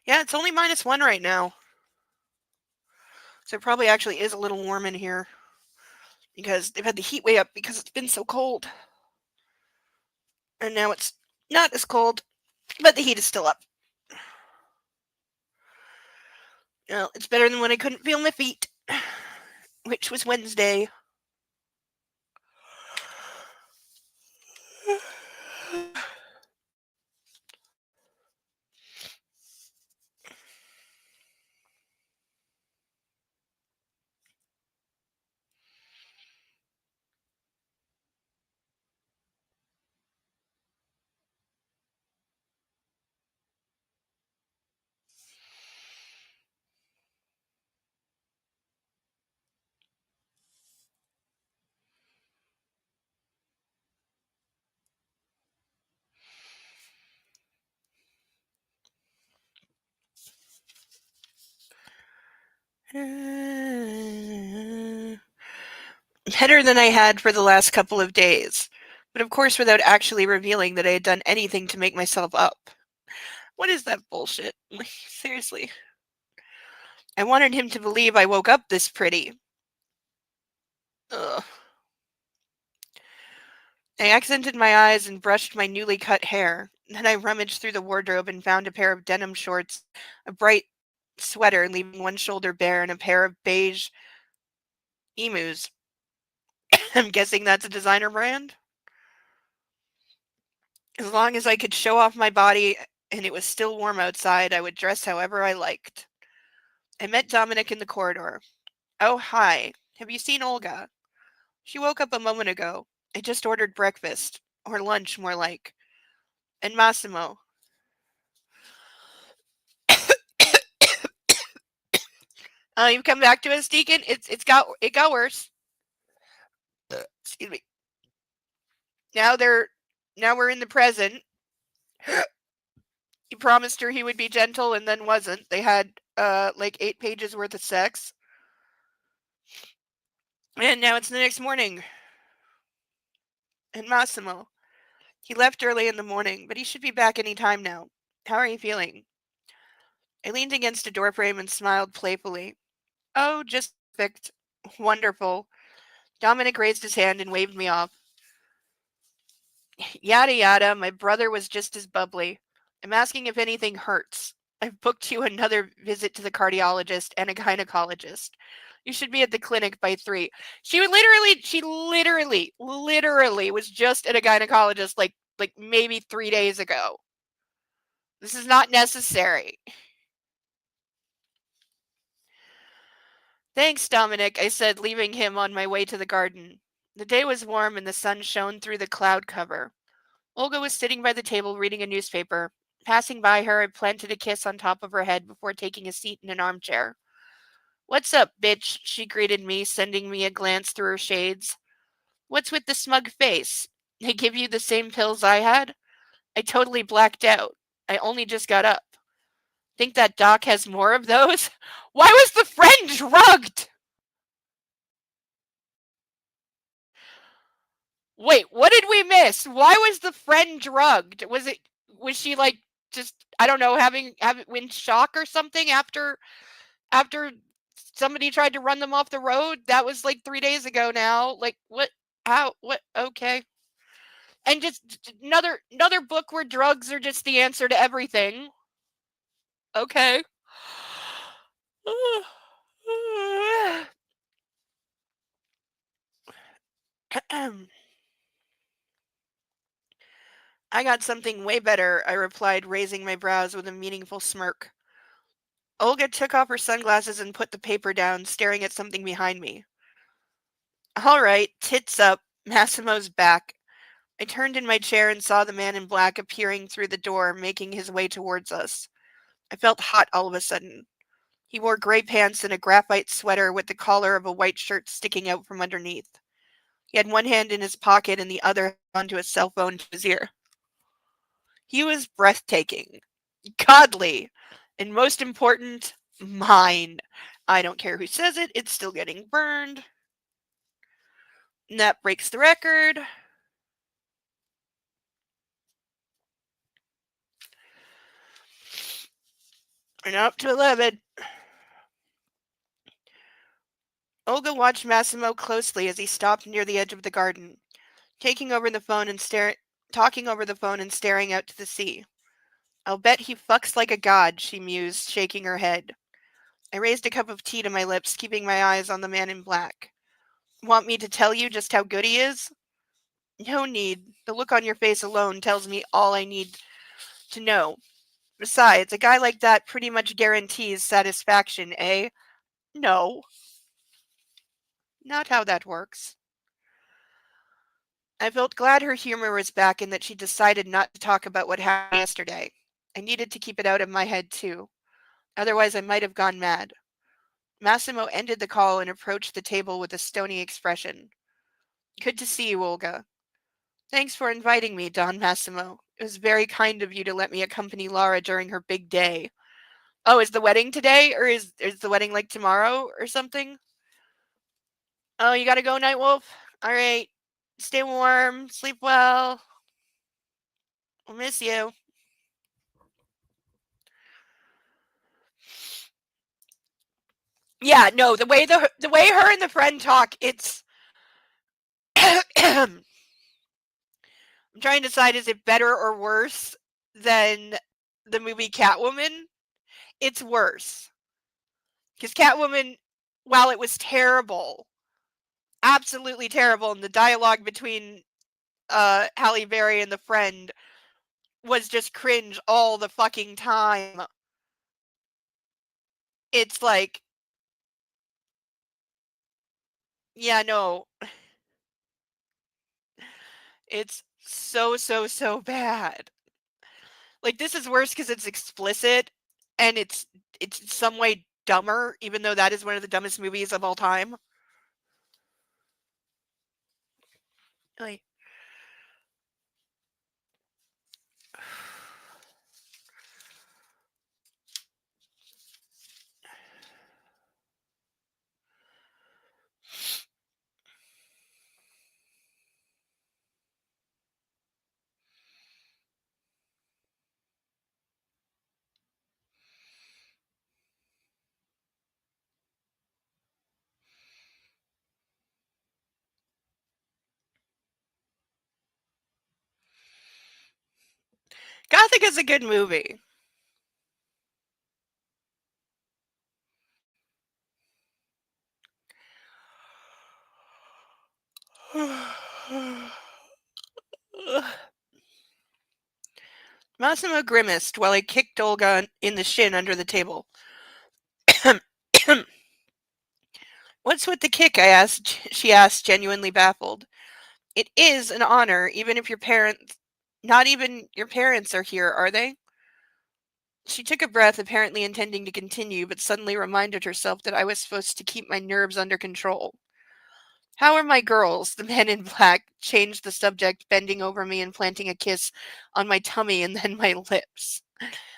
Yeah, it's only -1 right now. So it probably actually is a little warm in here. Because they've had the heat way up because it's been so cold. And now it's not as cold, but the heat is still up. Well, it's better than when I couldn't feel my feet, which was Wednesday. Better than I had for the last couple of days, but of course without actually revealing that I had done anything to make myself up. What is that bullshit? Seriously. I wanted him to believe I woke up this pretty. Ugh. I accented my eyes and brushed my newly cut hair. Then I rummaged through the wardrobe and found a pair of denim shorts, a bright sweater leaving one shoulder bare, and a pair of beige emus. I'm guessing that's a designer brand? As long as I could show off my body and it was still warm outside, I would dress however I liked. I met Dominic in the corridor. Oh, hi. Have you seen Olga? She woke up a moment ago. I just ordered breakfast. Or lunch, more like. And Massimo. You've come back to us, Deacon? It got worse. Excuse me. Now we're in the present. He promised her he would be gentle and then wasn't. They had like 8 pages worth of sex. And now it's the next morning. And Massimo. He left early in the morning, but he should be back any time now. How are you feeling? I leaned against a doorframe and smiled playfully. Oh, just perfect. Wonderful. Dominic raised his hand and waved me off. Yada yada, my brother was just as bubbly. I'm asking if anything hurts. I've booked you another visit to the cardiologist and a gynecologist. You should be at the clinic by 3. She literally was just at a gynecologist like maybe 3 days ago. This is not necessary. Thanks, Dominic, I said, leaving him on my way to the garden. The day was warm and the sun shone through the cloud cover. Olga was sitting by the table reading a newspaper. Passing by her, I planted a kiss on top of her head before taking a seat in an armchair. What's up, bitch? She greeted me, sending me a glance through her shades. What's with the smug face? They give you the same pills I had? I totally blacked out. I only just got up. Think that doc has more of those? Why was the friend drugged? Wait, what did we miss? Why was the friend drugged? Was she like just I don't know having in shock or something after somebody tried to run them off the road? That was like 3 days ago now. Like what? How? What? Okay. And just another book where drugs are just the answer to everything. Okay. I got something way better, I replied, raising my brows with a meaningful smirk. Olga took off her sunglasses and put the paper down, staring at something behind me. All right, tits up. Massimo's back. I turned in my chair and saw the man in black appearing through the door, making his way towards us. I felt hot all of a sudden. He wore gray pants and a graphite sweater with the collar of a white shirt sticking out from underneath. He had one hand in his pocket and the other onto a cell phone to his ear. He was breathtaking, godly, and most important, mine. I don't care who says it, it's still getting burned. And that breaks the record. We're up to 11. Olga watched Massimo closely as he stopped near the edge of the garden, talking over the phone and staring out to the sea. I'll bet he fucks like a god, she mused, shaking her head. I raised a cup of tea to my lips, keeping my eyes on the man in black. Want me to tell you just how good he is? No need. The look on your face alone tells me all I need to know. Besides, a guy like that pretty much guarantees satisfaction, eh? No. Not how that works. I felt glad her humor was back and that she decided not to talk about what happened yesterday. I needed to keep it out of my head, too. Otherwise, I might have gone mad. Massimo ended the call and approached the table with a stony expression. Good to see you, Olga. Thanks for inviting me, Don Massimo. It was very kind of you to let me accompany Laura during her big day. Oh, is the wedding today, or is the wedding like tomorrow or something? Oh, you gotta go, Nightwolf? Alright. Stay warm, sleep well. I'll miss you. Yeah, no, the way her and the friend talk, it's I'm trying to decide, is it better or worse than the movie Catwoman? It's worse. Because Catwoman, while it was terrible, absolutely terrible, and the dialogue between Halle Berry and the friend was just cringe all the fucking time. It's like, yeah, no. It's so bad. Like, this is worse because it's explicit, and it's in some way dumber, even though that is one of the dumbest movies of all time. Like, Gothic is a good movie. Massimo grimaced while he kicked Olga in the shin under the table. What's with the kick? She asked, genuinely baffled. It is an honor, even if not even your parents are here, are they? She took a breath, apparently intending to continue, but suddenly reminded herself that I was supposed to keep my nerves under control. How are my girls? The man in black changed the subject, bending over me and planting a kiss on my tummy and then my lips.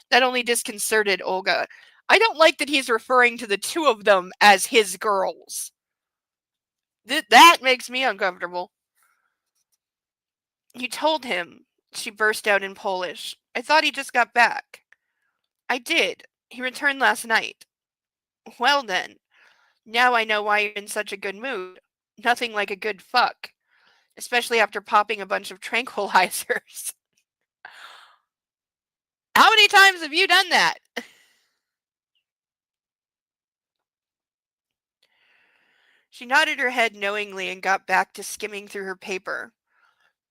That only disconcerted Olga. I don't like that he's referring to the two of them as his girls. That makes me uncomfortable. You told him, she burst out in Polish. I thought he just got back. I did. He returned last night. Well then, now I know why you're in such a good mood. Nothing like a good fuck. Especially after popping a bunch of tranquilizers. How many times have you done that? She nodded her head knowingly and got back to skimming through her paper.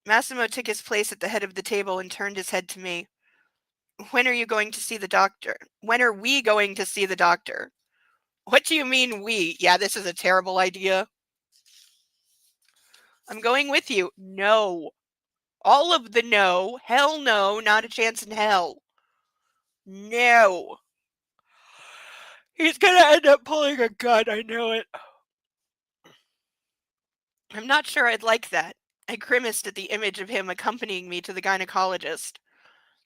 Massimo took his place at the head of the table and turned his head to me. When are you going to see the doctor? When are we going to see the doctor? What do you mean we? Yeah, this is a terrible idea. I'm going with you. No. All of the no. Hell no. Not a chance in hell. No. He's gonna end up pulling a gun. I know it. I'm not sure I'd like that. I grimaced at the image of him accompanying me to the gynecologist.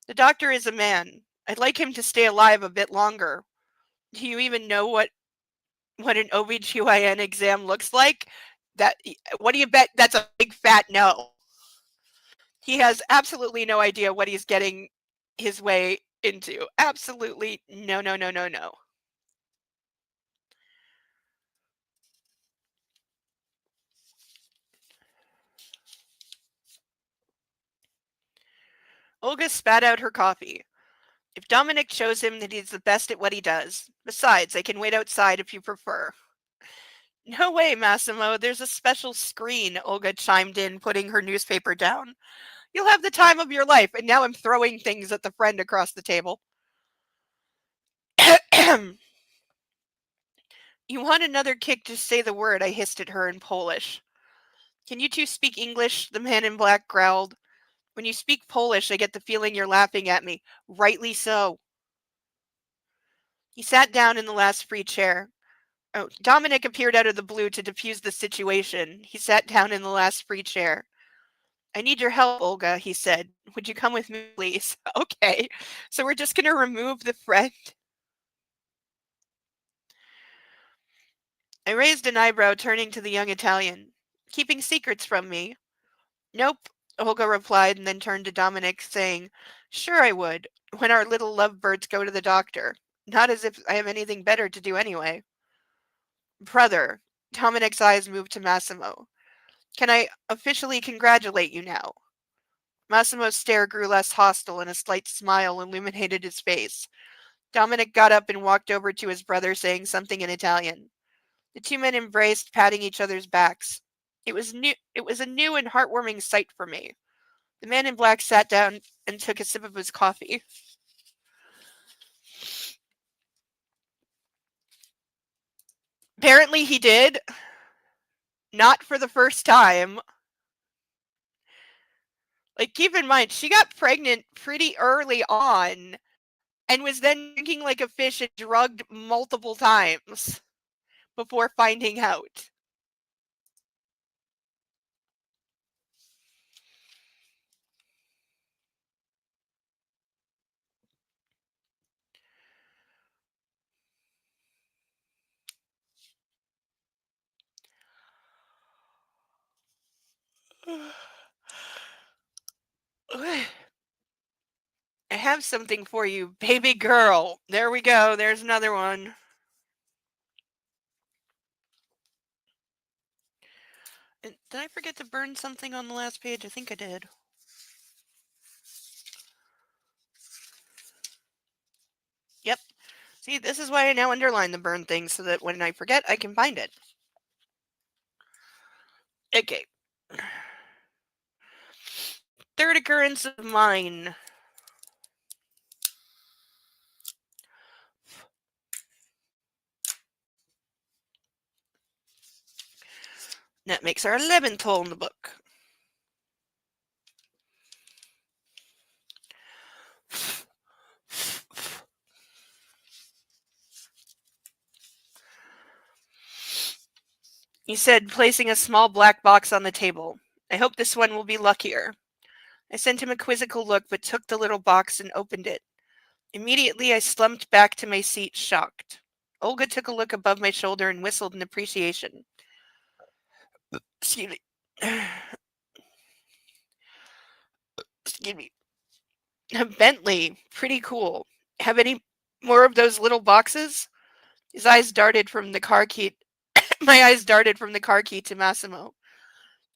The doctor is a man. I'd like him to stay alive a bit longer. Do you even know what an OBGYN exam looks like? What do you bet? That's a big fat no. He has absolutely no idea what he's getting his way into. Absolutely no. Olga spat out her coffee. If Dominic shows him that he's the best at what he does. Besides, I can wait outside if you prefer. No way, Massimo. There's a special screen, Olga chimed in, putting her newspaper down. You'll have the time of your life. And now I'm throwing things at the friend across the table. You want another kick, just say the word, I hissed at her in Polish. Can you two speak English? The man in black growled. When you speak Polish, I get the feeling you're laughing at me. Rightly so. He sat down in the last free chair. Oh, Dominic appeared out of the blue to defuse the situation. He sat down in the last free chair. I need your help, Olga, he said. Would you come with me, please? Okay. So we're just going to remove the friend. I raised an eyebrow, turning to the young Italian. Keeping secrets from me? Nope, Olga replied, and then turned to Dominic, saying, Sure I would, when our little lovebirds go to the doctor. Not as if I have anything better to do anyway. Brother, Dominic's eyes moved to Massimo. Can I officially congratulate you now? Massimo's stare grew less hostile, and a slight smile illuminated his face. Dominic got up and walked over to his brother, saying something in Italian. The two men embraced, patting each other's backs. It was a new and heartwarming sight for me. The man in black sat down and took a sip of his coffee. Apparently he did. Not for the first time. Like, keep in mind, she got pregnant pretty early on and was then drinking like a fish and drugged multiple times before finding out. I have something for you, baby girl. There we go. There's another one. Did I forget to burn something on the last page? I think I did. Yep. See, this is why I now underline the burn thing, so that when I forget, I can find it. Okay. Third occurrence of mine. That makes our 11th hole in the book. He said, placing a small black box on the table. I hope this one will be luckier. I sent him a quizzical look, but took the little box and opened it. Immediately, I slumped back to my seat, shocked. Olga took a look above my shoulder and whistled in appreciation. Excuse me. Excuse me. A Bentley. Pretty cool. Have any more of those little boxes? His eyes darted from the car key. My eyes darted from the car key to Massimo.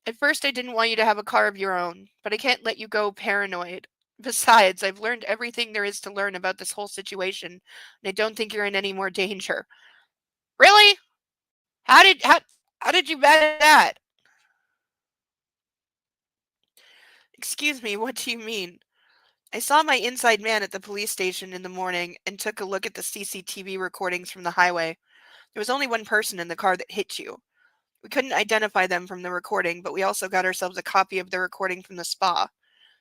At first, I didn't want you to have a car of your own, but I can't let you go paranoid. Besides, I've learned everything there is to learn about this whole situation, and I don't think you're in any more danger. Really? How did you manage that? Excuse me, what do you mean? I saw my inside man at the police station in the morning and took a look at the CCTV recordings from the highway. There was only one person in the car that hit you. We couldn't identify them from the recording, but we also got ourselves a copy of the recording from the spa.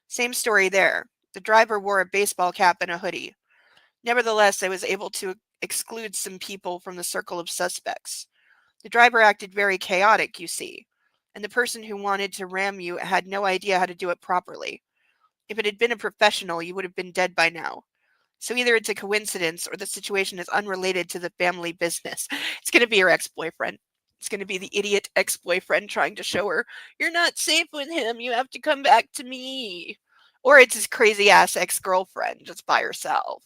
Same story there. The driver wore a baseball cap and a hoodie. Nevertheless, I was able to exclude some people from the circle of suspects. The driver acted very chaotic, you see, and the person who wanted to ram you had no idea how to do it properly. If it had been a professional, you would have been dead by now. So either it's a coincidence or the situation is unrelated to the family business. It's going to be her ex-boyfriend. It's going to be the idiot ex-boyfriend trying to show her, you're not safe with him, you have to come back to me. Or it's his crazy ass ex-girlfriend just by herself.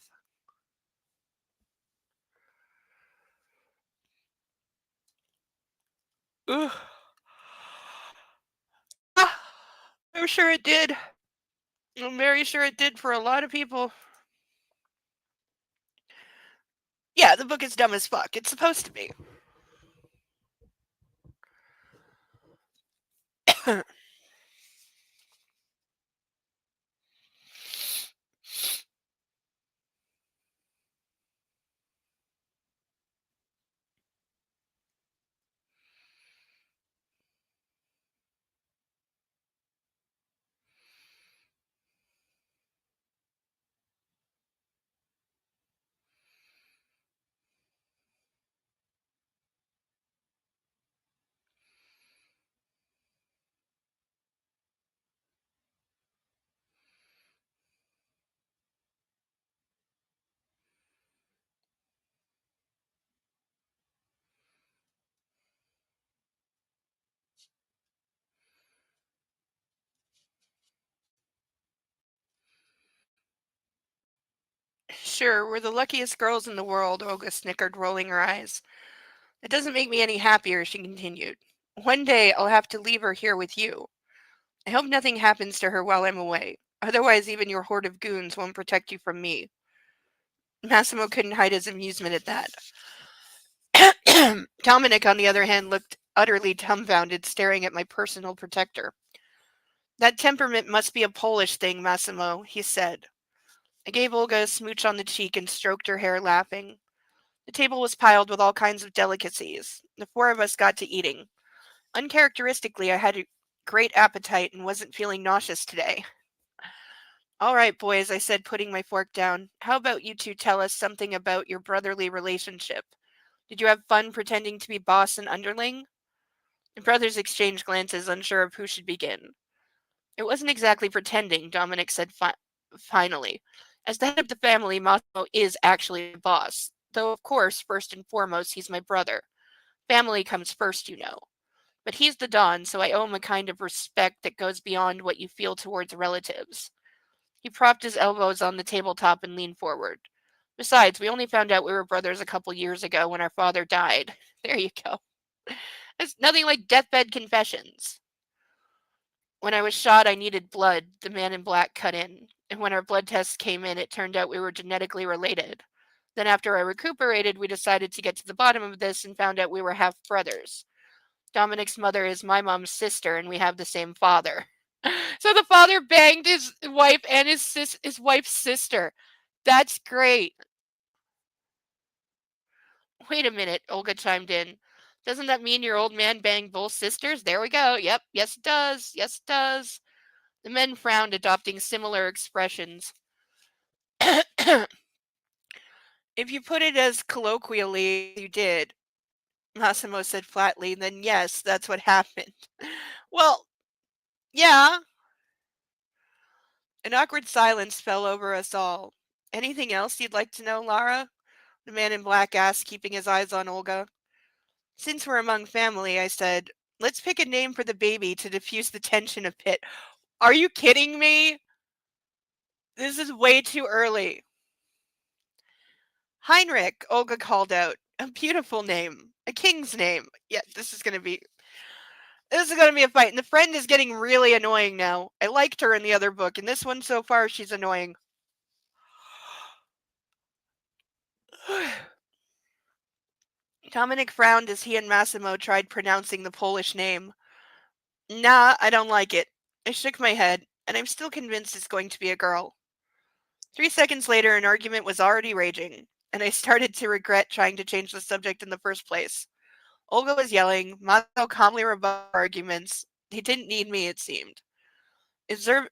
Ugh. Ah, I'm sure it did. I'm very sure it did for a lot of people. Yeah, the book is dumb as fuck. It's supposed to be. Sure, we're the luckiest girls in the world, Olga snickered, rolling her eyes. It doesn't make me any happier, she continued. One day I'll have to leave her here with you. I hope nothing happens to her while I'm away. Otherwise, even your horde of goons won't protect you from me. Massimo couldn't hide his amusement at that. Dominic, on the other hand, looked utterly dumbfounded, staring at my personal protector. That temperament must be a Polish thing, Massimo, he said. I gave Olga a smooch on the cheek and stroked her hair, laughing. The table was piled with all kinds of delicacies. The four of us got to eating. Uncharacteristically, I had a great appetite and wasn't feeling nauseous today. All right, boys, I said, putting my fork down. How about you two tell us something about your brotherly relationship? Did you have fun pretending to be boss and underling? The brothers exchanged glances, unsure of who should begin. It wasn't exactly pretending, Dominic said finally. As the head of the family, Massimo is actually the boss. Though, of course, first and foremost, he's my brother. Family comes first, you know. But he's the Don, so I owe him a kind of respect that goes beyond what you feel towards relatives. He propped his elbows on the tabletop and leaned forward. Besides, we only found out we were brothers a couple years ago when our father died. There you go. It's nothing like deathbed confessions. When I was shot, I needed blood, the man in black cut in. And when our blood tests came in, it turned out we were genetically related. Then after I recuperated, we decided to get to the bottom of this and found out we were half brothers. Dominic's mother is my mom's sister, and we have the same father. So the father banged his wife and his wife's sister. That's great. Wait a minute, Olga chimed in. Doesn't that mean your old man banged both sisters? There we go. Yep, yes it does. Yes it does. The men frowned, adopting similar expressions. If you put it as colloquially as you did, Massimo said flatly, then yes, that's what happened. Well, yeah. An awkward silence fell over us all. Anything else you'd like to know, Lara? The man in black asked, keeping his eyes on Olga. Since we're among family, I said, let's pick a name for the baby to diffuse the tension a bit. Are you kidding me? This is way too early. Heinrich, Olga called out. A beautiful name. A king's name. Yeah, this is going to be a fight. And the friend is getting really annoying now. I liked her in the other book. In this one so far, she's annoying. Dominic frowned as he and Massimo tried pronouncing the Polish name. Nah, I don't like it. I shook my head, and I'm still convinced it's going to be a girl. 3 seconds later, an argument was already raging, and I started to regret trying to change the subject in the first place. Olga was yelling, Massimo calmly rebutted arguments. He didn't need me, it seemed.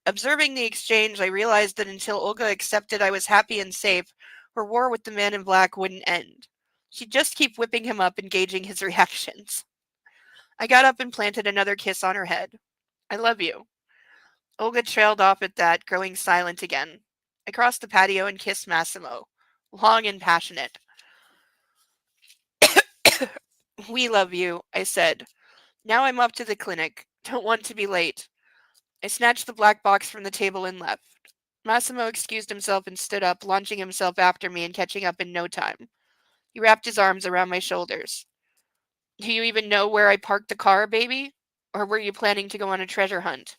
Observing the exchange, I realized that until Olga accepted I was happy and safe, her war with the man in black wouldn't end. She'd just keep whipping him up and gauging his reactions. I got up and planted another kiss on her head. I love you. Olga trailed off at that, growing silent again. I crossed the patio and kissed Massimo. Long and passionate. We love you, I said. Now I'm up to the clinic. Don't want to be late. I snatched the black box from the table and left. Massimo excused himself and stood up, launching himself after me and catching up in no time. He wrapped his arms around my shoulders. Do you even know where I parked the car, baby? Or were you planning to go on a treasure hunt?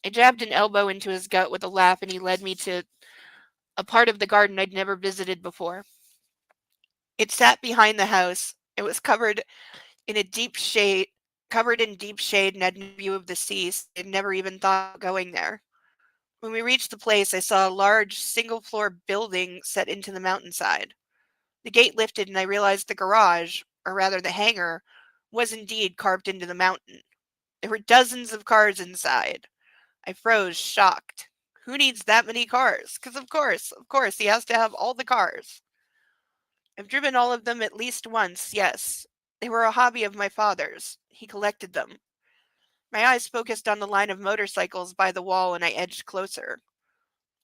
I jabbed an elbow into his gut with a laugh, and he led me to a part of the garden I'd never visited before. It sat behind the house. It was covered in deep shade and had no view of the sea, so I'd never even thought of going there. When we reached the place, I saw a large, single-floor building set into the mountainside. The gate lifted, and I realized the garage, or rather the hangar, was indeed carved into the mountain. There were dozens of cars inside. I froze, shocked. Who needs that many cars? Because of course, he has to have all the cars. I've driven all of them at least once, yes. They were a hobby of my father's. He collected them. My eyes focused on the line of motorcycles by the wall, and I edged closer.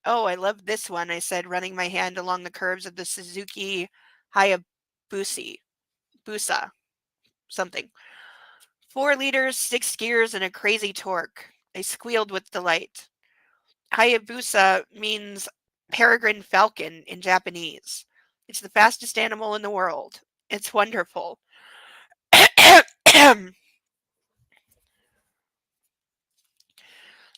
Oh, I love this one, I said, running my hand along the curves of the Suzuki Hayabusa. Something. 4 liters, 6 gears, and a crazy torque. I squealed with delight. Hayabusa means peregrine falcon in Japanese. It's the fastest animal in the world. It's wonderful.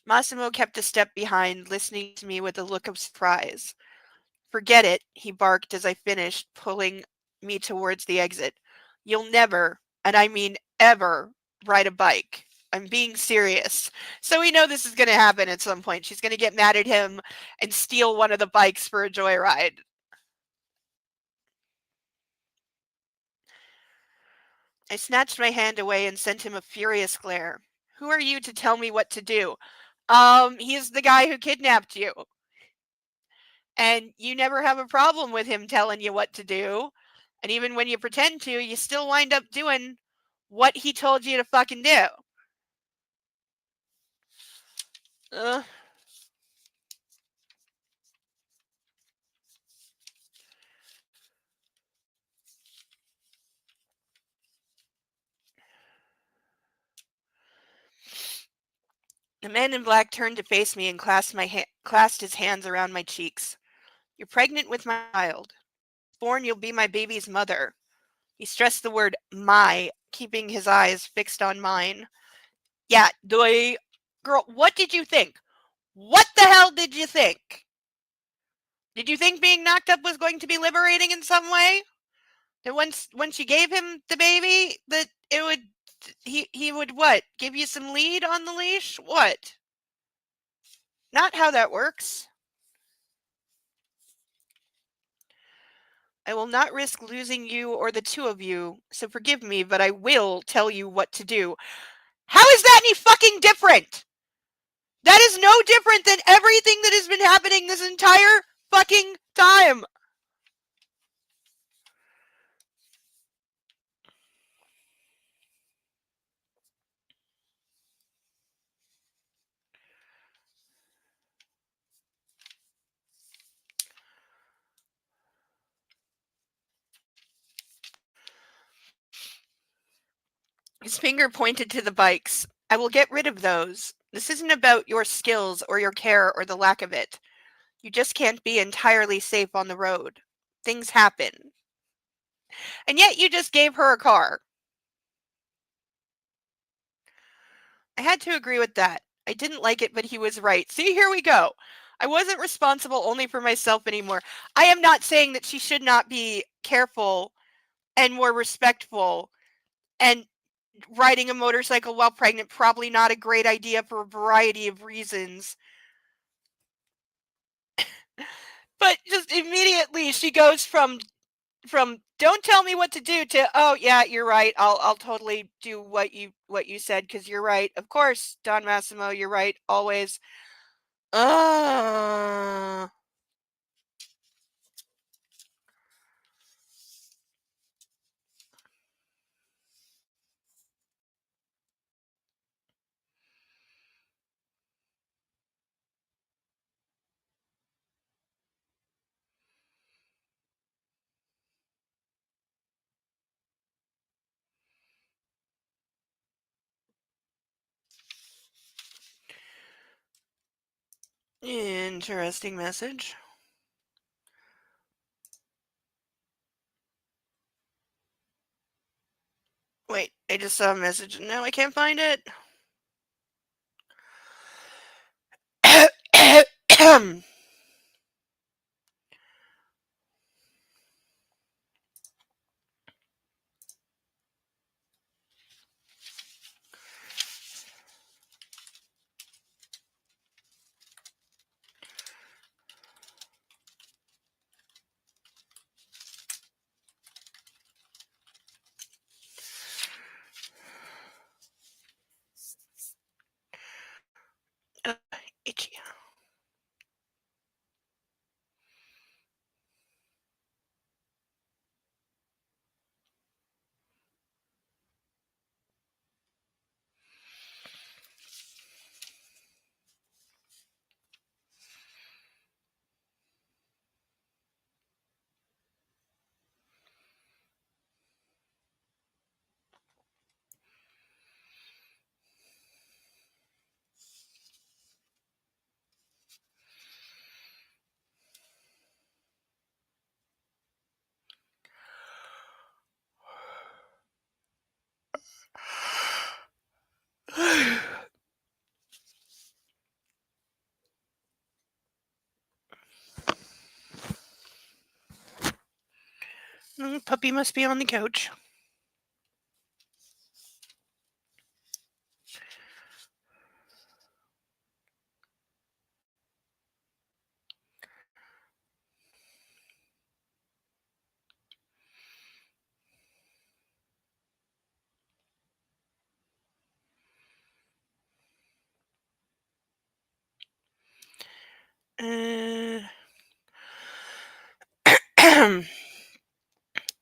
Massimo kept a step behind, listening to me with a look of surprise. Forget it, he barked as I finished, pulling me towards the exit. You'll never, and I mean ever, ride a bike. I'm being serious. So we know this is going to happen at some point. She's going to get mad at him and steal one of the bikes for a joyride. I snatched my hand away and sent him a furious glare. Who are you to tell me what to do? He's the guy who kidnapped you. And you never have a problem with him telling you what to do. And even when you pretend to, you still wind up doing what he told you to fucking do. Ugh. The man in black turned to face me and clasped his hands around my cheeks. You're pregnant with my child. Born, you'll be my baby's mother. He stressed the word my, keeping his eyes fixed on mine. Yeah, girl, what did you think? What the hell did you think? Did you think being knocked up was going to be liberating in some way? That once you gave him the baby, that it would he would what? Give you some lead on the leash? What? Not how that works. I will not risk losing you or the two of you, so forgive me, but I will tell you what to do. How is that any fucking different? That is no different than everything that has been happening this entire fucking time. His finger pointed to the bikes. I will get rid of those. This isn't about your skills or your care or the lack of it. You just can't be entirely safe on the road. Things happen. And yet you just gave her a car. I had to agree with that. I didn't like it, but he was right. See, here we go. I wasn't responsible only for myself anymore. I am not saying that she should not be careful and more respectful, and riding a motorcycle while pregnant, probably not a great idea for a variety of reasons. But just immediately she goes from don't tell me what to do to, oh yeah, you're right, I'll totally do what you said because you're right. Of course, Don Massimo, you're right always. uh Interesting message. Wait, I just saw a message and now I can't find it. Itchy. Puppy must be on the couch.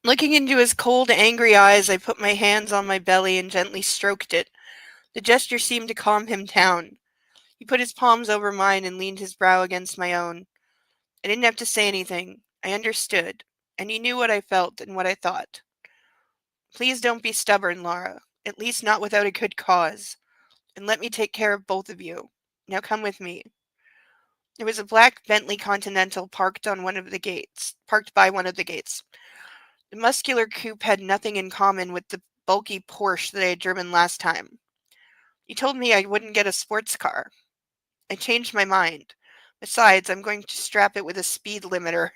Looking into his cold, angry eyes, I put my hands on my belly and gently stroked it. The gesture seemed to calm him down. He put his palms over mine and leaned his brow against my own. I didn't have to say anything. I understood, and he knew what I felt and what I thought. Please don't be stubborn, Laura, at least not without a good cause, and let me take care of both of you. Now come with me. There was a black Bentley Continental parked by one of the gates. The muscular coupe had nothing in common with the bulky Porsche that I had driven last time. He told me I wouldn't get a sports car. I changed my mind. Besides, I'm going to strap it with a speed limiter.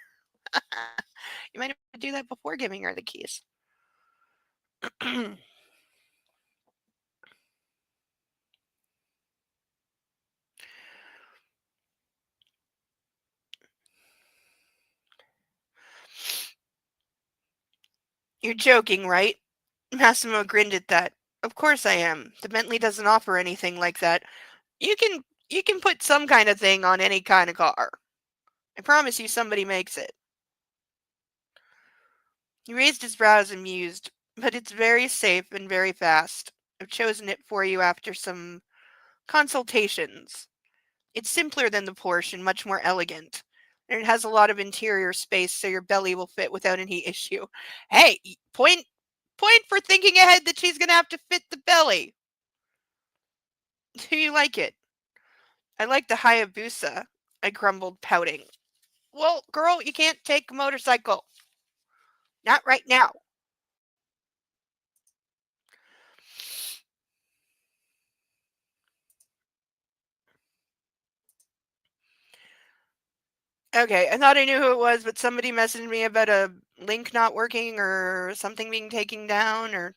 You might have to do that before giving her the keys. You're joking, right? Massimo grinned at that. Of course I am. The Bentley doesn't offer anything like that. You can put some kind of thing on any kind of car. I promise you somebody makes it. He raised his brows and mused. But it's very safe and very fast. I've chosen it for you after some consultations. It's simpler than the Porsche and much more elegant. And it has a lot of interior space so your belly will fit without any issue. Hey, point for thinking ahead that she's going to have to fit the belly. Do you like it? I like the Hayabusa, I grumbled, pouting. Well, girl, you can't take a motorcycle. Not right now. Okay, I thought I knew who it was, but somebody messaged me about a link not working or something being taken down, or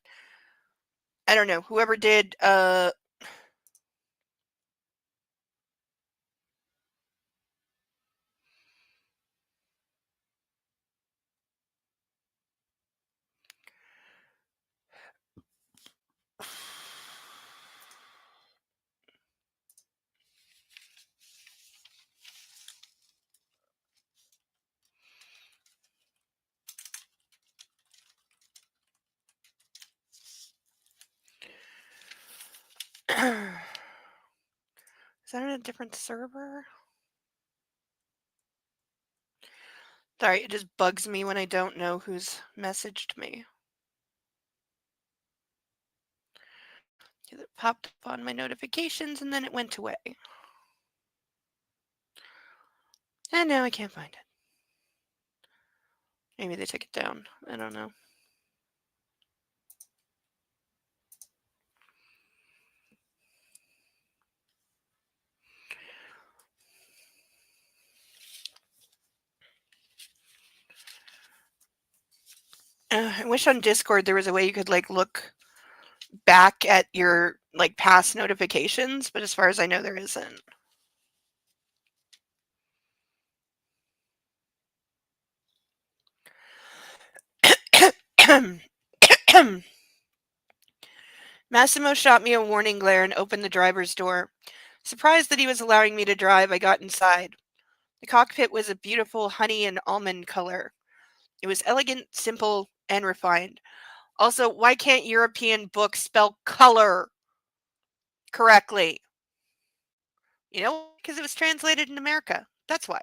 I don't know. Whoever did, is that on a different server? Sorry, it just bugs me when I don't know who's messaged me. It popped up on my notifications and then it went away. And now I can't find it. Maybe they took it down. I don't know. I wish on Discord there was a way you could like look back at your like past notifications, but as far as I know there isn't. Massimo shot me a warning glare and opened the driver's door. Surprised that he was allowing me to drive, I got inside. The cockpit was a beautiful honey and almond color. It was elegant, simple, and refined. Also, why can't European books spell color correctly? You know, because it was translated in America. That's why.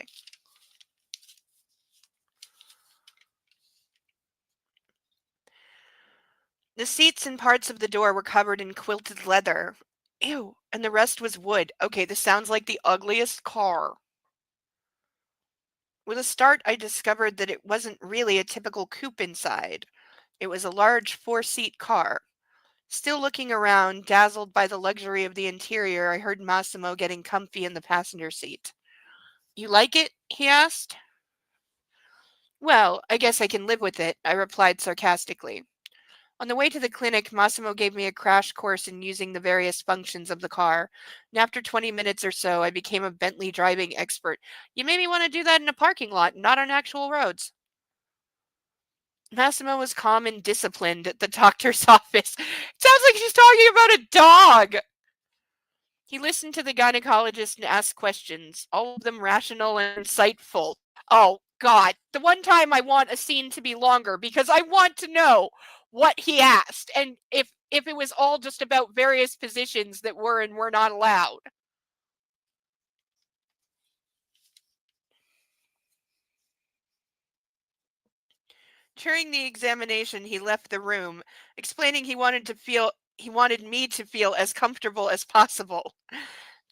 The seats and parts of the door were covered in quilted leather. Ew, and the rest was wood. Okay, this sounds like the ugliest car. With a start, I discovered that it wasn't really a typical coupe inside. It was a large 4-seat car. Still looking around, dazzled by the luxury of the interior, I heard Massimo getting comfy in the passenger seat. You like it? He asked. Well, I guess I can live with it, I replied sarcastically. On the way to the clinic, Massimo gave me a crash course in using the various functions of the car, and after 20 minutes or so, I became a Bentley driving expert. You made me want to do that in a parking lot, not on actual roads. Massimo was calm and disciplined at the doctor's office. It sounds like she's talking about a dog. He listened to the gynecologist and asked questions, all of them rational and insightful. Oh, God. The one time I want a scene to be longer because I want to know what he asked and if it was all just about various positions that were and were not allowed. During the examination, he left the room, explaining he wanted me to feel as comfortable as possible.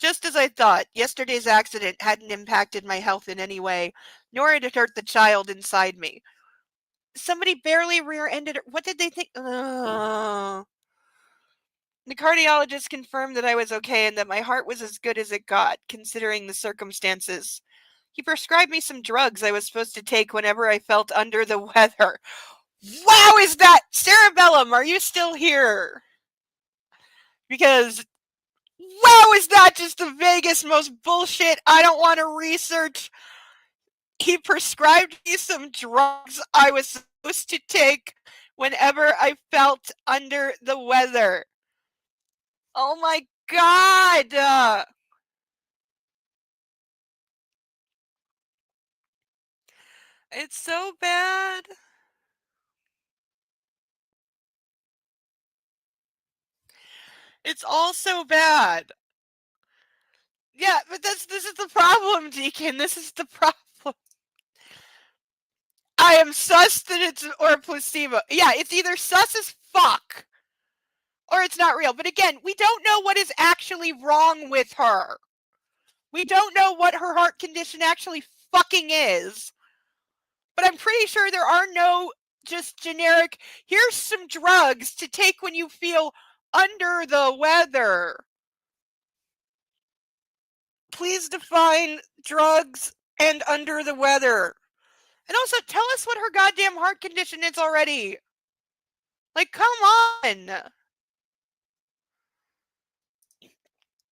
Just as I thought, yesterday's accident hadn't impacted my health in any way, nor had it hurt the child inside me. Somebody barely rear-ended her. What did they think? Ugh. The cardiologist confirmed that I was okay and that my heart was as good as it got, considering the circumstances. He prescribed me some drugs I was supposed to take whenever I felt under the weather. Wow, is that Cerebellum? Are you still here? Because, wow, is that just the vaguest, most bullshit? I don't want to research. He prescribed me some drugs I was supposed to take whenever I felt under the weather. Oh my God! It's so bad. It's all so bad. Yeah, but this is the problem, Deacon. This is the problem. I am sus that it's or placebo. Yeah, it's either sus as fuck or it's not real. But again, we don't know what is actually wrong with her. We don't know what her heart condition actually fucking is. But I'm pretty sure there are no just generic, here's some drugs to take when you feel under the weather. Please define drugs and under the weather. And also tell us what her goddamn heart condition is already. Like, come on.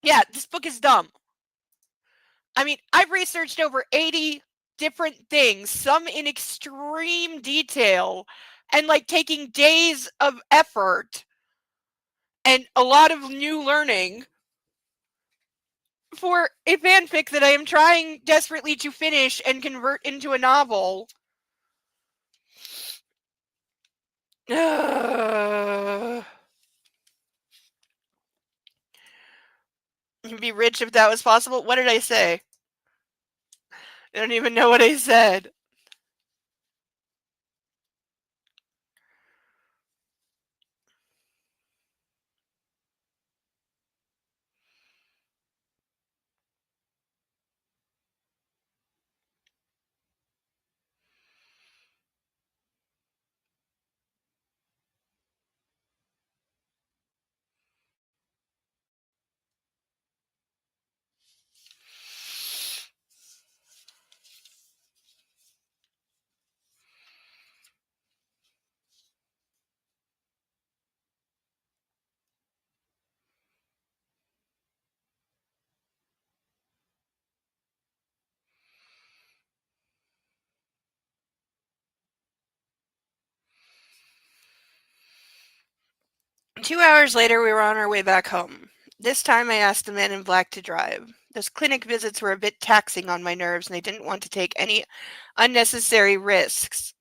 Yeah, this book is dumb. I mean, I've researched over 80 different things, some in extreme detail, and like taking days of effort and a lot of new learning for a fanfic that I am trying desperately to finish and convert into a novel. You'd be rich if that was possible. What did I say? I don't even know what I said. Two hours later, we were on our way back home. This time I asked the man in black to drive. Those clinic visits were a bit taxing on my nerves, and I didn't want to take any unnecessary risks.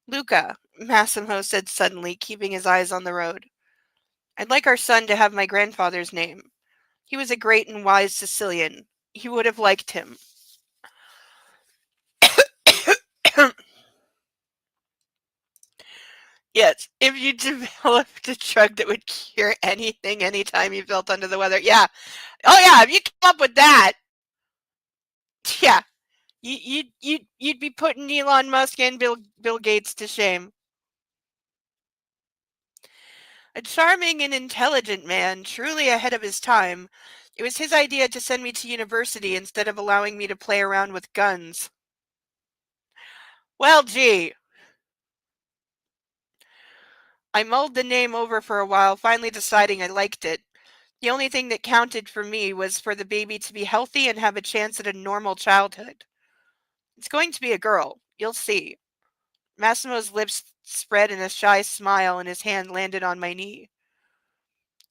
Luca, Massimo said suddenly, keeping his eyes on the road. I'd like our son to have my grandfather's name. He was a great and wise Sicilian. You would have liked him. Yes, if you developed a drug that would cure anything anytime you felt under the weather. Yeah. Oh yeah, if you come up with that, yeah. You'd be putting Elon Musk and Bill Gates to shame. A charming and intelligent man, truly ahead of his time. It was his idea to send me to university instead of allowing me to play around with guns. Well, gee. I mulled the name over for a while, finally deciding I liked it. The only thing that counted for me was for the baby to be healthy and have a chance at a normal childhood. It's going to be a girl. You'll see. Massimo's lips spread in a shy smile and his hand landed on my knee.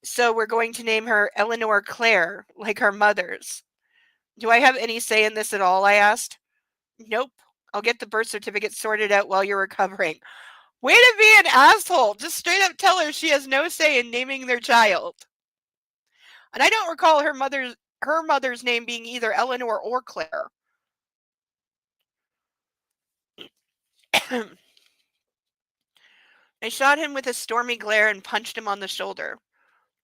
So we're going to name her Eleanor Clare, like our mother's. Do I have any say in this at all? I asked. Nope. I'll get the birth certificate sorted out while you're recovering. Way to be an asshole. Just straight up tell her she has no say in naming their child. And I don't recall her mother's name being either Eleanor or Claire. I shot him with a stormy glare and punched him on the shoulder.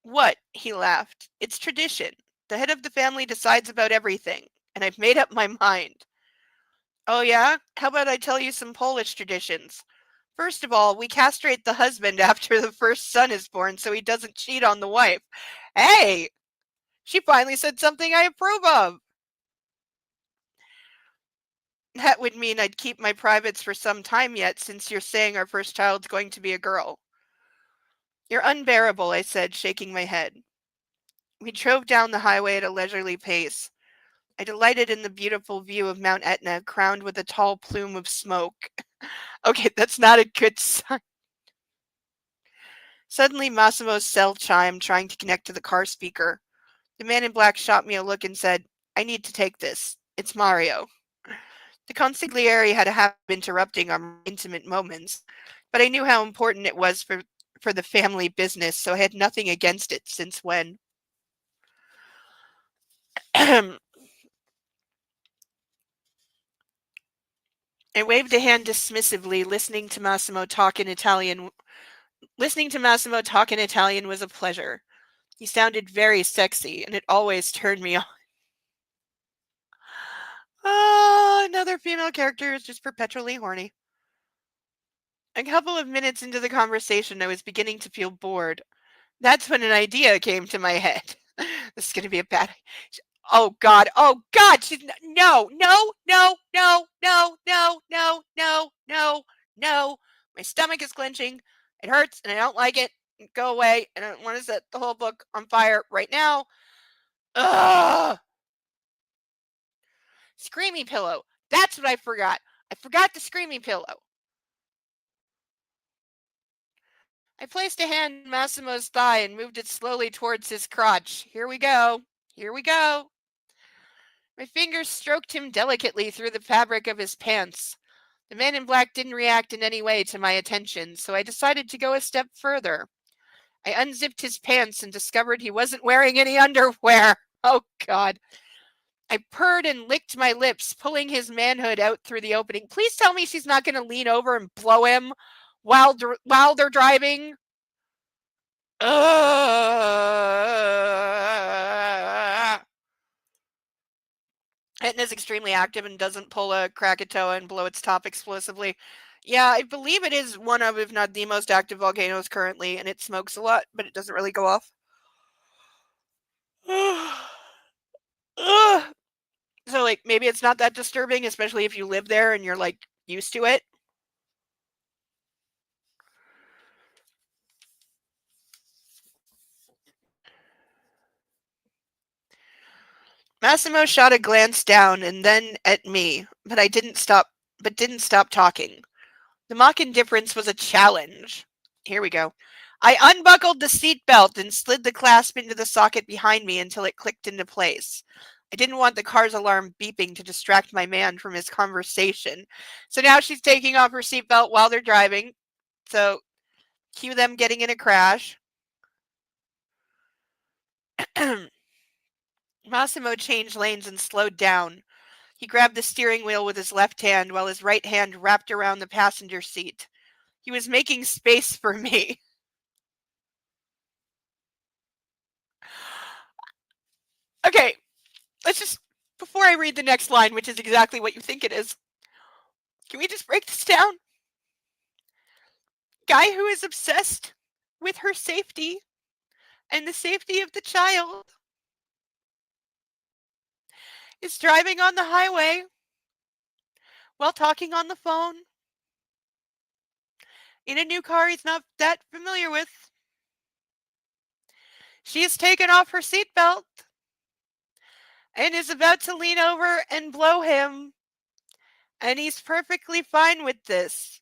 What? He laughed. It's tradition. The head of the family decides about everything, and I've made up my mind. Oh yeah? How about I tell you some Polish traditions? First of all, we castrate the husband after the first son is born so he doesn't cheat on the wife. Hey! She finally said something I approve of. That would mean I'd keep my privates for some time yet, since you're saying our first child's going to be a girl. You're unbearable, I said, shaking my head. We drove down the highway at a leisurely pace. I delighted in the beautiful view of Mount Etna, crowned with a tall plume of smoke. Okay, that's not a good sign. Suddenly, Massimo's cell chimed, trying to connect to the car speaker. The man in black shot me a look and said, I need to take this. It's Mario. The consigliere had a habit of interrupting our intimate moments, but I knew how important it was for the family business, so I had nothing against it since when. I waved a hand dismissively, listening to Massimo talk in Italian. Listening to Massimo talk in Italian was a pleasure. He sounded very sexy, and it always turned me on. Oh, another female character is just perpetually horny. A couple of minutes into the conversation, I was beginning to feel bored. That's when an idea came to my head. This is going to be a bad. Oh God! Oh God! She's no, no, no, no, no, no, no, no, no, no. My stomach is clenching. It hurts, and I don't like it. Go away! And I don't want to set the whole book on fire right now. Ugh! Screamy pillow. That's what I forgot. I forgot the screamy pillow. I placed a hand on Massimo's thigh and moved it slowly towards his crotch. Here we go. Here we go. My fingers stroked him delicately through the fabric of his pants. The man in black didn't react in any way to my attention, so I decided to go a step further. I unzipped his pants and discovered he wasn't wearing any underwear. Oh, God. I purred and licked my lips, pulling his manhood out through the opening. Please tell me she's not going to lean over and blow him while they're driving. Etna's extremely active and doesn't pull a Krakatoa and blow its top explosively. Yeah, I believe it is one of, if not the most active volcanoes currently, and it smokes a lot, but it doesn't really go off. So, like, maybe it's not that disturbing, especially if you live there and you're, like, used to it. Massimo shot a glance down and then at me, but didn't stop talking. The mock indifference was a challenge. Here we go. I unbuckled the seatbelt and slid the clasp into the socket behind me until it clicked into place. I didn't want the car's alarm beeping to distract my man from his conversation. So now she's taking off her seatbelt while they're driving. So cue them getting in a crash. Massimo changed lanes and slowed down. He grabbed the steering wheel with his left hand while his right hand wrapped around the passenger seat. He was making space for me. Okay, let's just, before I read the next line, which is exactly what you think it is, can we just break this down? Guy who is obsessed with her safety and the safety of the child is driving on the highway while talking on the phone in a new car he's not that familiar with. She has taken off her seatbelt and is about to lean over and blow him, and he's perfectly fine with this.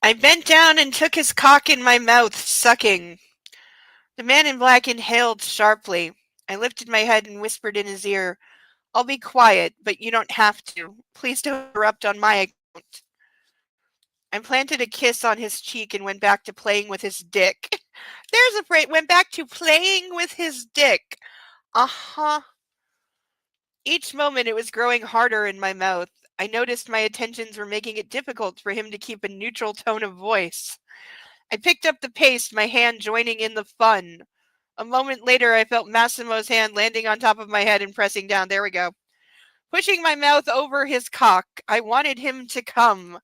I bent down and took his cock in my mouth, sucking. The man in black inhaled sharply. I lifted my head and whispered in his ear, "I'll be quiet, but you don't have to. Please don't interrupt on my account." I planted a kiss on his cheek and went back to playing with his dick. There's a phrase, went back to playing with his dick. Uh-huh. Each moment it was growing harder in my mouth. I noticed my attentions were making it difficult for him to keep a neutral tone of voice. I picked up the pace, my hand joining in the fun. A moment later, I felt Massimo's hand landing on top of my head and pressing down. There we go. Pushing my mouth over his cock, I wanted him to come.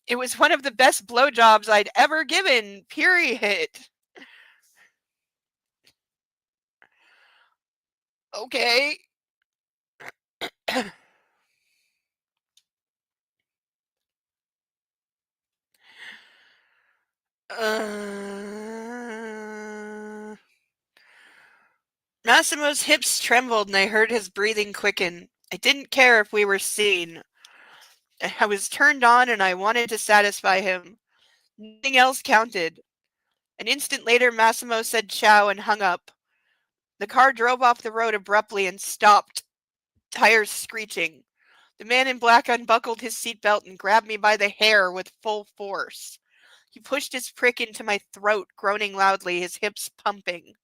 It was one of the best blowjobs I'd ever given, period. Okay. Massimo's hips trembled and I heard his breathing quicken. I didn't care if we were seen. I was turned on and I wanted to satisfy him. Nothing else counted. An instant later, Massimo said ciao and hung up. The car drove off the road abruptly and stopped, tires screeching. The man in black unbuckled his seatbelt and grabbed me by the hair with full force. He pushed his prick into my throat, groaning loudly, his hips pumping.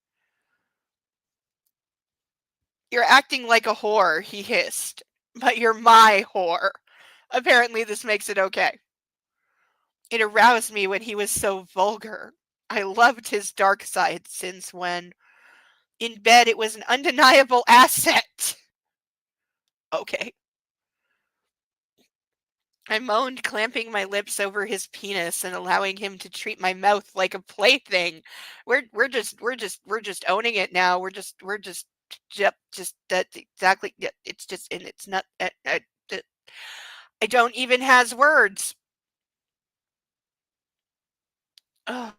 "You're acting like a whore," he hissed. "But you're my whore. Apparently this makes it okay." It aroused me when he was so vulgar. I loved his dark side since when, in bed, it was an undeniable asset. Okay. I moaned, clamping my lips over his penis and allowing him to treat my mouth like a plaything. We're just owning it now. Yep, just that exactly. Yeah, it's just, and it's not. I don't even has words. Oh.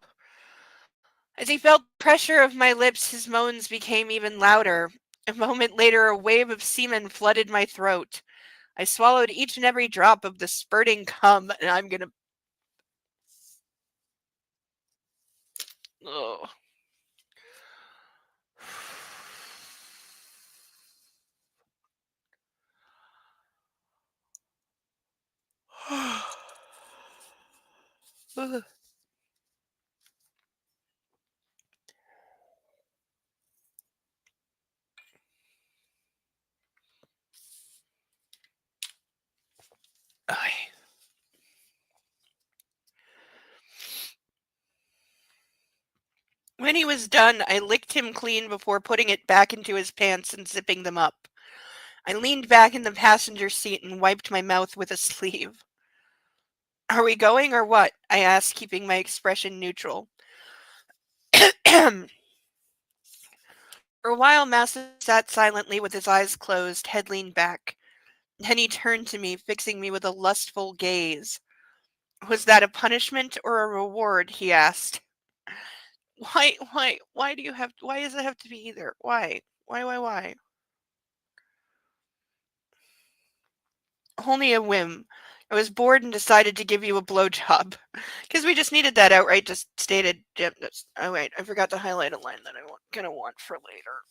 As he felt the pressure of my lips, his moans became even louder. A moment later, a wave of semen flooded my throat. I swallowed each and every drop of the spurting cum, and I'm gonna. Ugh. Ugh. Okay. When he was done, I licked him clean before putting it back into his pants and zipping them up. I leaned back in the passenger seat and wiped my mouth with a sleeve. "Are we going or what?" I asked, keeping my expression neutral. For a while, Massa sat silently with his eyes closed, head leaned back. Then he turned to me, fixing me with a lustful gaze. "Was that a punishment or a reward?" he asked. Why do you have, why does it have to be either? Why? Only a whim. I was bored and decided to give you a blowjob. Because we just needed that outright just stated. Yep, oh wait, I forgot to highlight a line that I'm gonna want for later.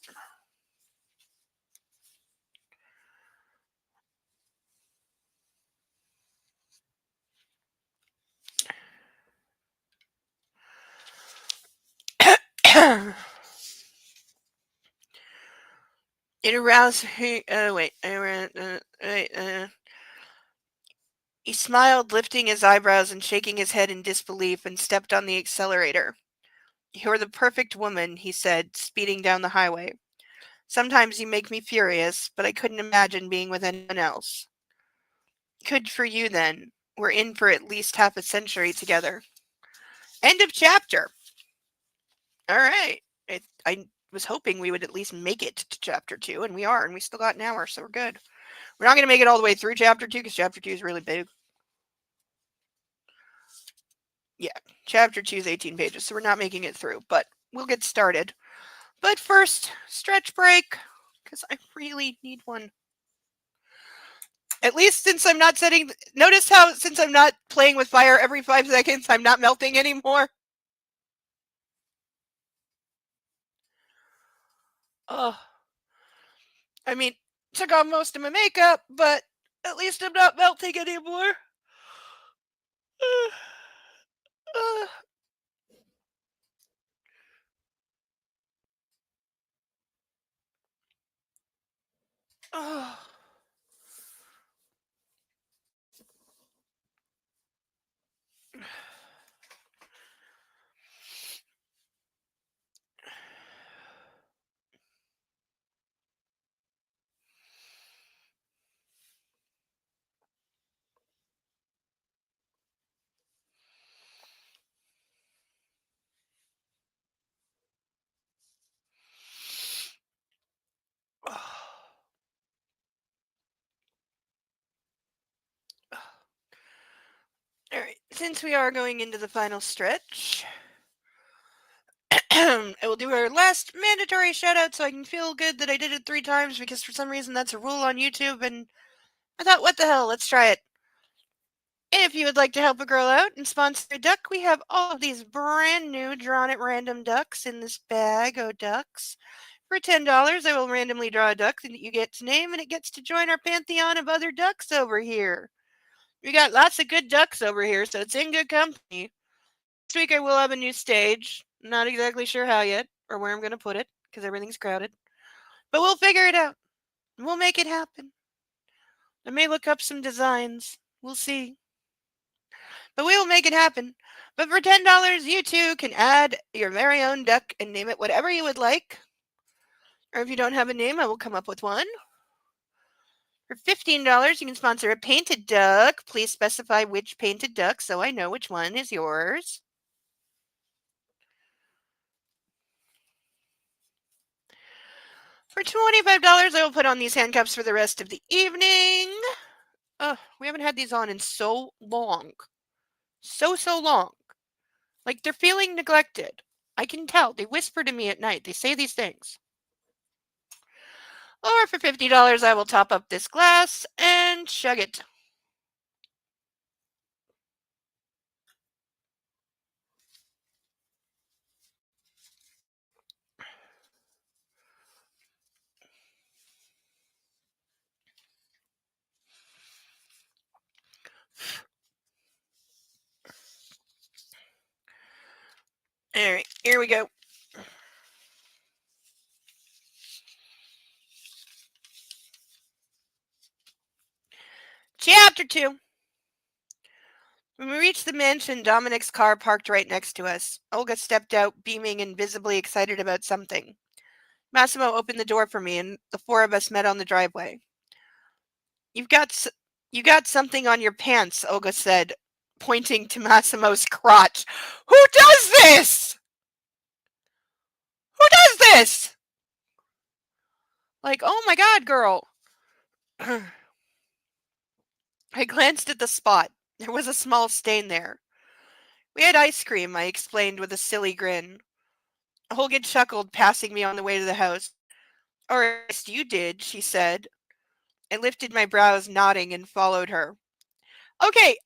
It aroused. Wait. He smiled, lifting his eyebrows and shaking his head in disbelief, and stepped on the accelerator. "You're the perfect woman," he said, speeding down the highway. "Sometimes you make me furious, but I couldn't imagine being with anyone else." "Good for you, then. We're in for at least half a century together." End of chapter. All right. I was hoping we would at least make it to chapter 2, and we are, and we still got an hour, so we're good. We're not going to make it all the way through chapter 2 because chapter 2 is really big. Yeah, chapter 2 is 18 pages, so we're not making it through, but we'll get started. But first, stretch break, because I really need one. At least since I'm not setting... Notice how since I'm not playing with fire every 5 seconds, I'm not melting anymore? Ugh. I mean, took off most of my makeup, but at least I'm not melting anymore. Oh. Alright, since we are going into the final stretch, I will do our last mandatory shout-out so I can feel good that I did it 3 times, because for some reason that's a rule on YouTube, and I thought, what the hell, let's try it. If you would like to help a girl out and sponsor a duck, we have all of these brand new drawn at random ducks in this bag o' ducks. For $10, I will randomly draw a duck that you get to name, and it gets to join our pantheon of other ducks over here. We got lots of good ducks over here, so it's in good company. This week I will have a new stage. Not exactly sure how yet, or where I'm going to put it, because everything's crowded. But we'll figure it out. We'll make it happen. I may look up some designs. We'll see. But we will make it happen. But for $10, you too can add your very own duck and name it whatever you would like. Or if you don't have a name, I will come up with one. For $15, you can sponsor a painted duck. Please specify which painted duck so I know which one is yours. For $25, I will put on these handcuffs for the rest of the evening. We haven't had these on in so long. So long. Like, they're feeling neglected. I can tell. They whisper to me at night. They say these things. Or for $50, I will top up this glass and chug it. All right, here we go. Chapter 2. When we reached the mansion, Dominic's car parked right next to us. Olga stepped out, beaming and visibly excited about something. Massimo opened the door for me, and the 4 of us met on the driveway. You got something on your pants," Olga said, pointing to Massimo's crotch. "Who does this? Who does this?" Like, "Oh my God, girl." I glanced at the spot. There was a small stain there. "We had ice cream," I explained with a silly grin. Olga chuckled, passing me on the way to the house. "Or at least you did," she said. I lifted my brows, nodding, and followed her. Okay,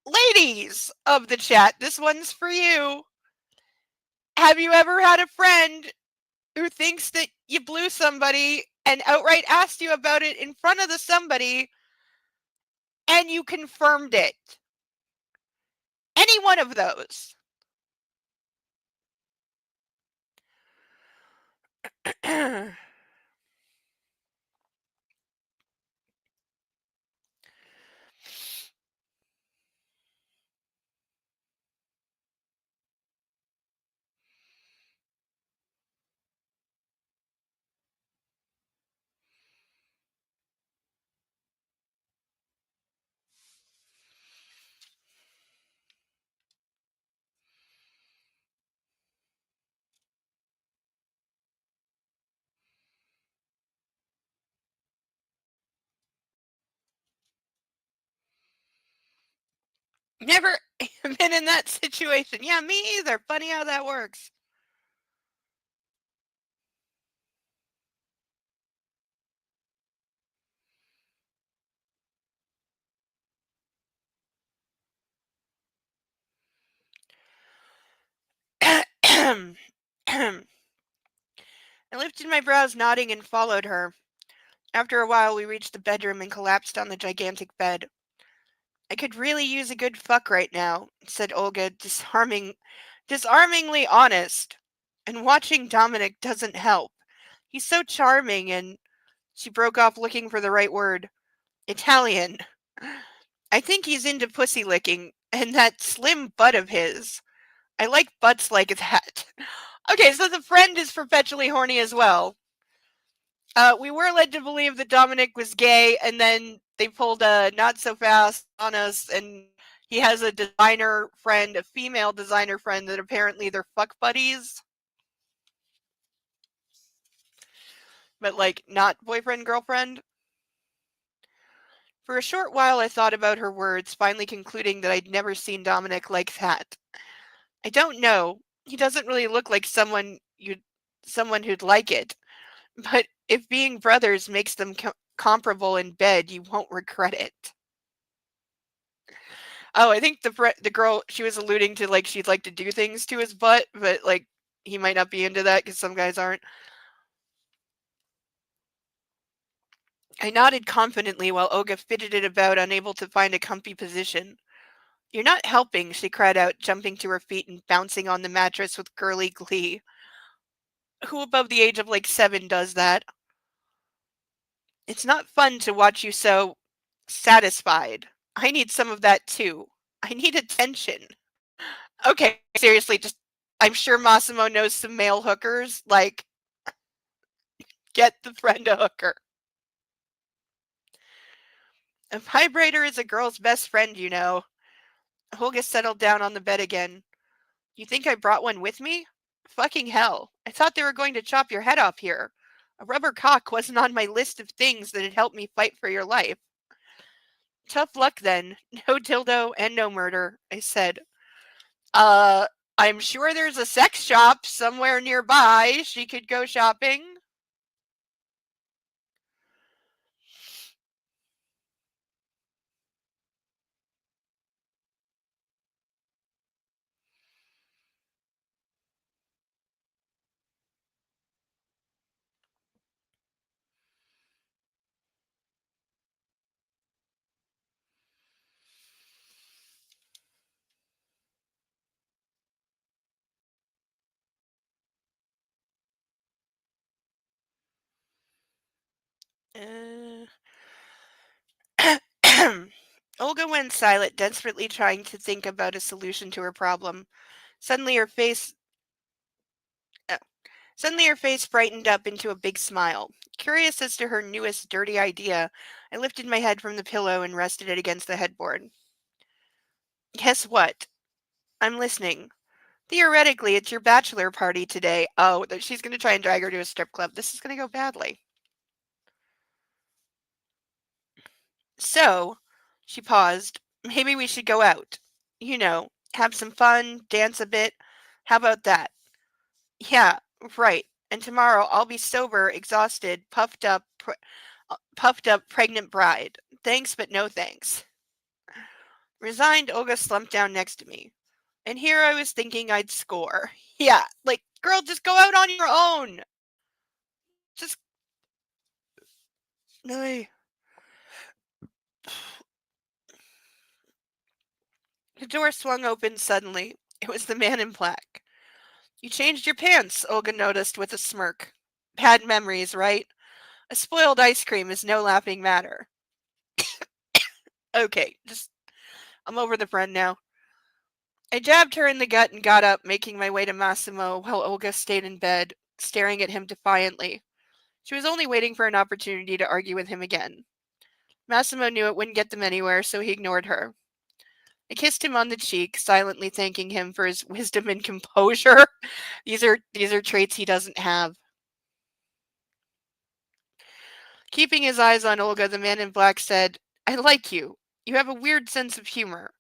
ladies of the chat, this one's for you. Have you ever had a friend who thinks that you blew somebody and outright asked you about it in front of the somebody and you confirmed it? Any one of those? Never been in that situation. Yeah, me either. Funny how that works. I lifted my brows, nodding, and followed her. After a while, we reached the bedroom and collapsed on the gigantic bed. I could really use a good fuck right now, said Olga, disarmingly honest. And watching Dominic doesn't help. He's so charming and she broke off looking for the right word. Italian. I think he's into pussy licking and that slim butt of his. I like butts like that. Okay, so the friend is perpetually horny as well. We were led to believe that Dominic was gay, and then they pulled a not so fast on us, and he has a designer friend, a female designer friend, that apparently they're fuck buddies. But, like, not boyfriend, girlfriend. For a short while, I thought about her words, finally concluding that I'd never seen Dominic like that. I don't know. He doesn't really look like someone who'd like it. But if being brothers makes them comparable in bed, you won't regret it. Oh, I think the girl, she was alluding to, like, she'd like to do things to his butt, but, like, he might not be into that because some guys aren't. I nodded confidently while Olga fitted it about, unable to find a comfy position. You're not helping, she cried out, jumping to her feet and bouncing on the mattress with girly glee. Who above the age of, like, 7 does that? It's not fun to watch you so satisfied. I need some of that too. I need attention. Okay, seriously, just I'm sure Massimo knows some male hookers. Like, get the friend a hooker. A vibrator is a girl's best friend, you know. Holga settled down on the bed again. You think I brought one with me? Fucking hell. I thought they were going to chop your head off here. A rubber cock wasn't on my list of things that'd help me fight for your life. Tough luck then. No dildo and no murder, I said. Uh, I'm sure there's a sex shop somewhere nearby. She could go shopping. Uh... Olga went silent, desperately trying to think about a solution to her problem. Suddenly her face uh, Suddenly her face brightened up into a big smile. Curious as to her newest dirty idea, I lifted my head from the pillow and rested it against the headboard. Guess what? I'm listening. Theoretically, it's your bachelor party today. Oh, she's going to try and drag her to a strip club. This is going to go badly. So, she paused. Maybe we should go out. You know, have some fun, dance a bit. How about that? Yeah, right. And tomorrow I'll be sober, exhausted, puffed up pregnant bride. Thanks, but no thanks. Resigned, Olga slumped down next to me. And here I was thinking I'd score. Yeah, like, girl, just go out on your own. Just. No. The door swung open suddenly. It was the man in black. You changed your pants, Olga noticed with a smirk. Bad memories, right? A spoiled ice cream is no laughing matter. Okay, I'm over the friend now. I jabbed her in the gut and got up, making my way to Massimo while Olga stayed in bed, staring at him defiantly. She was only waiting for an opportunity to argue with him again. Massimo knew it wouldn't get them anywhere, so he ignored her. I kissed him on the cheek, silently thanking him for his wisdom and composure. These are traits he doesn't have. Keeping his eyes on Olga, the man in black said, I like you. You have a weird sense of humor.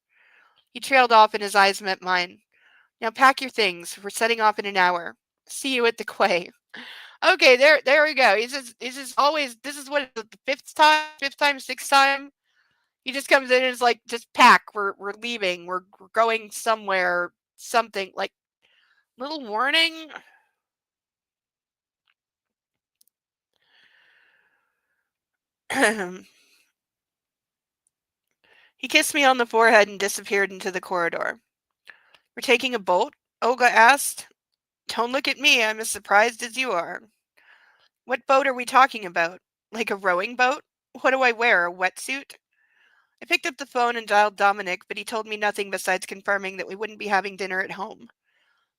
He trailed off and his eyes met mine. Now pack your things. We're setting off in an hour. See you at the quay. Okay, there we go. He's just always, this is what, the fifth time, sixth time? He just comes in and is like, just pack. We're leaving. We're going somewhere. Something like, little warning. He kissed me on the forehead and disappeared into the corridor. We're taking a boat? Olga asked. Don't look at me. I'm as surprised as you are. What boat are we talking about? Like a rowing boat? What do I wear? A wetsuit? I picked up the phone and dialed Dominic, but he told me nothing besides confirming that we wouldn't be having dinner at home.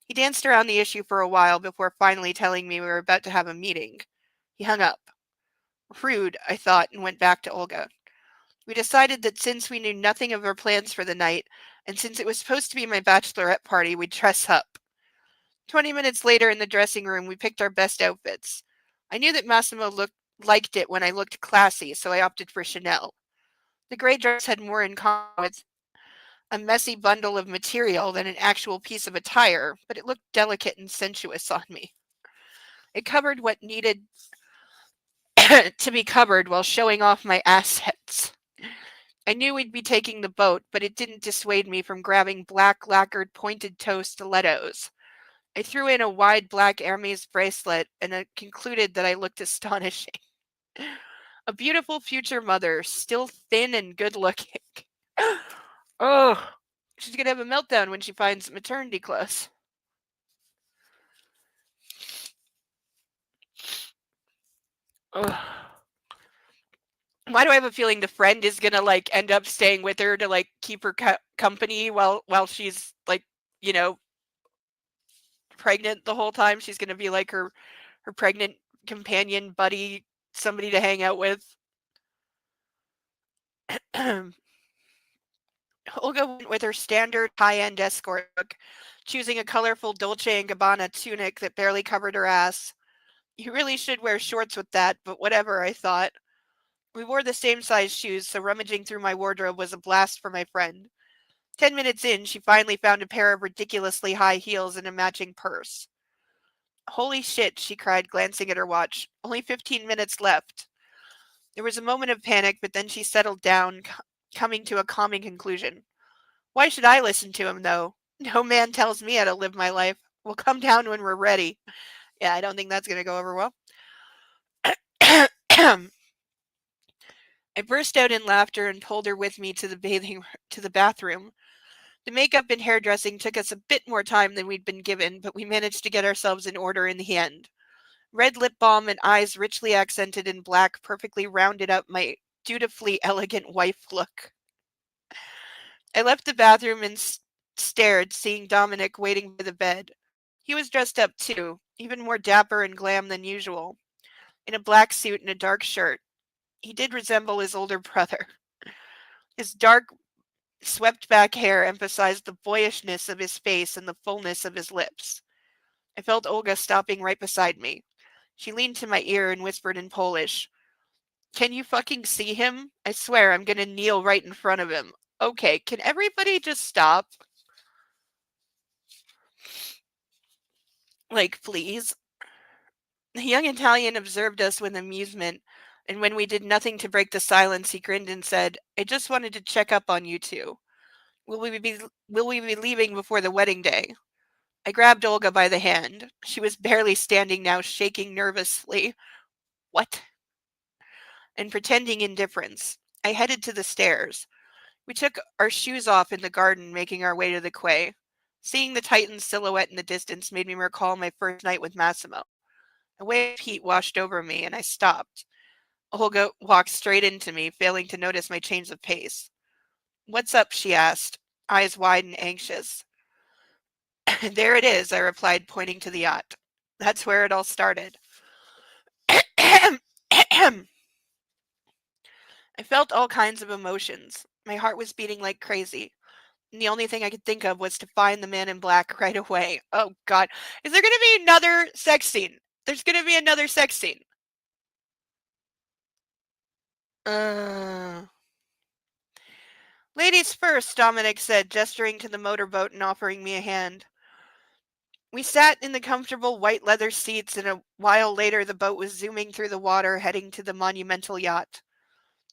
He danced around the issue for a while before finally telling me we were about to have a meeting. He hung up. Rude, I thought, and went back to Olga. We decided that since we knew nothing of our plans for the night, and since it was supposed to be my bachelorette party, we'd dress up. 20 minutes later in the dressing room, we picked our best outfits. I knew that Massimo liked it when I looked classy, so I opted for Chanel. The gray dress had more in common with a messy bundle of material than an actual piece of attire, but it looked delicate and sensuous on me. It covered what needed to be covered while showing off my assets. I knew we'd be taking the boat, but it didn't dissuade me from grabbing black lacquered pointed toe stilettos. I threw in a wide black Hermes bracelet and concluded that I looked astonishing. A beautiful future mother, still thin and good looking. Oh, she's gonna have a meltdown when she finds maternity clothes. Ugh. Why do I have a feeling the friend is gonna like end up staying with her to like keep her company while she's like, you know, pregnant the whole time? She's gonna be like her pregnant companion buddy, somebody to hang out with. Olga went with her standard high-end escort look, choosing a colorful Dolce & Gabbana tunic that barely covered her ass. You really should wear shorts with that, but whatever, I thought. We wore the same size shoes, so rummaging through my wardrobe was a blast for my friend. 10 minutes in, she finally found a pair of ridiculously high heels and a matching purse. Holy shit, she cried, glancing at her watch. Only 15 minutes left. There was a moment of panic, but then she settled down, coming to a calming conclusion. Why should I listen to him, though? No man tells me how to live my life. We'll come down when we're ready. Yeah, I don't think that's going to go over well. I burst out in laughter and pulled her with me to the bathroom. The makeup and hairdressing took us a bit more time than we'd been given, but we managed to get ourselves in order in the end. Red lip balm and eyes richly accented in black perfectly rounded up my dutifully elegant wife look. I left the bathroom and stared, seeing Dominic waiting by the bed. He was dressed up too, even more dapper and glam than usual, in a black suit and a dark shirt. He did resemble his older brother. His dark, swept-back hair emphasized the boyishness of his face and the fullness of his lips. I felt Olga stopping right beside me. She leaned to my ear and whispered in Polish, "Can you fucking see him? I swear I'm gonna kneel right in front of him." Okay, can everybody just stop? Like, please? The young Italian observed us with amusement, and when we did nothing to break the silence, he grinned and said, "I just wanted to check up on you two. Will we be leaving before the wedding day?" I grabbed Olga by the hand. She was barely standing now, shaking nervously. What? And pretending indifference. I headed to the stairs. We took our shoes off in the garden, making our way to the quay. Seeing the Titan's silhouette in the distance made me recall my first night with Massimo. A wave of heat washed over me, and I stopped. Olga walked straight into me, failing to notice my change of pace. "What's up?" she asked, eyes wide and anxious. "There it is," I replied, pointing to the yacht. "That's where it all started." I felt all kinds of emotions. My heart was beating like crazy. And the only thing I could think of was to find the man in black right away. Oh, God. Is there going to be another sex scene? There's going to be another sex scene. Ladies first, Dominic said, gesturing to the motorboat and offering me a hand. We sat in the comfortable white leather seats, and a while later the boat was zooming through the water, heading to the monumental yacht.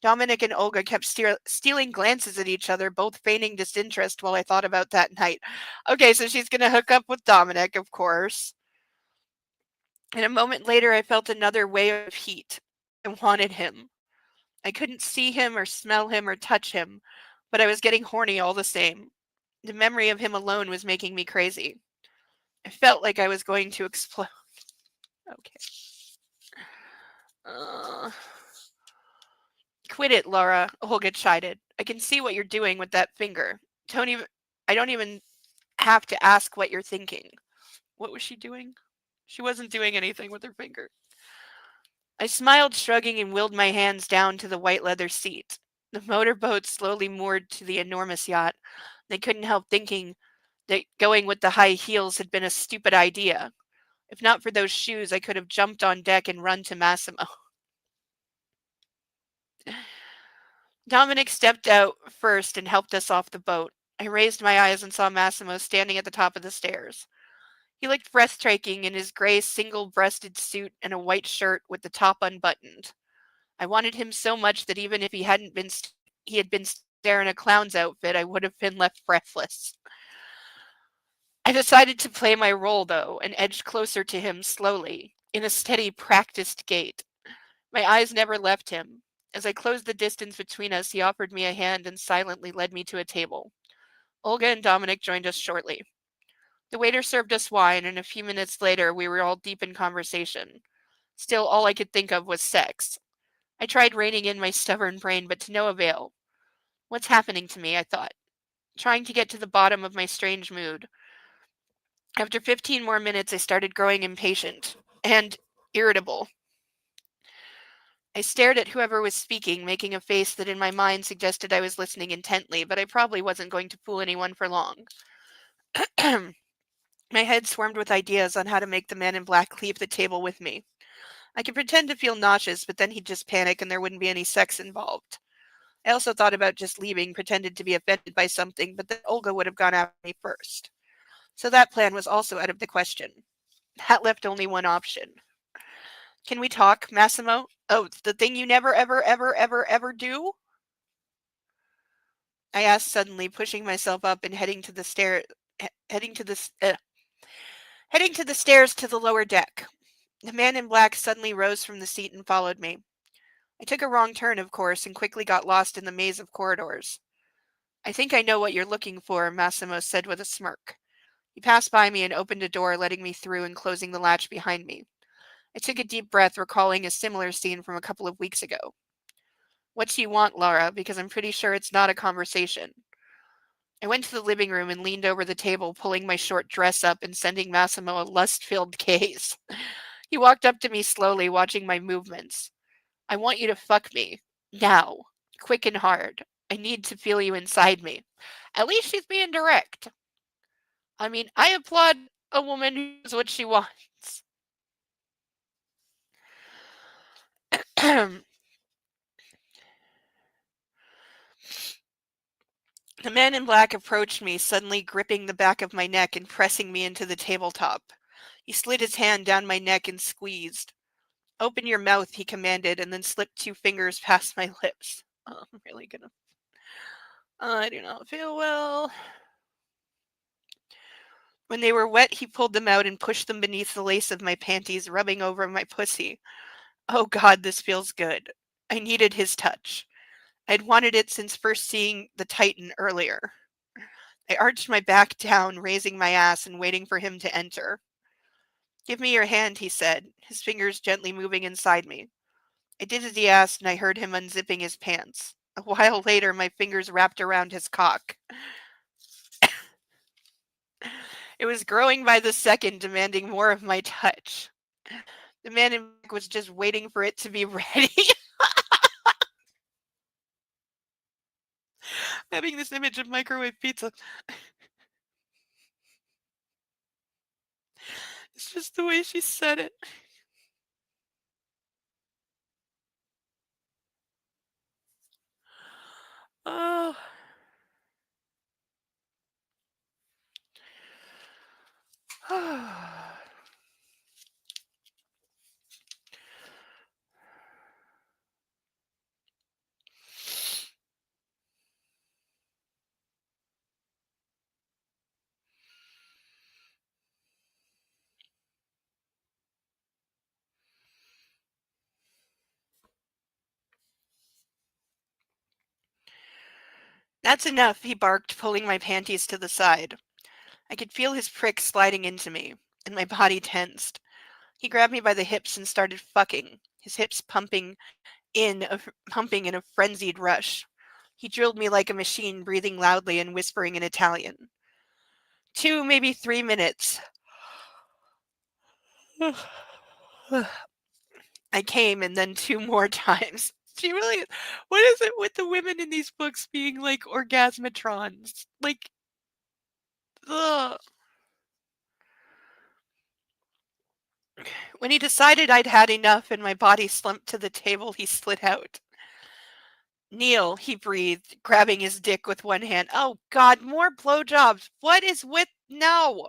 Dominic and Olga kept stealing glances at each other, both feigning disinterest while I thought about that night. Okay, so she's going to hook up with Dominic, of course. And a moment later, I felt another wave of heat. I wanted him. I couldn't see him or smell him or touch him, but I was getting horny all the same. The memory of him alone was making me crazy. I felt like I was going to explode. Okay. Quit it, Laura, Olga chided. I can see what you're doing with that finger. I don't even have to ask what you're thinking. What was she doing? She wasn't doing anything with her finger. I smiled, shrugging, and wheeled my hands down to the white leather seat. The motorboat slowly moored to the enormous yacht. I couldn't help thinking that going with the high heels had been a stupid idea. If not for those shoes, I could have jumped on deck and run to Massimo. Dominic stepped out first and helped us off the boat. I raised my eyes and saw Massimo standing at the top of the stairs. He looked breathtaking in his gray single-breasted suit and a white shirt with the top unbuttoned. I wanted him so much that even if he had been there in a clown's outfit, I would have been left breathless. I decided to play my role, though, and edged closer to him slowly, in a steady, practiced gait. My eyes never left him. As I closed the distance between us, he offered me a hand and silently led me to a table. Olga and Dominic joined us shortly. The waiter served us wine, and a few minutes later, we were all deep in conversation. Still, all I could think of was sex. I tried reining in my stubborn brain, but to no avail. What's happening to me, I thought, trying to get to the bottom of my strange mood. After 15 more minutes, I started growing impatient and irritable. I stared at whoever was speaking, making a face that in my mind suggested I was listening intently, but I probably wasn't going to fool anyone for long. My head swarmed with ideas on how to make the man in black leave the table with me. I could pretend to feel nauseous, but then he'd just panic and there wouldn't be any sex involved. I also thought about just leaving, pretended to be offended by something, but then Olga would have gone after me first. So that plan was also out of the question. That left only one option. Can we talk, Massimo? Oh, the thing you never, ever, ever, ever, ever do? I asked suddenly, pushing myself up and heading to the stairs to the lower deck. The man in black suddenly rose from the seat and followed me. I took a wrong turn, of course, and quickly got lost in the maze of corridors. I think I know what you're looking for, Massimo said with a smirk. He passed by me and opened a door, letting me through and closing the latch behind me. I took a deep breath, recalling a similar scene from a couple of weeks ago. What do you want, Laura? Because I'm pretty sure it's not a conversation. I went to the living room and leaned over the table, pulling my short dress up and sending Massimo a lust-filled gaze. He walked up to me slowly, watching my movements. I want you to fuck me. Now. Quick and hard. I need to feel you inside me. At least she's being direct. I mean, I applaud a woman who knows what she wants. The man in black approached me, suddenly gripping the back of my neck and pressing me into the tabletop. He slid his hand down my neck and squeezed. Open your mouth, he commanded, and then slipped 2 fingers past my lips. Oh, I'm really gonna... I do not feel well. When they were wet, he pulled them out and pushed them beneath the lace of my panties, rubbing over my pussy. Oh God, this feels good. I needed his touch. I'd wanted it since first seeing the Titan earlier. I arched my back down, raising my ass and waiting for him to enter. Give me your hand, he said, his fingers gently moving inside me. I did as he asked, and I heard him unzipping his pants. A while later, my fingers wrapped around his cock. It was growing by the second, demanding more of my touch. The man in black was just waiting for it to be ready. Having this image of microwave pizza. It's just the way she said it. Oh. That's enough, he barked, pulling my panties to the side. I could feel his prick sliding into me, and my body tensed. He grabbed me by the hips and started fucking, his hips pumping in a frenzied rush. He drilled me like a machine, breathing loudly and whispering in Italian. 2, maybe 3 minutes. I came, and then 2 more times. She really. What is it with the women in these books being like orgasmatrons? Like, ugh. When he decided I'd had enough and my body slumped to the table, he slid out. Neil, he breathed, grabbing his dick with one hand. Oh, God, more blowjobs. What is with. No!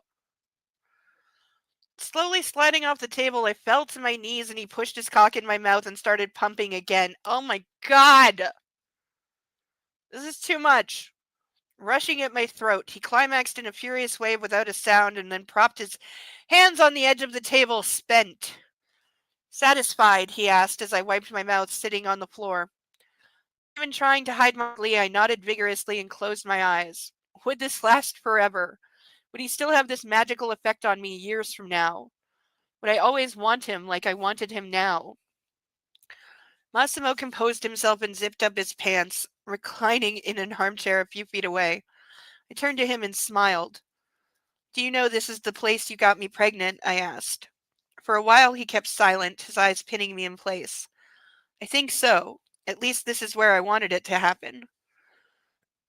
Slowly sliding off the table, I fell to my knees and he pushed his cock in my mouth and started pumping again. Oh my God! This is too much. Rushing at my throat, he climaxed in a furious wave without a sound and then propped his hands on the edge of the table, spent. Satisfied, he asked as I wiped my mouth, sitting on the floor. Even trying to hide my glee, I nodded vigorously and closed my eyes. Would this last forever? Would he still have this magical effect on me years from now? Would I always want him like I wanted him now? Massimo composed himself and zipped up his pants, reclining in an armchair a few feet away. I turned to him and smiled. Do you know this is the place you got me pregnant? I asked. For a while he kept silent, his eyes pinning me in place. I think so. At least this is where I wanted it to happen.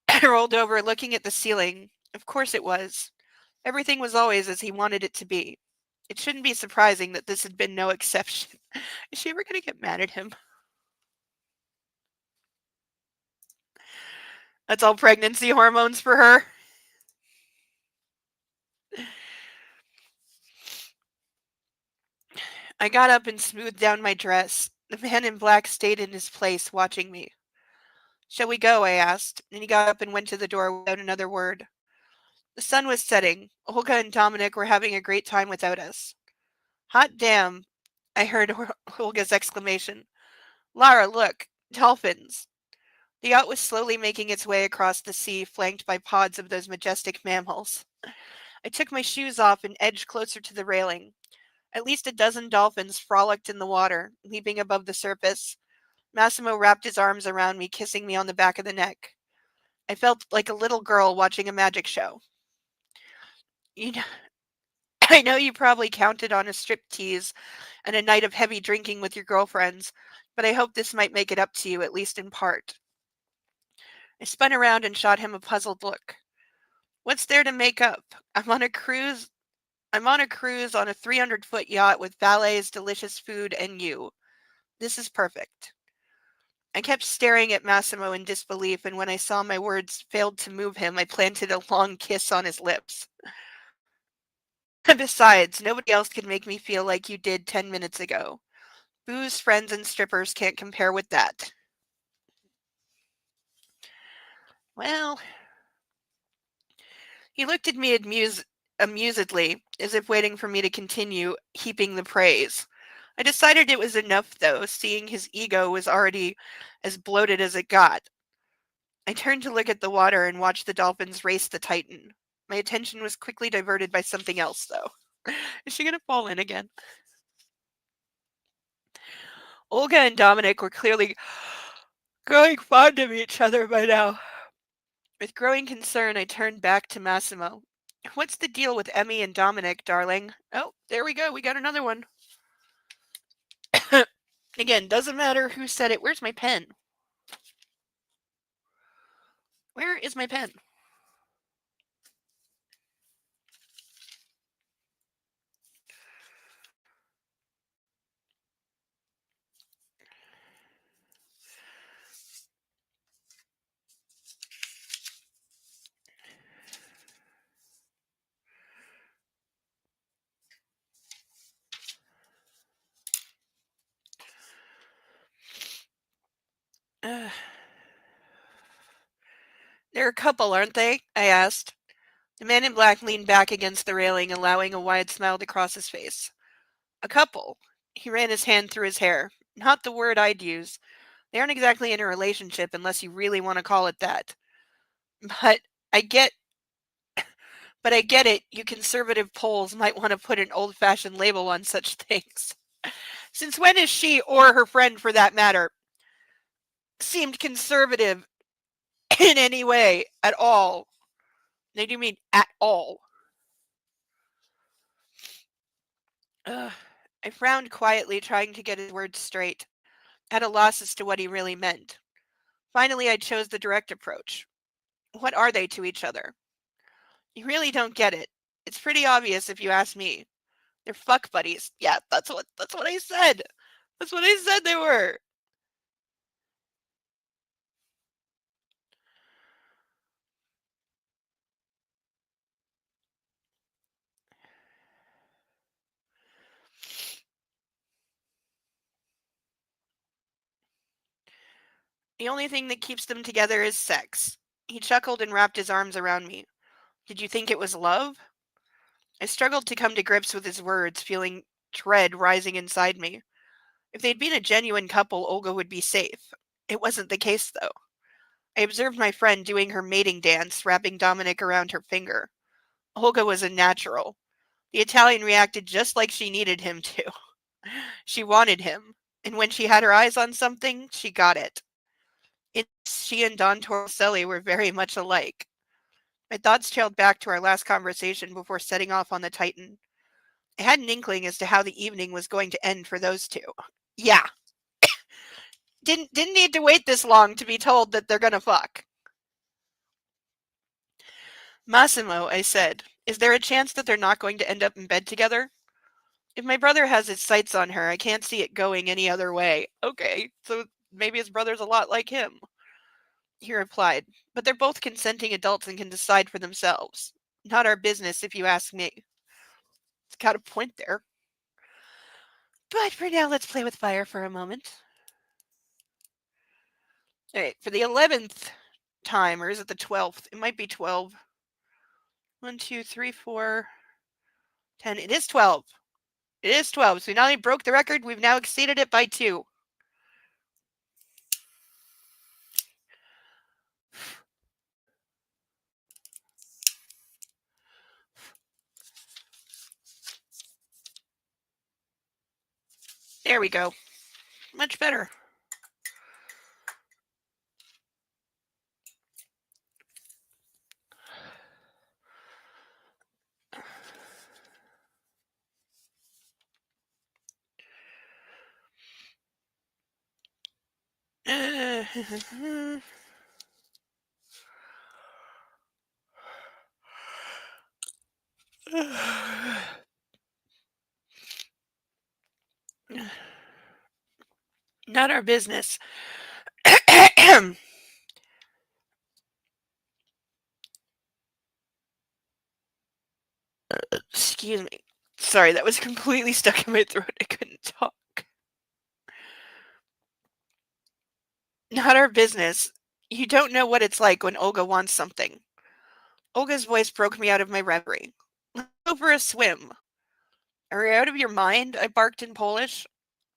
I rolled over, looking at the ceiling. Of course it was. Everything was always as he wanted it to be. It shouldn't be surprising that this had been no exception. Is she ever going to get mad at him? That's all pregnancy hormones for her. I got up and smoothed down my dress. The man in black stayed in his place, watching me. Shall we go? I asked, and he got up and went to the door without another word. The sun was setting. Olga and Dominic were having a great time without us. Hot damn, I heard Olga's exclamation. Lara, look, dolphins. The yacht was slowly making its way across the sea, flanked by pods of those majestic mammals. I took my shoes off and edged closer to the railing. At least a dozen dolphins frolicked in the water, leaping above the surface. Massimo wrapped his arms around me, kissing me on the back of the neck. I felt like a little girl watching a magic show. You know, I know you probably counted on a striptease and a night of heavy drinking with your girlfriends, but I hope this might make it up to you, at least in part. I spun around and shot him a puzzled look. What's there to make up? I'm on a cruise on a 300-foot yacht with valets, delicious food, and you. This is perfect. I kept staring at Massimo in disbelief, and when I saw my words failed to move him, I planted a long kiss on his lips. Besides, nobody else could make me feel like you did 10 minutes ago. Booze, friends, and strippers can't compare with that. Well, he looked at me amusedly, as if waiting for me to continue heaping the praise. I decided it was enough, though, seeing his ego was already as bloated as it got. I turned to look at the water and watched the dolphins race the Titan. My attention was quickly diverted by something else, though. Is she going to fall in again? Olga and Dominic were clearly growing fond of each other by now. With growing concern, I turned back to Massimo. What's the deal with Emmy and Dominic, darling? Oh, there we go. We got another one. Again, doesn't matter who said it. Where's my pen? Where is my pen? They're a couple, aren't they? I asked. The man in black leaned back against the railing, allowing a wide smile to cross his face. A couple. He ran his hand through his hair. Not the word I'd use. They aren't exactly in a relationship unless you really want to call it that. But I get but I get it. You conservative Poles might want to put an old-fashioned label on such things. Since when is she, or her friend for that matter, seemed conservative in any way at all? They do mean at all. I frowned quietly, trying to get his words straight, at a loss as to what he really meant. Finally, I chose the direct approach. What are they to each other? You really don't get it. It's pretty obvious if you ask me. They're fuck buddies. Yeah, that's what I said. That's what I said they were. The only thing that keeps them together is sex. He chuckled and wrapped his arms around me. Did you think it was love? I struggled to come to grips with his words, feeling dread rising inside me. If they'd been a genuine couple, Olga would be safe. It wasn't the case, though. I observed my friend doing her mating dance, wrapping Dominic around her finger. Olga was a natural. The Italian reacted just like she needed him to. She wanted him, and when she had her eyes on something, she got it. She and Don Torricelli were very much alike. My thoughts trailed back to our last conversation before setting off on the Titan. I had an inkling as to how the evening was going to end for those two. Yeah. Didn't need to wait this long to be told that they're gonna fuck. Massimo, I said, is there a chance that they're not going to end up in bed together? If my brother has his sights on her, I can't see it going any other way. Okay, so maybe his brother's a lot like him. He replied, but they're both consenting adults and can decide for themselves. Not our business, if you ask me. It's got a point there. But for now, let's play with fire for a moment. Alright, for the 11th time, or is it the 12th? It might be 12. 1, 2, 3, 4, 10. It is 12. It is 12. So we not only broke the record, we've now exceeded it by 2. There we go. Much better. Not our business. Excuse me. Sorry, that was completely stuck in my throat. I couldn't talk. Not our business. You don't know what it's like when Olga wants something. Olga's voice broke me out of my reverie. Let's go for a swim. Are you out of your mind? I barked in Polish.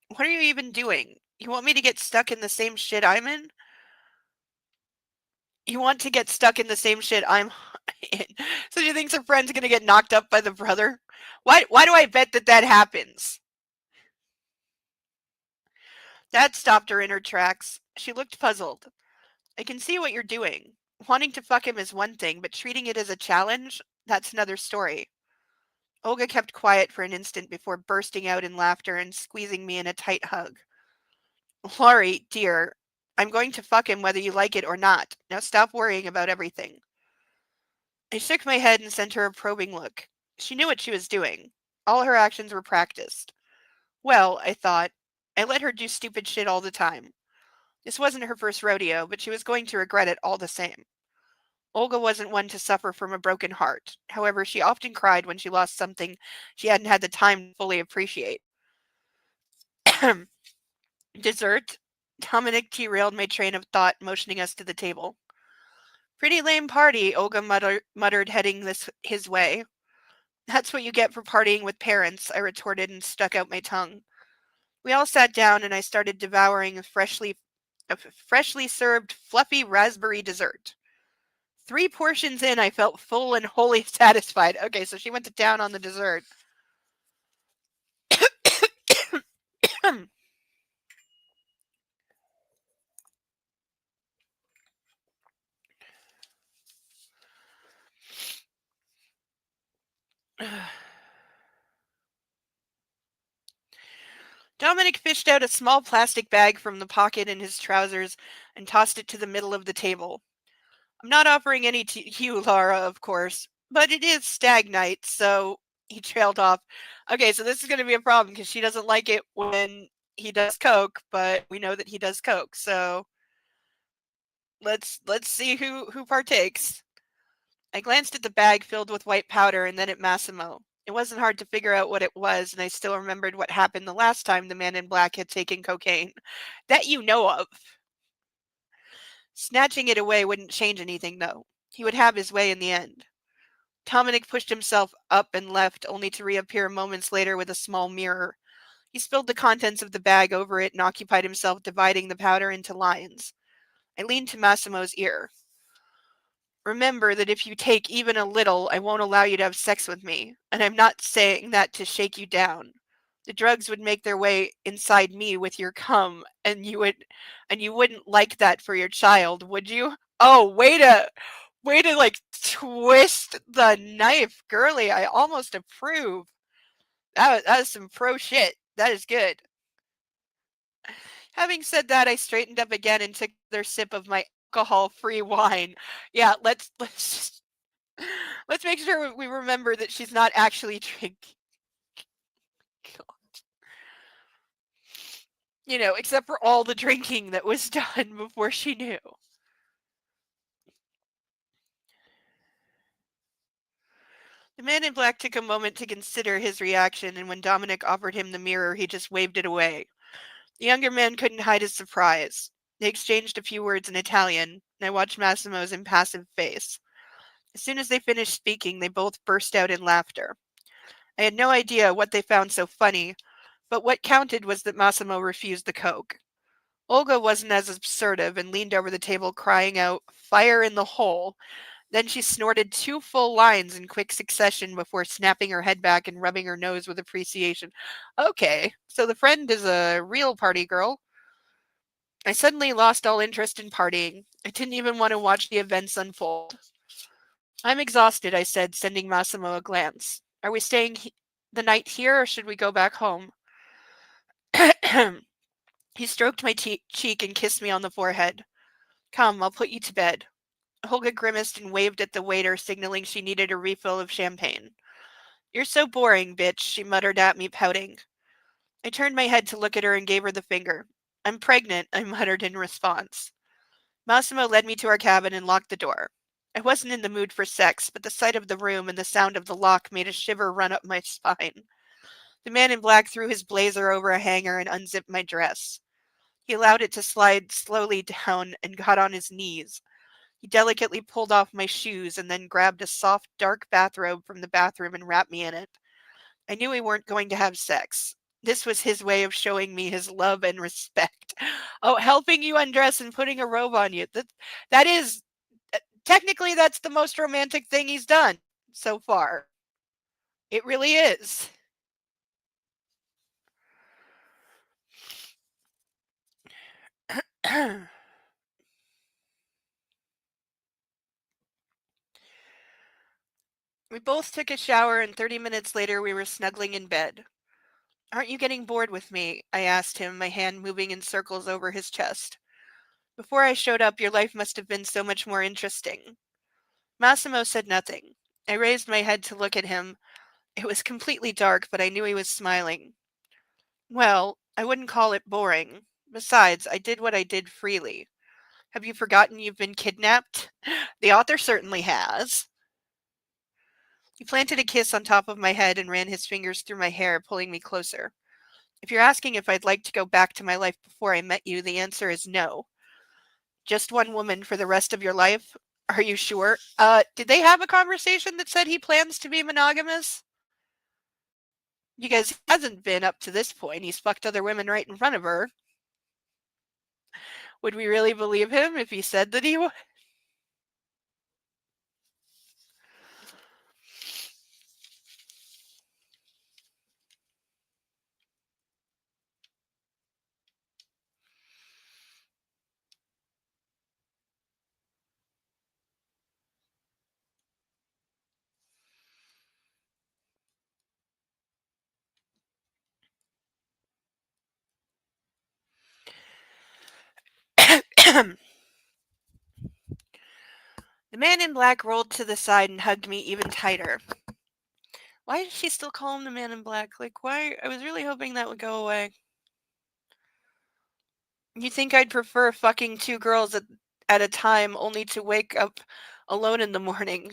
What are you even doing? You want me to get stuck in the same shit I'm in? You want to get stuck in the same shit I'm in. So you think her friend's gonna get knocked up by the brother? Why do I bet that happens? That stopped her in her tracks. She looked puzzled. I can see what you're doing. Wanting to fuck him is one thing, but treating it as a challenge, that's another story. Olga kept quiet for an instant before bursting out in laughter and squeezing me in a tight hug. Laurie, dear, I'm going to fuck him whether you like it or not. Now stop worrying about everything. I shook my head and sent her a probing look. She knew what she was doing. All her actions were practiced. Well, I thought, I let her do stupid shit all the time. This wasn't her first rodeo, but she was going to regret it all the same. Olga wasn't one to suffer from a broken heart. However, she often cried when she lost something she hadn't had the time to fully appreciate. Dessert? Dominic derailed my train of thought, motioning us to the table. Pretty lame party, Olga muttered, heading his way. That's what you get for partying with parents, I retorted and stuck out my tongue. We all sat down and I started devouring a freshly served fluffy raspberry dessert. 3 portions in, I felt full and wholly satisfied. Okay, so she went to town on the dessert. Dominic fished out a small plastic bag from the pocket in his trousers and tossed it to the middle of the table. I'm not offering any to you, Laura, of course, but it is stag night, so he trailed off. Okay, so this is going to be a problem because she doesn't like it when he does coke, but we know that he does coke, so let's see who partakes. I glanced at the bag filled with white powder and then at Massimo. It wasn't hard to figure out what it was, and I still remembered what happened the last time the man in black had taken cocaine. That you know of. Snatching it away wouldn't change anything, though. He would have his way in the end. Dominic pushed himself up and left, only to reappear moments later with a small mirror. He spilled the contents of the bag over it and occupied himself dividing the powder into lines. I leaned to Massimo's ear. Remember that if you take even a little, I won't allow you to have sex with me, and I'm not saying that to shake you down. The drugs would make their way inside me with your cum, and you wouldn't like that for your child, would you? Oh, way to like twist the knife, girly. I almost approve. That was some pro shit. That is good. Having said that, I straightened up again and took another sip of my alcohol-free wine. Yeah, let's make sure we remember that she's not actually drinking. God. You know, except for all the drinking that was done before she knew. The man in black took a moment to consider his reaction, and when Dominic offered him the mirror, he just waved it away. The younger man couldn't hide his surprise. They exchanged a few words in Italian, and I watched Massimo's impassive face. As soon as they finished speaking, they both burst out in laughter. I had no idea what they found so funny, but what counted was that Massimo refused the coke. Olga wasn't as assertive and leaned over the table crying out, "Fire in the hole." Then she snorted 2 full lines in quick succession before snapping her head back and rubbing her nose with appreciation. Okay, so the friend is a real party girl. I suddenly lost all interest in partying. I didn't even want to watch the events unfold. I'm exhausted, I said, sending Massimo a glance. Are we staying the night here or should we go back home? He stroked my cheek and kissed me on the forehead. Come, I'll put you to bed. Olga grimaced and waved at the waiter, signaling she needed a refill of champagne. You're so boring, bitch, she muttered at me, pouting. I turned my head to look at her and gave her the finger. I'm pregnant, I muttered in response. Massimo led me to our cabin and locked the door. I wasn't in the mood for sex, but the sight of the room and the sound of the lock made a shiver run up my spine. The man in black threw his blazer over a hanger and unzipped my dress. He allowed it to slide slowly down and got on his knees. He delicately pulled off my shoes and then grabbed a soft, dark bathrobe from the bathroom and wrapped me in it. I knew we weren't going to have sex. This was his way of showing me his love and respect. Oh, helping you undress and putting a robe on you. That is, technically, that's the most romantic thing he's done so far. It really is. We both took a shower, and 30 minutes later we were snuggling in bed. Aren't you getting bored with me? I asked him, my hand moving in circles over his chest. Before I showed up, your life must have been so much more interesting. Massimo said nothing. I raised my head to look at him. It was completely dark, but I knew he was smiling. Well, I wouldn't call it boring. Besides, I did what I did freely. Have you forgotten you've been kidnapped? The author certainly has. He planted a kiss on top of my head and ran his fingers through my hair, pulling me closer. If you're asking if I'd like to go back to my life before I met you, the answer is no. Just one woman for the rest of your life? Are you sure? Did they have a conversation that said he plans to be monogamous? Because he hasn't been up to this point. He's fucked other women right in front of her. Would we really believe him if he said that he would? The man in black rolled to the side and hugged me even tighter. Why does she still call him the man in black? Like, why? I was really hoping that would go away. You think I'd prefer fucking two girls at a time only to wake up alone in the morning?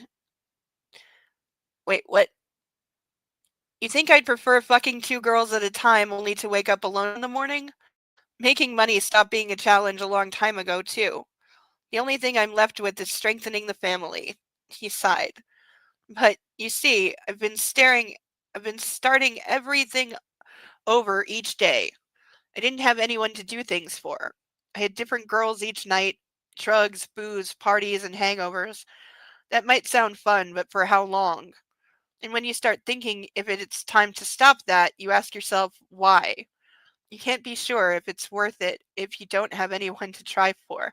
Wait, what? You think I'd prefer fucking two girls at a time only to wake up alone in the morning? Making money stopped being a challenge a long time ago, too. The only thing I'm left with is strengthening the family. He sighed. But, you see, I've been starting everything over each day. I didn't have anyone to do things for. I had different girls each night, drugs, booze, parties, and hangovers. That might sound fun, but for how long? And when you start thinking if it's time to stop that, you ask yourself, why? You can't be sure if it's worth it if you don't have anyone to try for.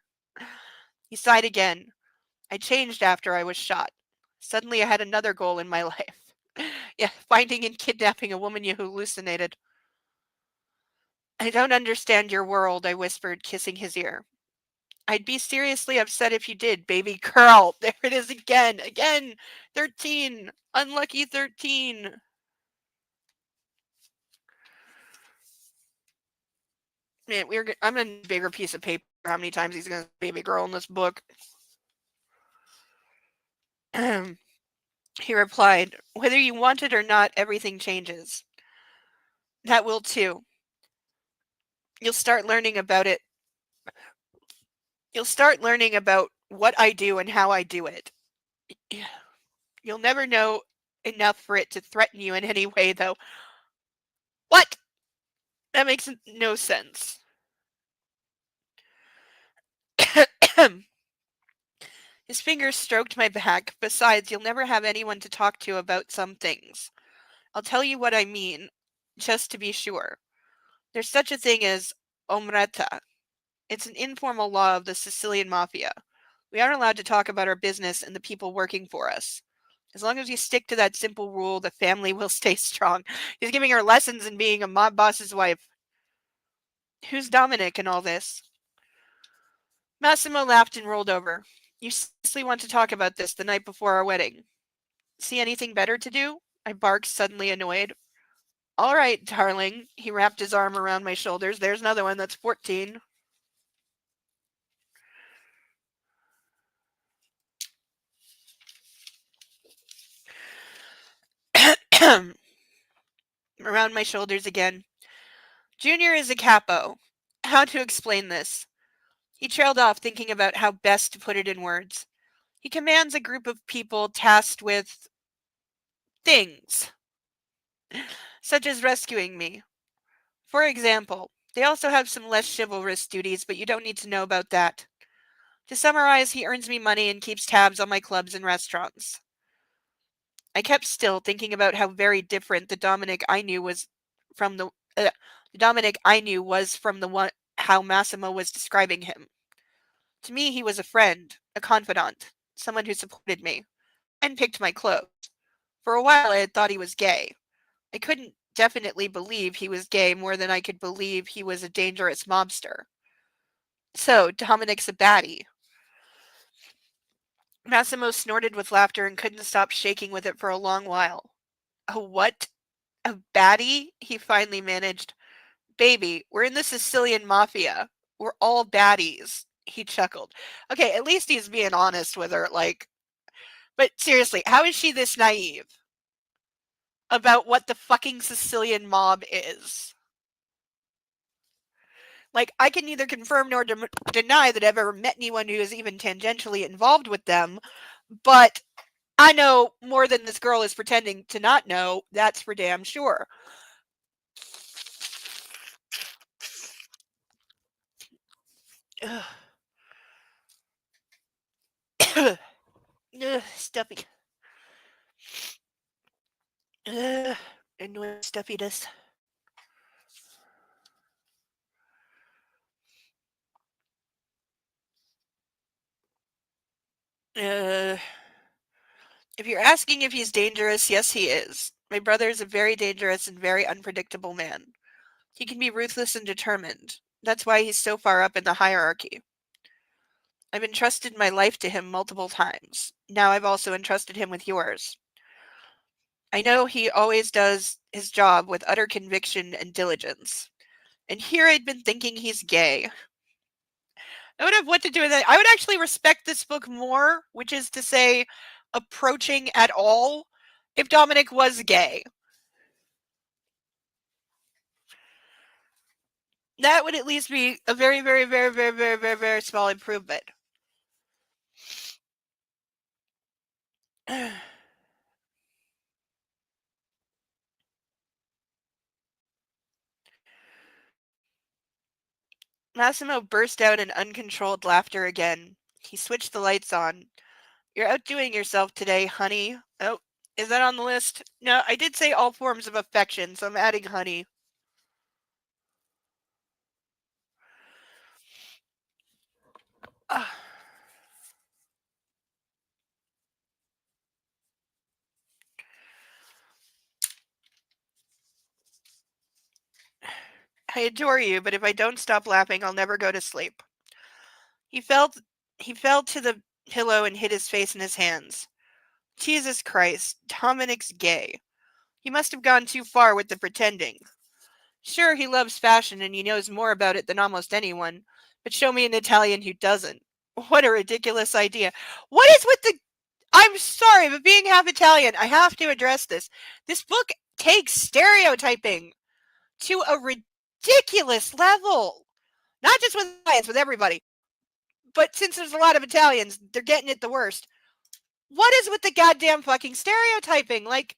He sighed again. I changed after I was shot. Suddenly I had another goal in my life. Yeah, finding and kidnapping a woman you hallucinated. I don't understand your world, I whispered, kissing his ear. I'd be seriously upset if you did, baby girl. There it is again. Again. 13. Unlucky 13. Man, I'm gonna need a bigger piece of paper how many times he's gonna say baby girl in this book. He replied, whether you want it or not, everything changes. That will too. You'll start learning about it. You'll start learning about what I do and how I do it. You'll never know enough for it to threaten you in any way, though. What? That makes no sense. His fingers stroked my back. Besides, you'll never have anyone to talk to about some things. I'll tell you what I mean, just to be sure. There's such a thing as omretta. It's an informal law of the Sicilian mafia. We aren't allowed to talk about our business and the people working for us. As long as you stick to that simple rule, the family will stay strong. He's giving her lessons in being a mob boss's wife. Who's Dominic in all this? Massimo laughed and rolled over. You seriously want to talk about this the night before our wedding? See anything better to do? I barked, suddenly annoyed. All right, darling. He wrapped his arm around my shoulders. There's another one that's 14. Around my shoulders again. Junior is a capo. How to explain this? He trailed off, thinking about how best to put it in words. He commands a group of people tasked with things, such as rescuing me. For example, they also have some less chivalrous duties, but you don't need to know about that. To summarize, he earns me money and keeps tabs on my clubs and restaurants. I kept still, thinking about how very different the Dominic I knew was from the Dominic I knew was from the one how Massimo was describing him. To me, he was a friend, a confidant, someone who supported me, and picked my clothes. For a while, I had thought he was gay. I couldn't definitely believe he was gay more than I could believe he was a dangerous mobster. So, Dominic's a baddie. Massimo snorted with laughter and couldn't stop shaking with it for a long while. A what? A baddie? He finally managed. Baby, we're in the Sicilian mafia. We're all baddies. He chuckled. Okay, at least he's being honest with her, like, but seriously, how is she this naive about what the fucking Sicilian mob is? Like, I can neither confirm nor deny that I've ever met anyone who is even tangentially involved with them, but I know more than this girl is pretending to not know. That's for damn sure. Ugh. Ugh, stuffy. Ugh, annoying stuffiness. If you're asking if he's dangerous, yes, he is. My brother is a very dangerous and very unpredictable man. He can be ruthless and determined. That's why he's so far up in the hierarchy. I've entrusted my life to him multiple times. Now I've also entrusted him with yours. I know he always does his job with utter conviction and diligence. And here I'd been thinking he's gay. I would have what to do with that. I would actually respect this book more, which is to say, approaching at all, if Dominic was gay. That would at least be a very, very, very, very, very, very, very small improvement. Massimo burst out in uncontrolled laughter again. He switched the lights on. You're outdoing yourself today, honey. Oh, is that on the list? No, I did say all forms of affection, so I'm adding honey. I adore you, but if I don't stop laughing, I'll never go to sleep. He fell to the pillow and hid his face in his hands. Jesus Christ, Dominic's gay. He must have gone too far with the pretending. Sure, he loves fashion and he knows more about it than almost anyone, but show me an Italian who doesn't. What a ridiculous idea. What is with the... I'm sorry, but being half Italian, I have to address this. This book takes stereotyping to a ridiculous level. Not just with Italians, with everybody. But since there's a lot of Italians, they're getting it the worst. What is with the goddamn fucking stereotyping? Like,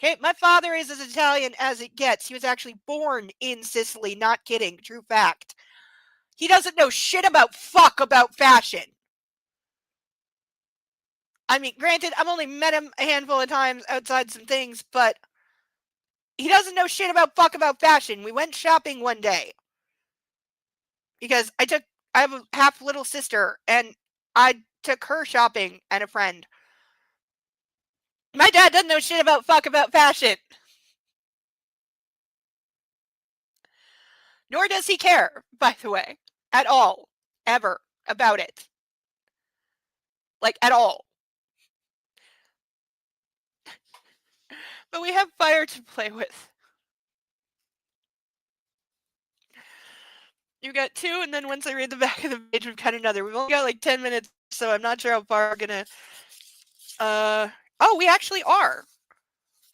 okay, my father is as Italian as it gets. He was actually born in Sicily. Not kidding. True fact. He doesn't know shit about fashion. I mean, granted, I've only met him a handful of times outside some things, but he doesn't know shit about fashion. We went shopping one day because I have a half little sister and I took her shopping and a friend. My dad doesn't know shit about fashion. Nor does he care, by the way, at all, ever, about it. Like, at all. But we have fire to play with. You got two, and then once I read the back of the page, we've got another. We've only got like 10 minutes, so I'm not sure how far we're gonna... Oh, we actually are.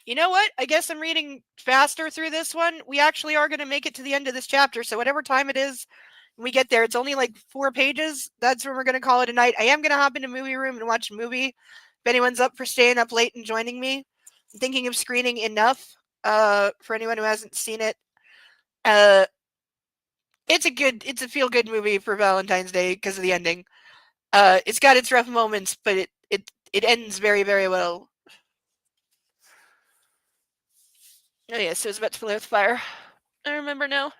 You know what? I guess I'm reading faster through this one. We actually are gonna make it to the end of this chapter, so whatever time it is when we get there, it's only like 4 pages. That's when we're gonna call it a night. I am gonna hop into movie room and watch a movie. If anyone's up for staying up late and joining me, I'm thinking of screening Enough. For anyone who hasn't seen it, it's a feel good movie for Valentine's Day because of the ending. It's got its rough moments, but it ends very, very well. Oh yeah, so it's about to play with fire. I remember now.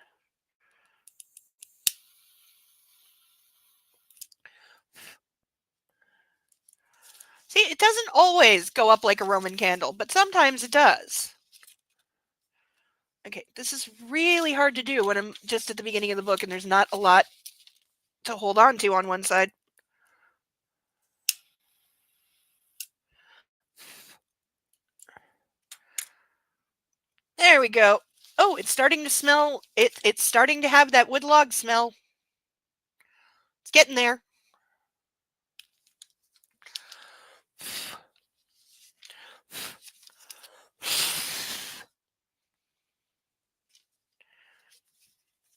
See, it doesn't always go up like a Roman candle, but sometimes it does. Okay, this is really hard to do when I'm just at the beginning of the book and there's not a lot to hold on to on one side. There we go. Oh, it's starting to smell. It's starting to have that wood log smell. It's getting there.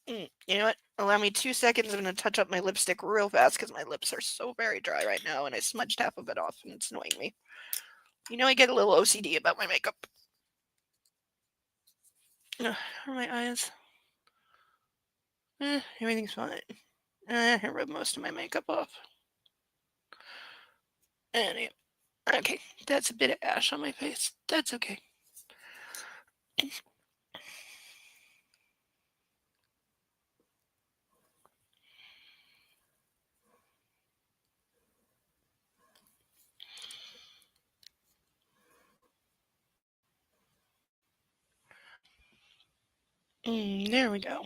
You know what? Allow me 2 seconds. I'm going to touch up my lipstick real fast because my lips are so very dry right now, and I smudged half of it off, and it's annoying me. You know, I get a little OCD about my makeup. How are my eyes? Everything's fine. I rubbed most of my makeup off. Anyway, okay, that's a bit of ash on my face. That's okay. There we go.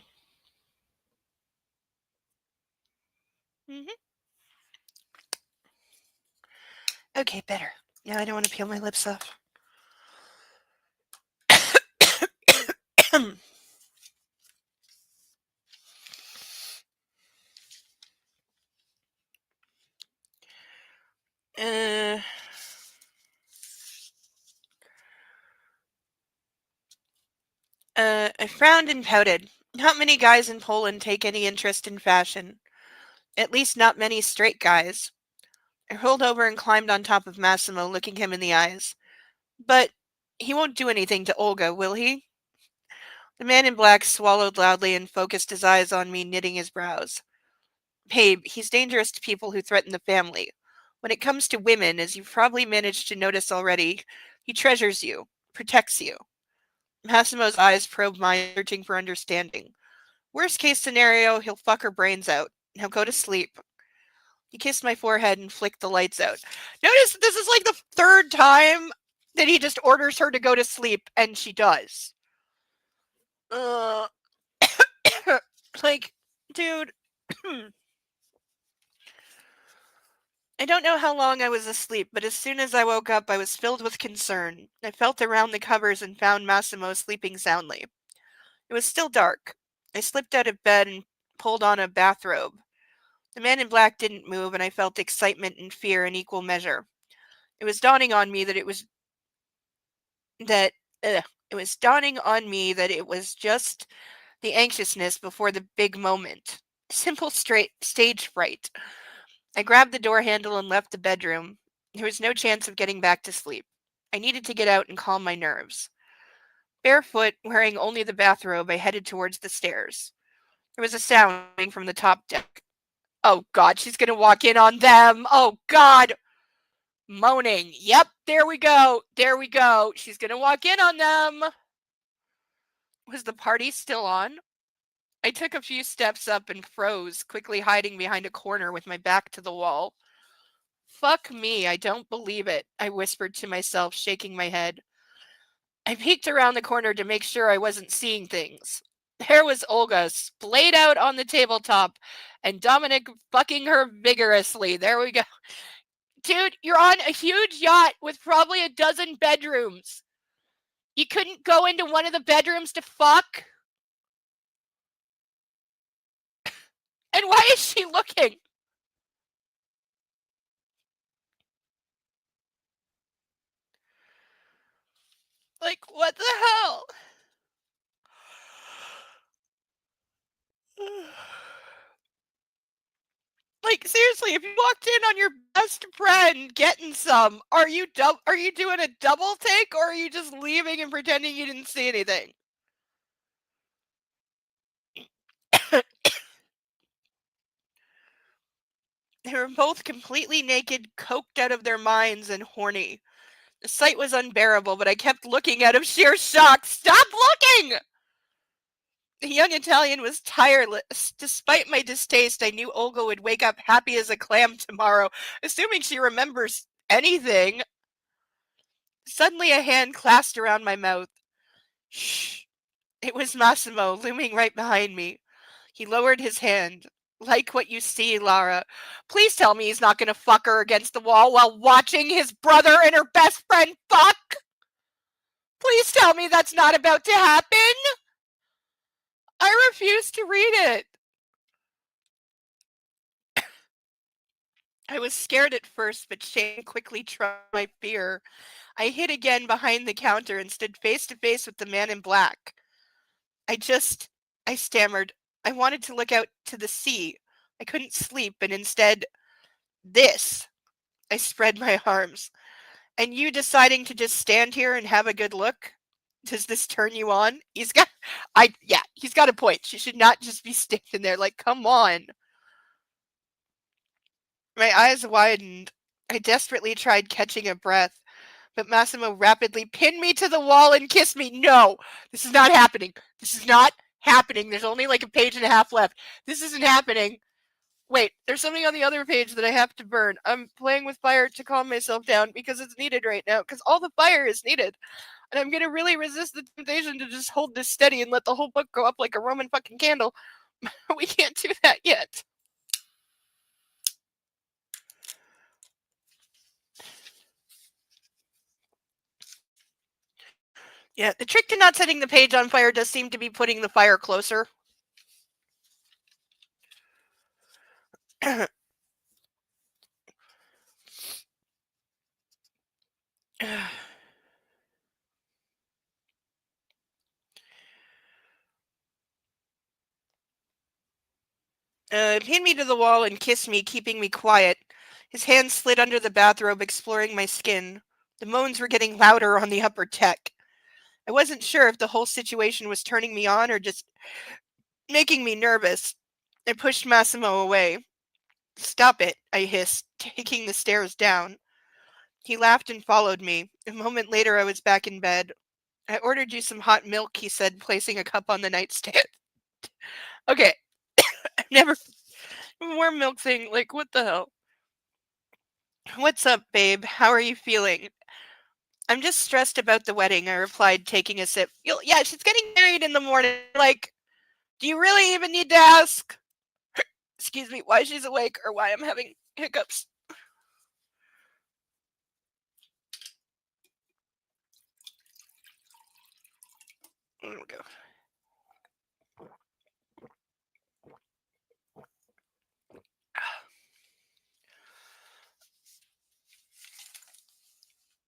Okay, better. Now I don't want to peel my lips off. I frowned and pouted. Not many guys in Poland take any interest in fashion. At least not many straight guys. I rolled over and climbed on top of Massimo, looking him in the eyes. But he won't do anything to Olga, will he? The man in black swallowed loudly and focused his eyes on me, knitting his brows. Babe, he's dangerous to people who threaten the family. When it comes to women, as you've probably managed to notice already, he treasures you, protects you. Massimo's eyes probe mine, searching for understanding. Worst case scenario, he'll fuck her brains out. He'll go to sleep. He kissed my forehead and flicked the lights out. Notice this is like the third time that he just orders her to go to sleep, and she does. Like, dude. I don't know how long I was asleep, but as soon as I woke up, I was filled with concern. I felt around the covers and found Massimo sleeping soundly. It was still dark. I slipped out of bed and pulled on a bathrobe. The man in black didn't move, and I felt excitement and fear in equal measure. It was dawning on me that it was just the anxiousness before the big moment. Simple stage fright. I grabbed the door handle and left the bedroom. There was no chance of getting back to sleep. I needed to get out and calm my nerves. Barefoot, wearing only the bathrobe, I headed towards the stairs. There was a sound coming from the top deck. Oh God, she's gonna walk in on them. Oh God. Moaning. Yep, there we go. There we go. She's gonna walk in on them. Was the party still on? I took a few steps up and froze, quickly hiding behind a corner with my back to the wall. Fuck me, I don't believe it, I whispered to myself, shaking my head. I peeked around the corner to make sure I wasn't seeing things. There was Olga, splayed out on the tabletop, and Dominic fucking her vigorously. There we go. Dude, you're on a huge yacht with probably a dozen bedrooms. You couldn't go into one of the bedrooms to fuck? And why is she looking? Like, what the hell? Like, seriously, if you walked in on your best friend getting some, are you doing a double take, or are you just leaving and pretending you didn't see anything? They were both completely naked, coked out of their minds, and horny. The sight was unbearable, but I kept looking out of sheer shock. Stop looking! The young Italian was tireless. Despite my distaste, I knew Olga would wake up happy as a clam tomorrow, assuming she remembers anything. Suddenly a hand clasped around my mouth. Shh. It was Massimo, looming right behind me. He lowered his hand. Like what you see, Laura. Please tell me he's not going to fuck her against the wall while watching his brother and her best friend fuck? Please tell me that's not about to happen? I refuse to read it. I was scared at first, but shame quickly trumped my fear. I hid again behind the counter and stood face to face with the man in black. I stammered, I wanted to look out to the sea. I couldn't sleep, and instead, this. I spread my arms. And you deciding to just stand here and have a good look? Does this turn you on? He's got a point. She should not just be standing there like, come on. My eyes widened. I desperately tried catching a breath, but Massimo rapidly pinned me to the wall and kissed me. No, this is not happening. This is not happening. There's only like a page and a half left. This isn't happening. Wait, there's something on the other page that I have to burn. I'm playing with fire to calm myself down because it's needed right now, because all the fire is needed. And I'm going to really resist the temptation to just hold this steady and let the whole book go up like a Roman fucking candle. We can't do that yet. Yeah, the trick to not setting the page on fire does seem to be putting the fire closer. Pinned me to the wall and kissed me, keeping me quiet. His hand slid under the bathrobe, exploring my skin. The moans were getting louder on the upper deck. I wasn't sure if the whole situation was turning me on or just making me nervous. I pushed Massimo away. Stop it, I hissed, taking the stairs down. He laughed and followed me. A moment later, I was back in bed. I ordered you some hot milk, he said, placing a cup on the nightstand. Okay, I've never... More milk thing, like, what the hell? What's up, babe? How are you feeling? I'm just stressed about the wedding, I replied, taking a sip. Yeah, she's getting married in the morning. Like, do you really even need to ask? Excuse me, why she's awake or why I'm having hiccups? There we go.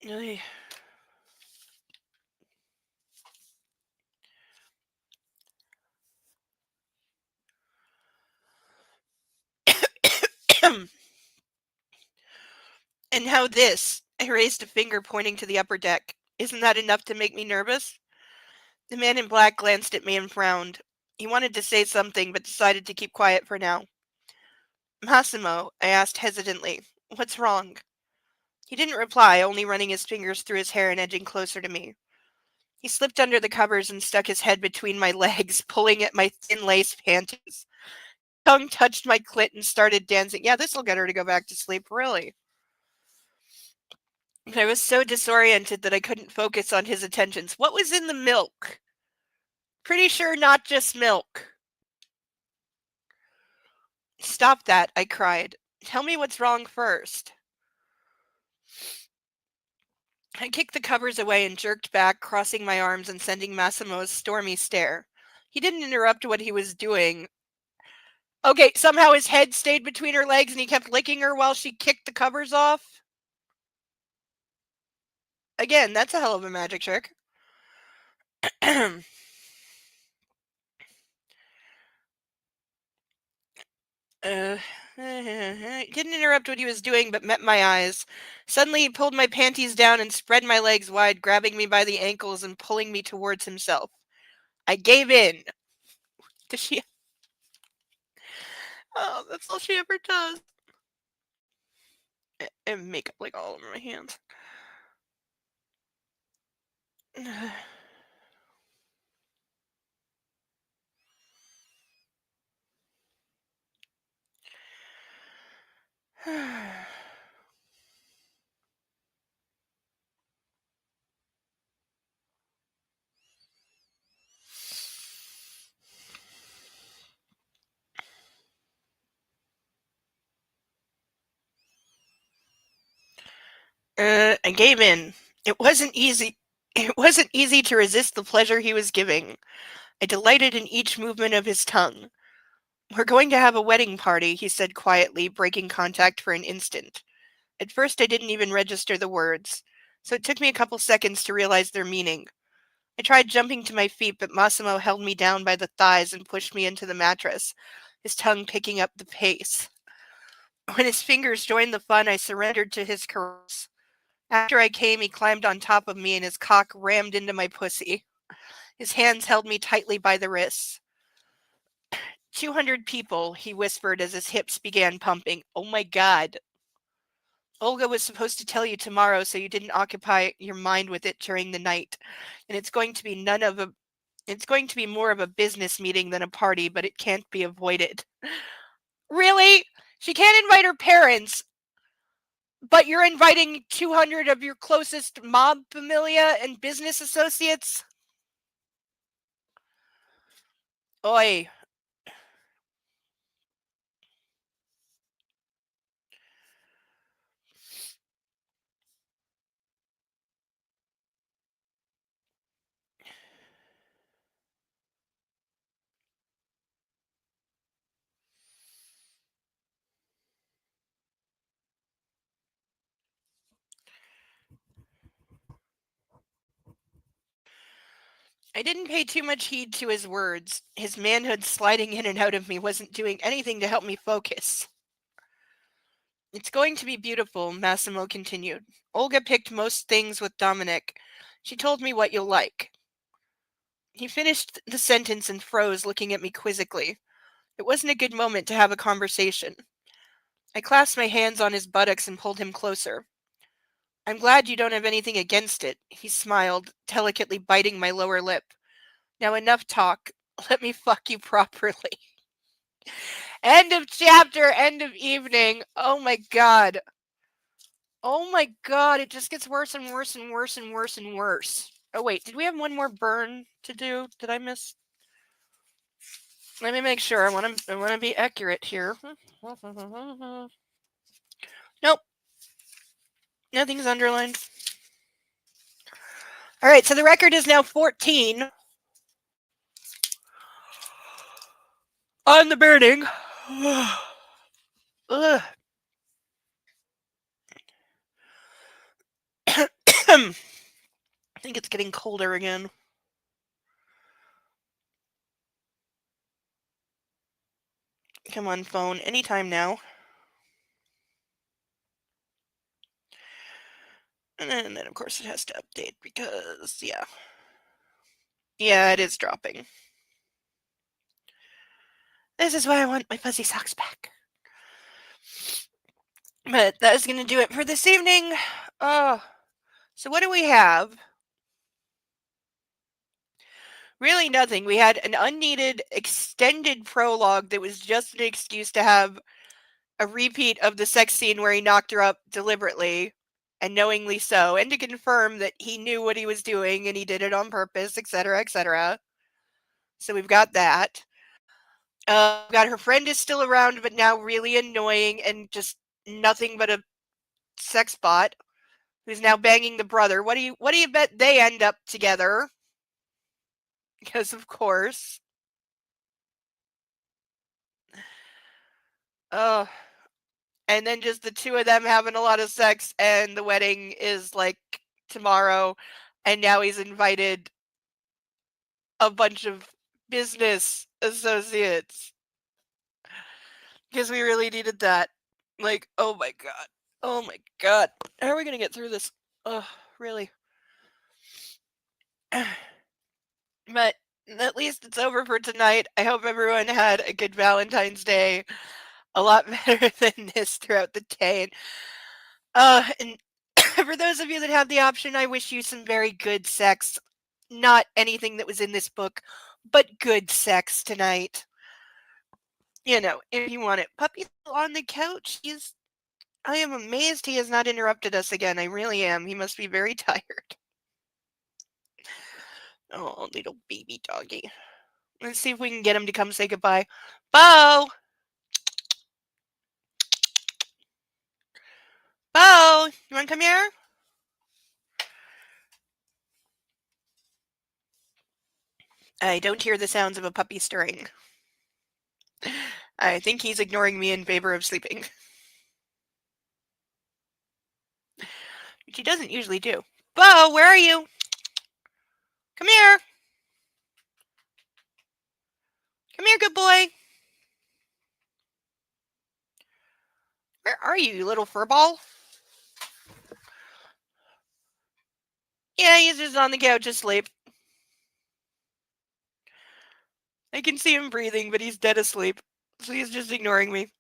Really? And how this? I raised a finger pointing to the upper deck. Isn't that enough to make me nervous? The man in black glanced at me and frowned. He wanted to say something, but decided to keep quiet for now. Massimo, I asked hesitantly, what's wrong? He didn't reply, only running his fingers through his hair and edging closer to me. He slipped under the covers and stuck his head between my legs, pulling at my thin lace panties. Tongue touched my clit and started dancing. Yeah, this'll get her to go back to sleep, really. But I was so disoriented that I couldn't focus on his attentions. What was in the milk? Pretty sure not just milk. Stop that, I cried. Tell me what's wrong first. I kicked the covers away and jerked back, crossing my arms and sending Massimo a stormy stare. He didn't interrupt what he was doing. Okay, somehow his head stayed between her legs and he kept licking her while she kicked the covers off. Again, that's a hell of a magic trick. Didn't interrupt what he was doing, but met my eyes. Suddenly, he pulled my panties down and spread my legs wide, grabbing me by the ankles and pulling me towards himself. I gave in. Does she? Oh, that's all she ever does. And makeup like all over my hands. I gave in. It wasn't easy. It wasn't easy to resist the pleasure he was giving. I delighted in each movement of his tongue. We're going to have a wedding party, he said quietly, breaking contact for an instant. At first, I didn't even register the words, so it took me a couple seconds to realize their meaning. I tried jumping to my feet, but Massimo held me down by the thighs and pushed me into the mattress, his tongue picking up the pace. When his fingers joined the fun, I surrendered to his caress. After I came, he climbed on top of me and his cock rammed into my pussy. His hands held me tightly by the wrists. 200 people, he whispered as his hips began pumping. Oh my God. Olga was supposed to tell you tomorrow so you didn't occupy your mind with it during the night. And it's going to be more of a business meeting than a party, but it can't be avoided. Really? She can't invite her parents, but you're inviting 200 of your closest mob familia and business associates? Oi. I didn't pay too much heed to his words. His manhood sliding in and out of me wasn't doing anything to help me focus. It's going to be beautiful, Massimo continued. Olga picked most things with Dominic. She told me what you'll like. He finished the sentence and froze, looking at me quizzically. It wasn't a good moment to have a conversation. I clasped my hands on his buttocks and pulled him closer. I'm glad you don't have anything against it, he smiled, delicately biting my lower lip. Now enough talk. Let me fuck you properly. End of chapter, end of evening. Oh my God. Oh my God, it just gets worse and worse and worse and worse and worse. Oh wait, did we have one more burn to do? Did I miss? Let me make sure. I want to be accurate here. Nope. Nothing's underlined. All right, so the record is now 14 on the burning. Ugh. I think it's getting colder again. Come on, phone. Anytime now. And then, of course, it has to update because, yeah. Yeah, it is dropping. This is why I want my fuzzy socks back. But that is going to do it for this evening. So what do we have? Really nothing. We had an unneeded extended prologue that was just an excuse to have a repeat of the sex scene where he knocked her up deliberately and knowingly so, and to confirm that he knew what he was doing and he did it on purpose, etc., etc. So we've got that. Got her friend is still around, but now really annoying and just nothing but a sex bot who's now banging the brother. What do you bet they end up together? Because of course. And then just the two of them having a lot of sex, and the wedding is like tomorrow, and now he's invited a bunch of business associates. Because we really needed that. Like, oh my God. Oh my God. How are we going to get through this? Oh, really? But at least it's over for tonight. I hope everyone had a good Valentine's Day. A lot better than this throughout the day. And for those of you that have the option, I wish you some very good sex. Not anything that was in this book, but good sex tonight. You know, if you want it. Puppy's on the couch. I am amazed he has not interrupted us again. I really am. He must be very tired. Oh, little baby doggy. Let's see if we can get him to come say goodbye. Bo! Bo! You want to come here? I don't hear the sounds of a puppy stirring. I think he's ignoring me in favor of sleeping. Which he doesn't usually do. Bo, where are you? Come here. Come here, good boy. Where are you little furball? Yeah, he's just on the couch asleep. I can see him breathing, but he's dead asleep. So he's just ignoring me.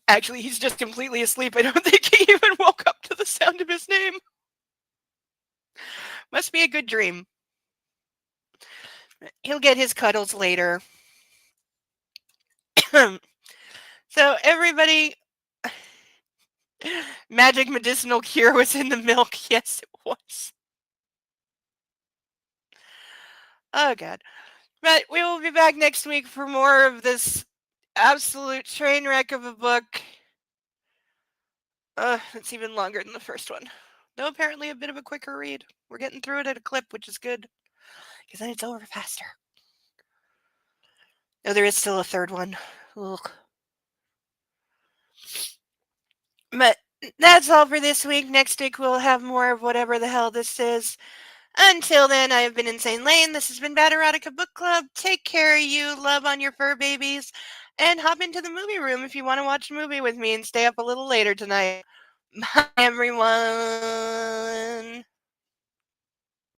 Actually, he's just completely asleep. I don't think he even woke up to the sound of his name. Must be a good dream. He'll get his cuddles later. So everybody, magic medicinal cure was in the milk. Yes, it was. Oh, God. But we will be back next week for more of this absolute train wreck of a book. It's even longer than the first one. Though apparently a bit of a quicker read. We're getting through it at a clip, which is good. Because then it's over faster. No, there is still a third one. Ugh. But that's all for this week. Next week we'll have more of whatever the hell this is. Until then, I have been Insane Lane. This has been Bad Erotica Book Club. Take care of you. Love on your fur babies. And hop into the movie room if you want to watch a movie with me and stay up a little later tonight. Bye, everyone.